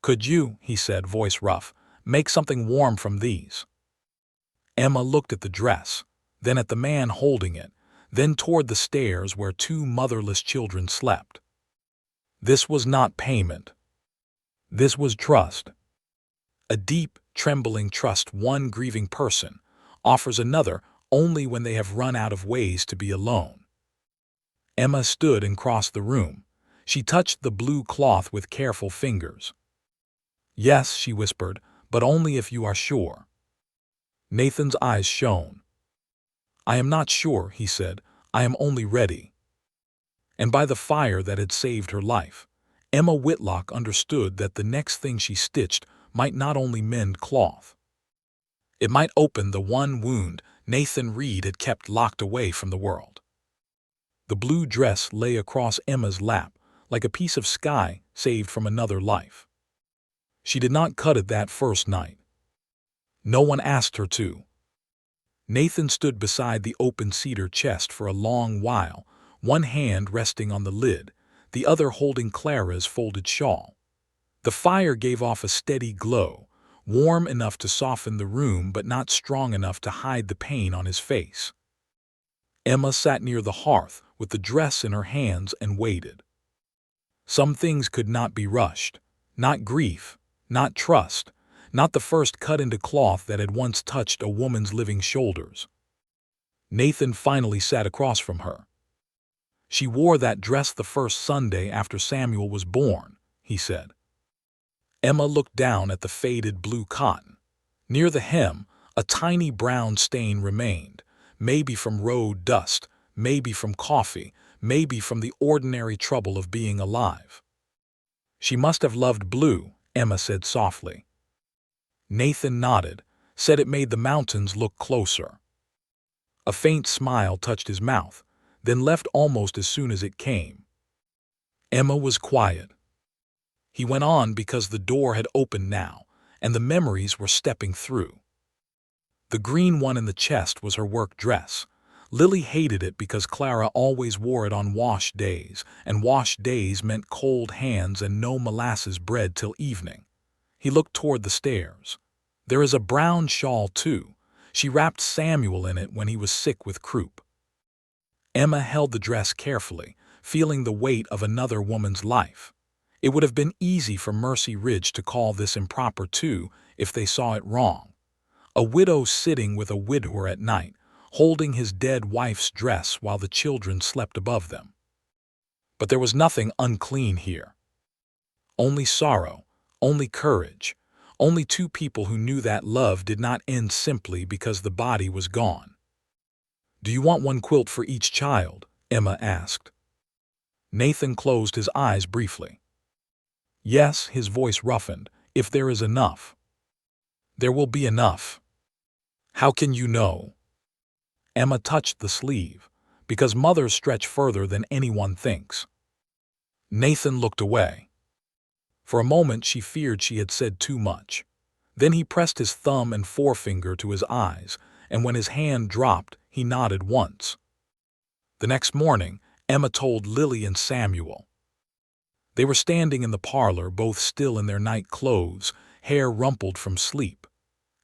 "Could you," he said, voice rough, "make something warm from these?" Emma looked at the dress, then at the man holding it, then toward the stairs where two motherless children slept. This was not payment. This was trust. A deep, trembling trust one grieving person offers another only when they have run out of ways to be alone. Emma stood and crossed the room. She touched the blue cloth with careful fingers. "Yes," she whispered, "but only if you are sure." Nathan's eyes shone. "I am not sure," he said. "I am only ready." And by the fire that had saved her life, Emma Whitlock understood that the next thing she stitched might not only mend cloth. It might open the one wound Nathan Reed had kept locked away from the world. The blue dress lay across Emma's lap like a piece of sky saved from another life. She did not cut it that first night. No one asked her to. Nathan stood beside the open cedar chest for a long while, one hand resting on the lid, the other holding Clara's folded shawl. The fire gave off a steady glow, warm enough to soften the room but not strong enough to hide the pain on his face. Emma sat near the hearth with the dress in her hands and waited. Some things could not be rushed. Not grief, not trust, not the first cut into cloth that had once touched a woman's living shoulders. Nathan finally sat across from her. "She wore that dress the first Sunday after Samuel was born," he said. Emma looked down at the faded blue cotton. Near the hem, a tiny brown stain remained, maybe from road dust, maybe from coffee, maybe from the ordinary trouble of being alive. "She must have loved blue," Emma said softly. Nathan nodded, said it made the mountains look closer. A faint smile touched his mouth, then left almost as soon as it came. Emma was quiet. He went on because the door had opened now, and the memories were stepping through. The green one in the chest was her work dress. Lily hated it because Clara always wore it on wash days, and wash days meant cold hands and no molasses bread till evening. He looked toward the stairs. There is a brown shawl, too. She wrapped Samuel in it when he was sick with croup. Emma held the dress carefully, feeling the weight of another woman's life. It would have been easy for Mercy Ridge to call this improper, too, if they saw it wrong. A widow sitting with a widower at night, holding his dead wife's dress while the children slept above them. But there was nothing unclean here. Only sorrow, only courage, only two people who knew that love did not end simply because the body was gone. "Do you want one quilt for each child?" Emma asked. Nathan closed his eyes briefly. "Yes," his voice roughened, "if there is enough." "There will be enough." "How can you know?" Emma touched the sleeve, because mothers stretch further than anyone thinks. Nathan looked away. For a moment she feared she had said too much. Then he pressed his thumb and forefinger to his eyes, and when his hand dropped, he nodded once. The next morning, Emma told Lily and Samuel. They were standing in the parlor, both still in their night clothes, hair rumpled from sleep.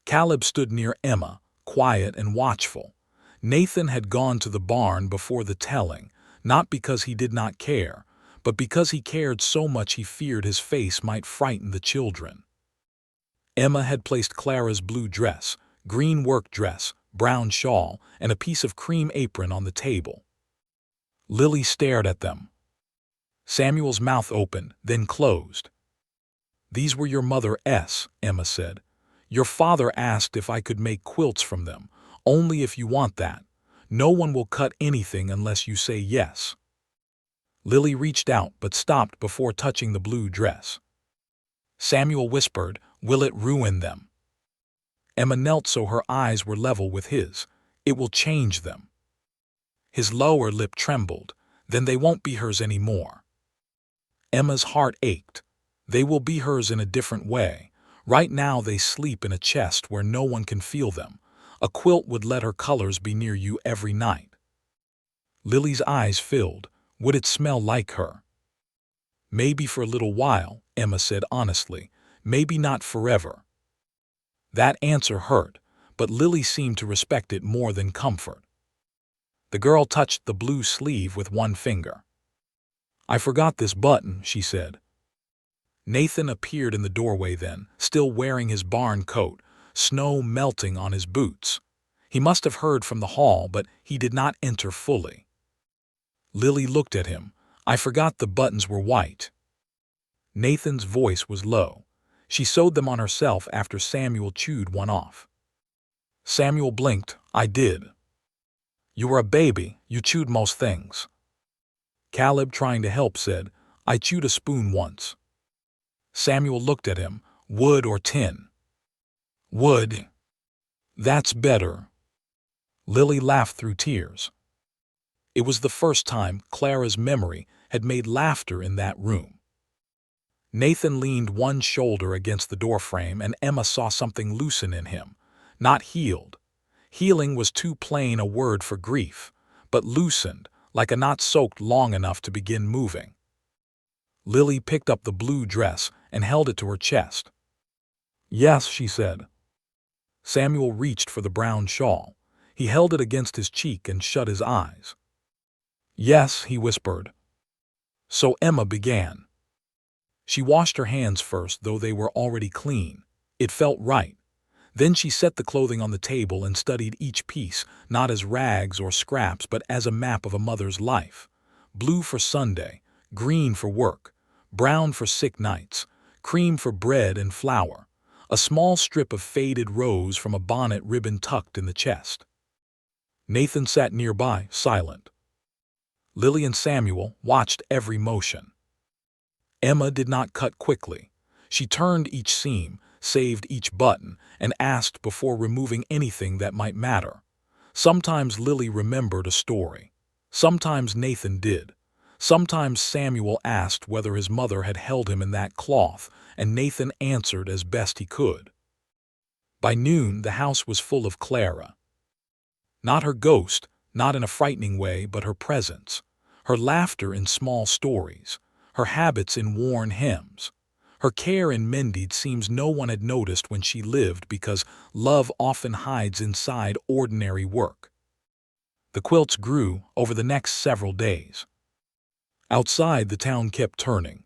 Caleb stood near Emma, quiet and watchful. Nathan had gone to the barn before the telling, not because he did not care, but because he cared so much he feared his face might frighten the children. Emma had placed Clara's blue dress, green work dress, brown shawl, and a piece of cream apron on the table. Lily stared at them. Samuel's mouth opened, then closed. "These were your mother's," Emma said. "Your father asked if I could make quilts from them, only if you want that. No one will cut anything unless you say yes." Lily reached out but stopped before touching the blue dress. Samuel whispered, "Will it ruin them?" Emma knelt so her eyes were level with his. "It will change them." His lower lip trembled. "Then they won't be hers anymore." Emma's heart ached. They will be hers in a different way. Right now they sleep in a chest where no one can feel them. A quilt would let her colors be near you every night. Lily's eyes filled. Would it smell like her? "Maybe for a little while," Emma said honestly. "Maybe not forever." That answer hurt, but Lily seemed to respect it more than comfort. The girl touched the blue sleeve with one finger. "I forgot this button," she said. Nathan appeared in the doorway then, still wearing his barn coat, snow melting on his boots. He must have heard from the hall, but he did not enter fully. Lily looked at him. "I forgot the buttons were white." Nathan's voice was low. She sewed them on herself after Samuel chewed one off. Samuel blinked. "I did." "You were a baby. You chewed most things." Caleb, trying to help, said, "I chewed a spoon once." Samuel looked at him. "Wood or tin?" "Wood." "That's better." Lily laughed through tears. It was the first time Clara's memory had made laughter in that room. Nathan leaned one shoulder against the doorframe, and Emma saw something loosen in him. Not healed. Healing was too plain a word for grief, but loosened, like a knot soaked long enough to begin moving. Lily picked up the blue dress and held it to her chest. "Yes," she said. Samuel reached for the brown shawl. He held it against his cheek and shut his eyes. "Yes," he whispered. So Emma began. She washed her hands first, though they were already clean. It felt right. Then she set the clothing on the table and studied each piece, not as rags or scraps, but as a map of a mother's life. Blue for Sunday, green for work, brown for sick nights, cream for bread and flour, a small strip of faded rose from a bonnet ribbon tucked in the chest. Nathan sat nearby, silent. Lily and Samuel watched every motion. Emma did not cut quickly. She turned each seam, saved each button, and asked before removing anything that might matter. Sometimes Lily remembered a story. Sometimes Nathan did. Sometimes Samuel asked whether his mother had held him in that cloth, and Nathan answered as best he could. By noon, the house was full of Clara. Not her ghost, not in a frightening way, but her presence. Her laughter in small stories. Her habits in worn hymns. Her care in mended seams no one had noticed when she lived, because love often hides inside ordinary work. The quilts grew over the next several days. Outside, the town kept turning.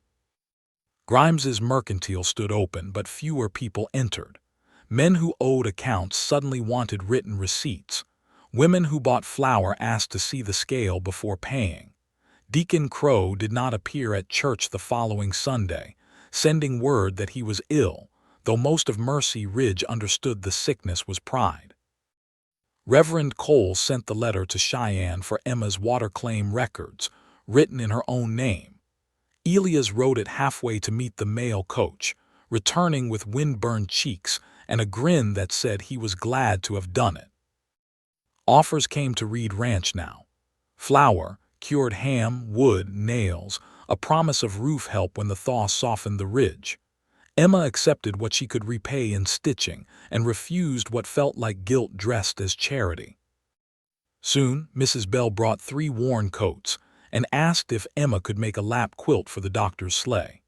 Grimes's mercantile stood open, but fewer people entered. Men who owed accounts suddenly wanted written receipts. Women who bought flour asked to see the scale before paying. Deacon Crow did not appear at church the following Sunday, sending word that he was ill, though most of Mercy Ridge understood the sickness was pride. Reverend Cole sent the letter to Cheyenne for Emma's water claim records, written in her own name. Elias rode it halfway to meet the mail coach, returning with wind-burned cheeks and a grin that said he was glad to have done it. Offers came to Reed Ranch now. Flour, cured ham, wood, nails, a promise of roof help when the thaw softened the ridge. Emma accepted what she could repay in stitching and refused what felt like guilt dressed as charity. Soon, Mrs. Bell brought 3 worn coats and asked if Emma could make a lap quilt for the doctor's sleigh.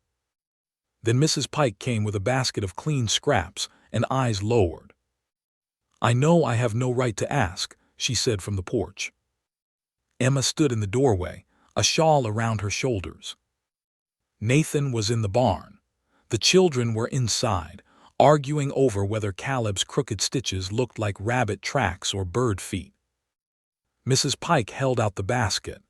Then Mrs. Pike came with a basket of clean scraps and eyes lowered. "I know I have no right to ask," she said from the porch. Emma stood in the doorway, a shawl around her shoulders. Nathan was in the barn. The children were inside, arguing over whether Caleb's crooked stitches looked like rabbit tracks or bird feet. Mrs. Pike held out the basket.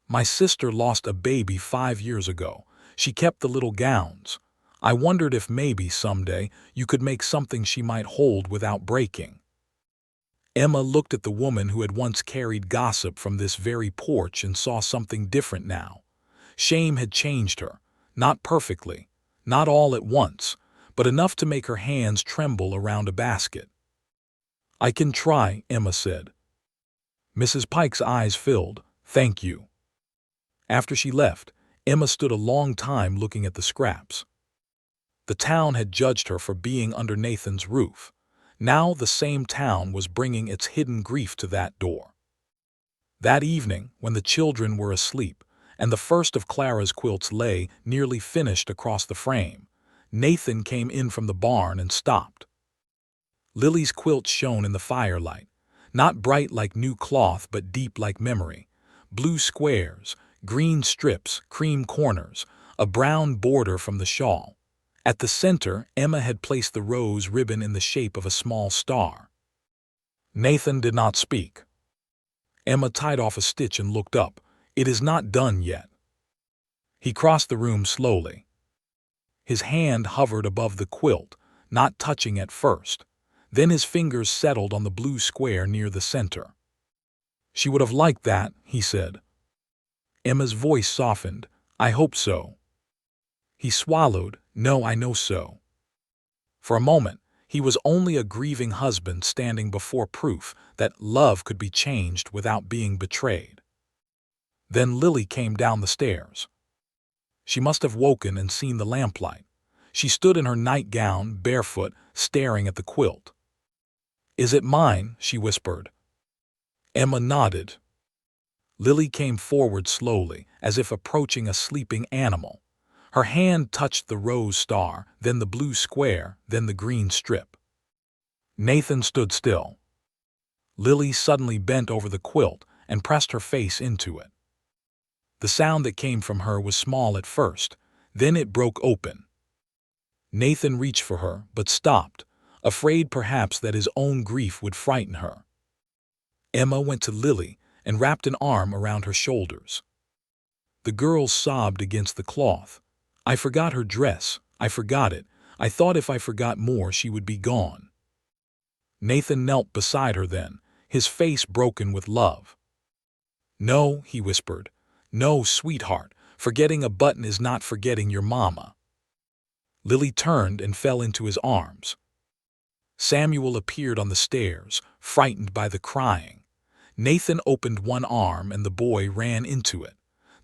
"My sister lost a baby 5 years ago. She kept the little gowns. I wondered if maybe someday you could make something she might hold without breaking." Emma looked at the woman who had once carried gossip from this very porch and saw something different now. Shame had changed her, not perfectly, not all at once, but enough to make her hands tremble around a basket. "I can try," Emma said. Mrs. Pike's eyes filled. "Thank you." After she left, Emma stood a long time looking at the scraps. The town had judged her for being under Nathan's roof. Now the same town was bringing its hidden grief to that door. That evening, when the children were asleep, and the first of Clara's quilts lay nearly finished across the frame, Nathan came in from the barn and stopped. Lily's quilt shone in the firelight, not bright like new cloth but deep like memory. Blue squares, green strips, cream corners, a brown border from the shawl. At the center, Emma had placed the rose ribbon in the shape of a small star. Nathan did not speak. Emma tied off a stitch and looked up. "It is not done yet." He crossed the room slowly. His hand hovered above the quilt, not touching at first. Then his fingers settled on the blue square near the center. "She would have liked that," he said. Emma's voice softened. "I hope so." He swallowed. "No, I know so." For a moment, he was only a grieving husband standing before proof that love could be changed without being betrayed. Then Lily came down the stairs. She must have woken and seen the lamplight. She stood in her nightgown, barefoot, staring at the quilt. "Is it mine?" she whispered. Emma nodded. Lily came forward slowly, as if approaching a sleeping animal. Her hand touched the rose star, then the blue square, then the green strip. Nathan stood still. Lily suddenly bent over the quilt and pressed her face into it. The sound that came from her was small at first, then it broke open. Nathan reached for her, but stopped, afraid perhaps that his own grief would frighten her. Emma went to Lily and wrapped an arm around her shoulders. The girl sobbed against the cloth. "I forgot her dress. I forgot it. I thought if I forgot more she would be gone." Nathan knelt beside her then, his face broken with love. "No," he whispered. "No, sweetheart. Forgetting a button is not forgetting your mama." Lily turned and fell into his arms. Samuel appeared on the stairs, frightened by the crying. Nathan opened one arm and the boy ran into it.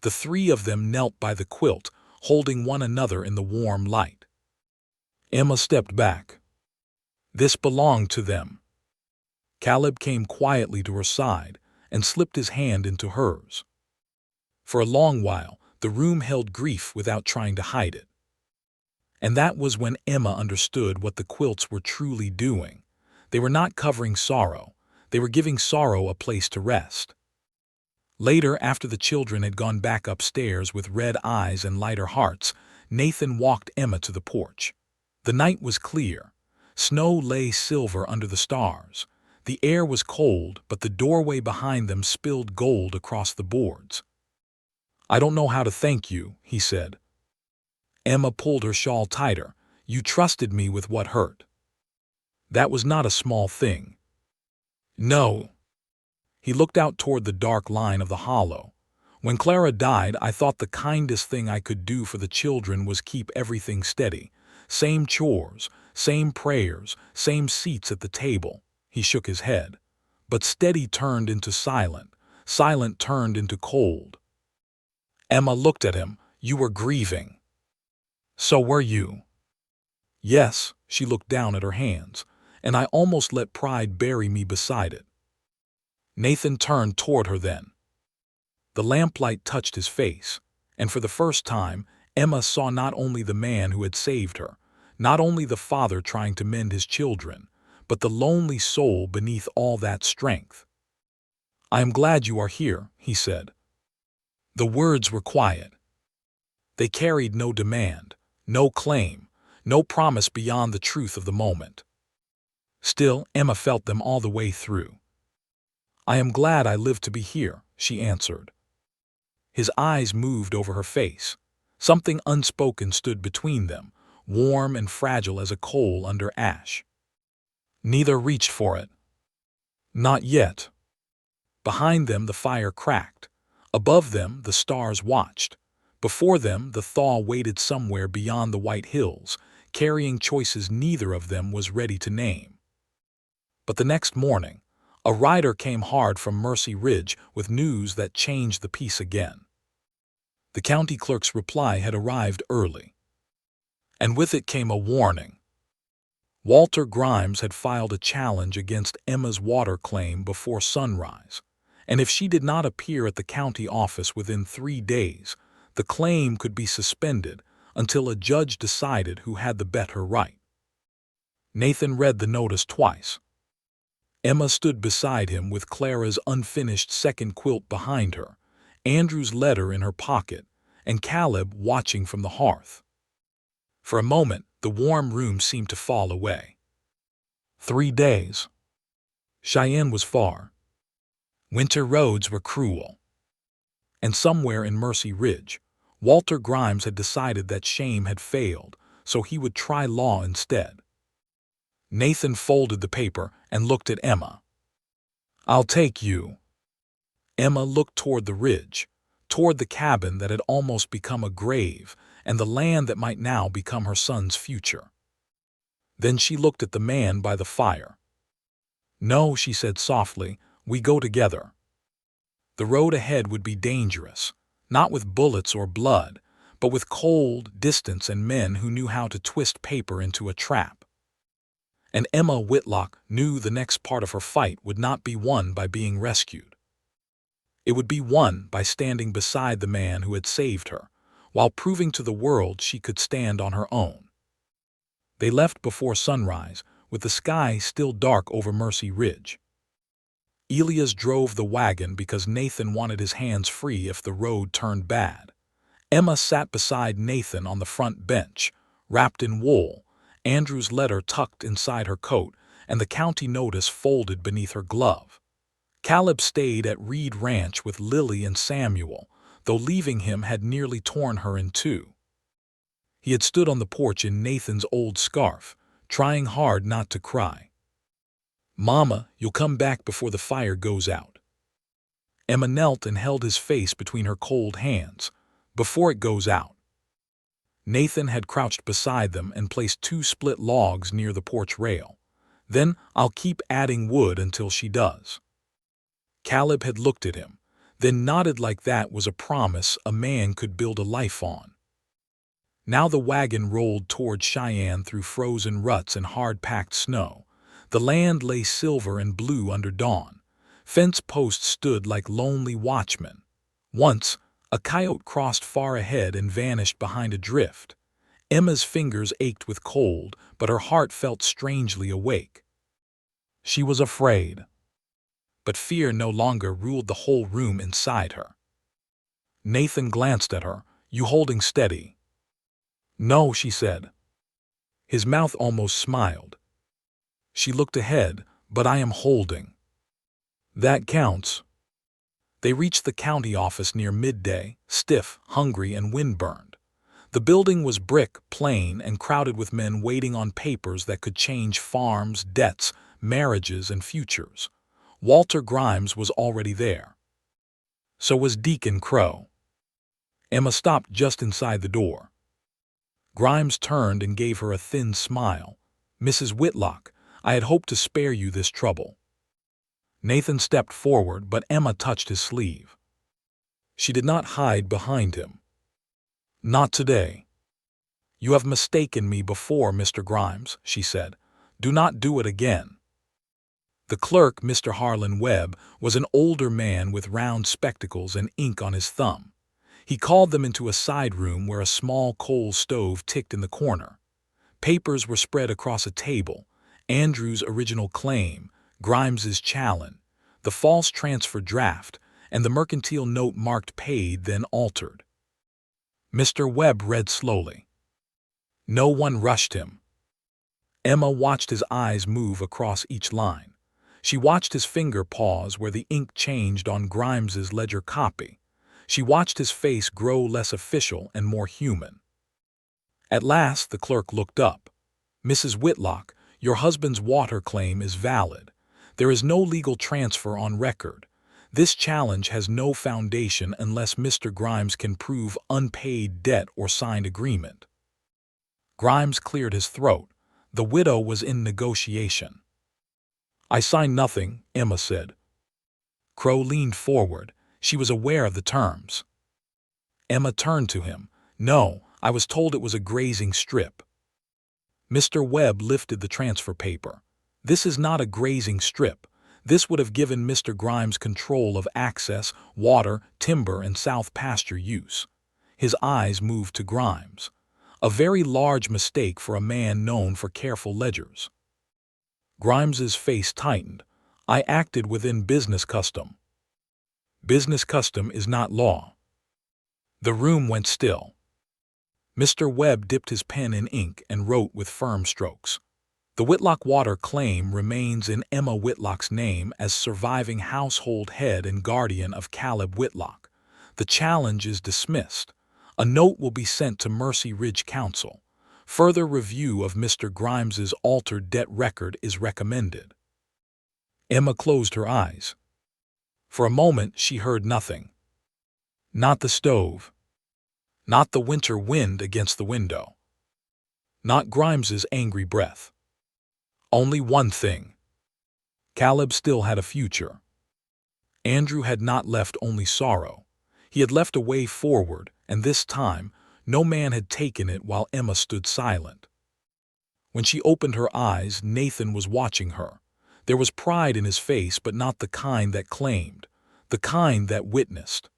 The three of them knelt by the quilt, holding one another in the warm light. Emma stepped back. This belonged to them. Caleb came quietly to her side and slipped his hand into hers. For a long while, the room held grief without trying to hide it. And that was when Emma understood what the quilts were truly doing. They were not covering sorrow. They were giving sorrow a place to rest. Later, after the children had gone back upstairs with red eyes and lighter hearts, Nathan walked Emma to the porch. The night was clear. Snow lay silver under the stars. The air was cold, but the doorway behind them spilled gold across the boards. "I don't know how to thank you," he said. Emma pulled her shawl tighter. "You trusted me with what hurt." That was not a small thing. No. He looked out toward the dark line of the hollow. "When Clara died, I thought the kindest thing I could do for the children was keep everything steady. Same chores, same prayers, same seats at the table." He shook his head. But steady turned into silent. Silent turned into cold. Emma looked at him. "You were grieving." "So were you." "Yes," she looked down at her hands, "and I almost let pride bury me beside it." Nathan turned toward her then. The lamplight touched his face, and for the first time, Emma saw not only the man who had saved her, not only the father trying to mend his children, but the lonely soul beneath all that strength. "I am glad you are here," he said. The words were quiet. They carried no demand, no claim, no promise beyond the truth of the moment. Still, Emma felt them all the way through. "I am glad I lived to be here," she answered. His eyes moved over her face. Something unspoken stood between them, warm and fragile as a coal under ash. Neither reached for it. Not yet. Behind them the fire cracked. Above them the stars watched. Before them the thaw waited somewhere beyond the white hills, carrying choices neither of them was ready to name. But the next morning, a rider came hard from Mercy Ridge with news that changed the peace again. The county clerk's reply had arrived early. And with it came a warning. Walter Grimes had filed a challenge against Emma's water claim before sunrise, and if she did not appear at the county office within 3 days, the claim could be suspended until a judge decided who had the better right. Nathan read the notice twice. Emma stood beside him with Clara's unfinished second quilt behind her, Andrew's letter in her pocket, and Caleb watching from the hearth. For a moment, the warm room seemed to fall away. 3 days. Cheyenne was far. Winter roads were cruel. And somewhere in Mercy Ridge, Walter Grimes had decided that shame had failed, so he would try law instead. Nathan folded the paper and looked at Emma. "I'll take you." Emma looked toward the ridge, toward the cabin that had almost become a grave, and the land that might now become her son's future. Then she looked at the man by the fire. "No," she said softly, "we go together." The road ahead would be dangerous, not with bullets or blood, but with cold, distance and men who knew how to twist paper into a trap. And Emma Whitlock knew the next part of her fight would not be won by being rescued. It would be won by standing beside the man who had saved her, while proving to the world she could stand on her own. They left before sunrise, with the sky still dark over Mercy Ridge. Elias drove the wagon because Nathan wanted his hands free if the road turned bad. Emma sat beside Nathan on the front bench, wrapped in wool, Andrew's letter tucked inside her coat, and the county notice folded beneath her glove. Caleb stayed at Reed Ranch with Lily and Samuel, though leaving him had nearly torn her in two. He had stood on the porch in Nathan's old scarf, trying hard not to cry. "Mama, you'll come back before the fire goes out." Emma knelt and held his face between her cold hands. "Before it goes out." Nathan had crouched beside them and placed 2 split logs near the porch rail. "Then I'll keep adding wood until she does." Caleb had looked at him, then nodded like that was a promise a man could build a life on. Now the wagon rolled toward Cheyenne through frozen ruts and hard-packed snow. The land lay silver and blue under dawn. Fence posts stood like lonely watchmen. Once, a coyote crossed far ahead and vanished behind a drift. Emma's fingers ached with cold, but her heart felt strangely awake. She was afraid. But fear no longer ruled the whole room inside her. Nathan glanced at her. "You holding steady?" "No," she said. His mouth almost smiled. She looked ahead. "But I am holding." "That counts." They reached the county office near midday, stiff, hungry, and windburned. The building was brick, plain, and crowded with men waiting on papers that could change farms, debts, marriages, and futures. Walter Grimes was already there. So was Deacon Crow. Emma stopped just inside the door. Grimes turned and gave her a thin smile. "Mrs. Whitlock, I had hoped to spare you this trouble." Nathan stepped forward, but Emma touched his sleeve. She did not hide behind him. "Not today." "You have mistaken me before, Mr. Grimes," she said. "Do not do it again." The clerk, Mr. Harlan Webb, was an older man with round spectacles and ink on his thumb. He called them into a side room where a small coal stove ticked in the corner. Papers were spread across a table: Andrew's original claim, Grimes's challenge, the false transfer draft, and the mercantile note marked paid then altered. Mr. Webb read slowly. No one rushed him. Emma watched his eyes move across each line. She watched his finger pause where the ink changed on Grimes's ledger copy. She watched his face grow less official and more human. At last the clerk looked up. "Mrs. Whitlock, your husband's water claim is valid. There is no legal transfer on record. This challenge has no foundation unless Mr. Grimes can prove unpaid debt or signed agreement." Grimes cleared his throat. The widow was in negotiation. "I signed nothing," Emma said. Crow leaned forward. She was aware of the terms. Emma turned to him. "No, I was told it was a grazing strip." Mr. Webb lifted the transfer paper. "This is not a grazing strip. This would have given Mr. Grimes control of access, water, timber, and south pasture use." His eyes moved to Grimes. "A very large mistake for a man known for careful ledgers." Grimes's face tightened. "I acted within business custom." "Business custom is not law." The room went still. Mr. Webb dipped his pen in ink and wrote with firm strokes. "The Whitlock water claim remains in Emma Whitlock's name as surviving household head and guardian of Caleb Whitlock. The challenge is dismissed. A note will be sent to Mercy Ridge Council. Further review of Mr. Grimes's altered debt record is recommended." Emma closed her eyes. For a moment she heard nothing. Not the stove. Not the winter wind against the window. Not Grimes's angry breath. Only one thing. Caleb still had a future. Andrew had not left only sorrow. He had left a way forward, and this time, no man had taken it while Emma stood silent. When she opened her eyes, Nathan was watching her. There was pride in his face, but not the kind that claimed, the kind that witnessed.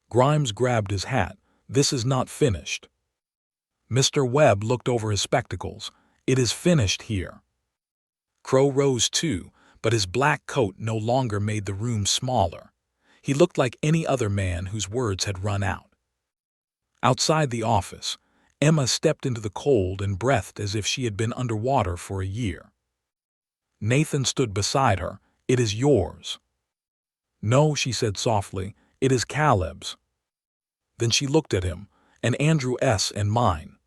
Grimes grabbed his hat. "This is not finished." Mr. Webb looked over his spectacles. "It is finished here." Crow rose too, but his black coat no longer made the room smaller. He looked like any other man whose words had run out. Outside the office, Emma stepped into the cold and breathed as if she had been underwater for a year. Nathan stood beside her. "It is yours." "No," she said softly, "it is Caleb's." Then she looked at him. "And Andrew S. and mine."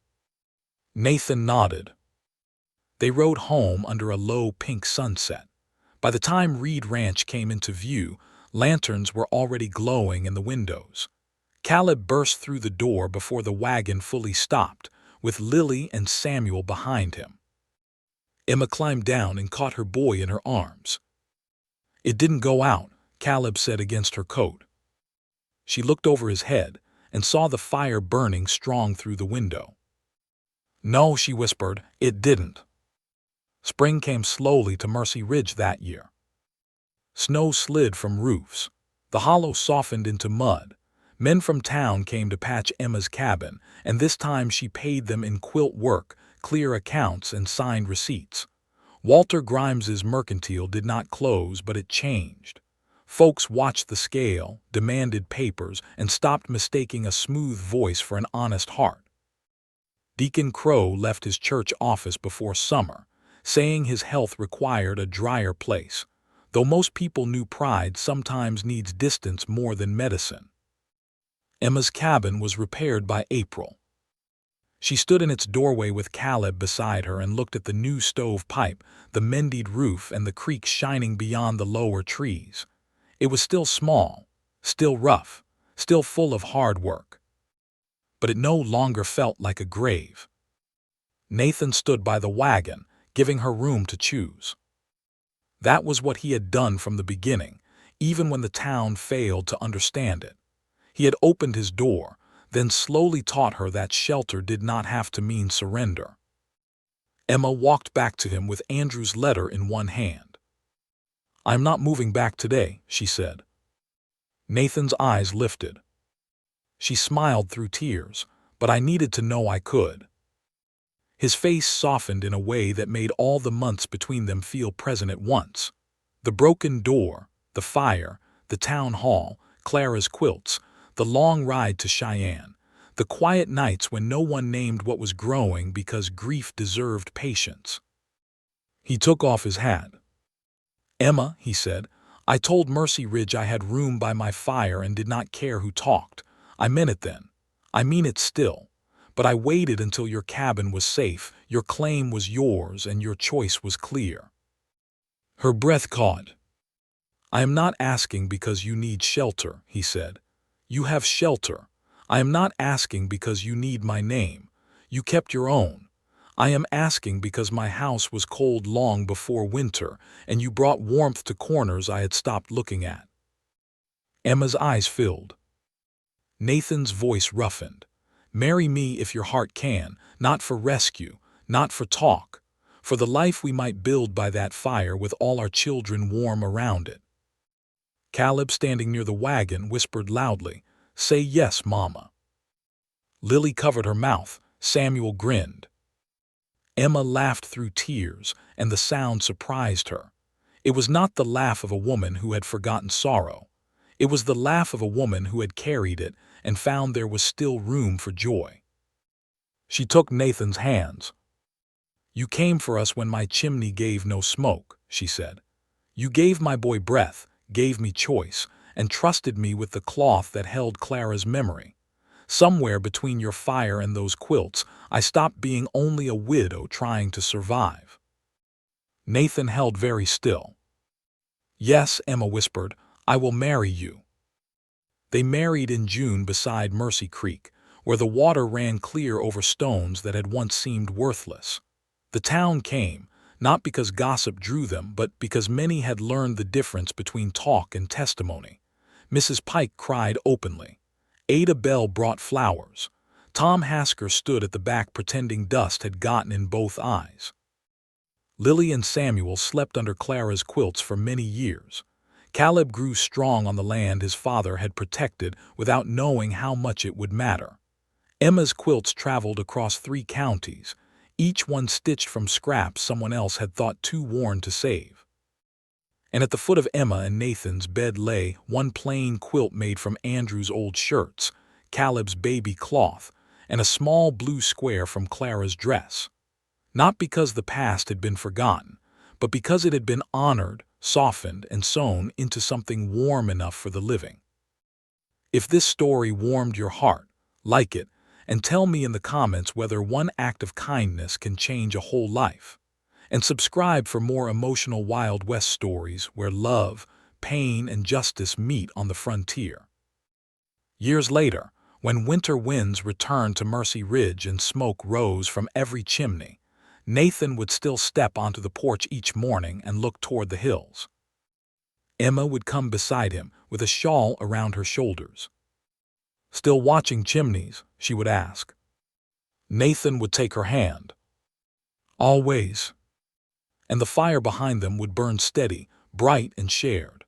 Nathan nodded. They rode home under a low pink sunset. By the time Reed Ranch came into view, lanterns were already glowing in the windows. Caleb burst through the door before the wagon fully stopped, with Lily and Samuel behind him. Emma climbed down and caught her boy in her arms. "It didn't go out," Caleb said against her coat. She looked over his head and saw the fire burning strong through the window. No, she whispered, it didn't. Spring came slowly to Mercy Ridge that year. Snow slid from roofs. The hollow softened into mud. Men from town came to patch Emma's cabin, and this time she paid them in quilt work, clear accounts, and signed receipts. Walter Grimes's mercantile did not close, but it changed. Folks watched the scale, demanded papers, and stopped mistaking a smooth voice for an honest heart. Deacon Crow left his church office before summer, saying his health required a drier place, though most people knew pride sometimes needs distance more than medicine. Emma's cabin was repaired by April. She stood in its doorway with Caleb beside her and looked at the new stove pipe, the mended roof, and the creek shining beyond the lower trees. It was still small, still rough, still full of hard work. But it no longer felt like a grave. Nathan stood by the wagon, giving her room to choose. That was what he had done from the beginning, even when the town failed to understand it. He had opened his door, then slowly taught her that shelter did not have to mean surrender. Emma walked back to him with Andrew's letter in one hand. "I'm not moving back today," she said. Nathan's eyes lifted. She smiled through tears, "but I needed to know I could." His face softened in a way that made all the months between them feel present at once. The broken door, the fire, the town hall, Clara's quilts, the long ride to Cheyenne, the quiet nights when no one named what was growing because grief deserved patience. He took off his hat. "Emma," he said, "I told Mercy Ridge I had room by my fire and did not care who talked. I meant it then. I mean it still. But I waited until your cabin was safe, your claim was yours, and your choice was clear." Her breath caught. "I am not asking because you need shelter," he said. "You have shelter. I am not asking because you need my name. You kept your own. I am asking because my house was cold long before winter, and you brought warmth to corners I had stopped looking at." Emma's eyes filled. Nathan's voice roughened. "Marry me if your heart can, not for rescue, not for talk, for the life we might build by that fire with all our children warm around it." Caleb, standing near the wagon, whispered loudly, "Say yes, Mama." Lily covered her mouth. Samuel grinned. Emma laughed through tears, and the sound surprised her. It was not the laugh of a woman who had forgotten sorrow. It was the laugh of a woman who had carried it and found there was still room for joy. She took Nathan's hands. "You came for us when my chimney gave no smoke," she said. "You gave my boy breath, gave me choice, and trusted me with the cloth that held Clara's memory. Somewhere between your fire and those quilts, I stopped being only a widow trying to survive." Nathan held very still. "Yes," Emma whispered, "I will marry you." They married in June beside Mercy Creek, where the water ran clear over stones that had once seemed worthless. The town came, not because gossip drew them, but because many had learned the difference between talk and testimony. Mrs. Pike cried openly. Ada Bell brought flowers. Tom Hasker stood at the back pretending dust had gotten in both eyes. Lily and Samuel slept under Clara's quilts for many years. Caleb grew strong on the land his father had protected without knowing how much it would matter. Emma's quilts traveled across 3 counties, each one stitched from scraps someone else had thought too worn to save. And at the foot of Emma and Nathan's bed lay one plain quilt made from Andrew's old shirts, Caleb's baby cloth, and a small blue square from Clara's dress. Not because the past had been forgotten, but because it had been honored, softened, and sewn into something warm enough for the living. If this story warmed your heart, like it, and tell me in the comments whether one act of kindness can change a whole life. And subscribe for more emotional Wild West stories where love, pain, and justice meet on the frontier. Years later, when winter winds returned to Mercy Ridge and smoke rose from every chimney, Nathan would still step onto the porch each morning and look toward the hills. Emma would come beside him with a shawl around her shoulders. "Still watching chimneys?" she would ask. Nathan would take her hand. "Always." And the fire behind them would burn steady, bright and shared.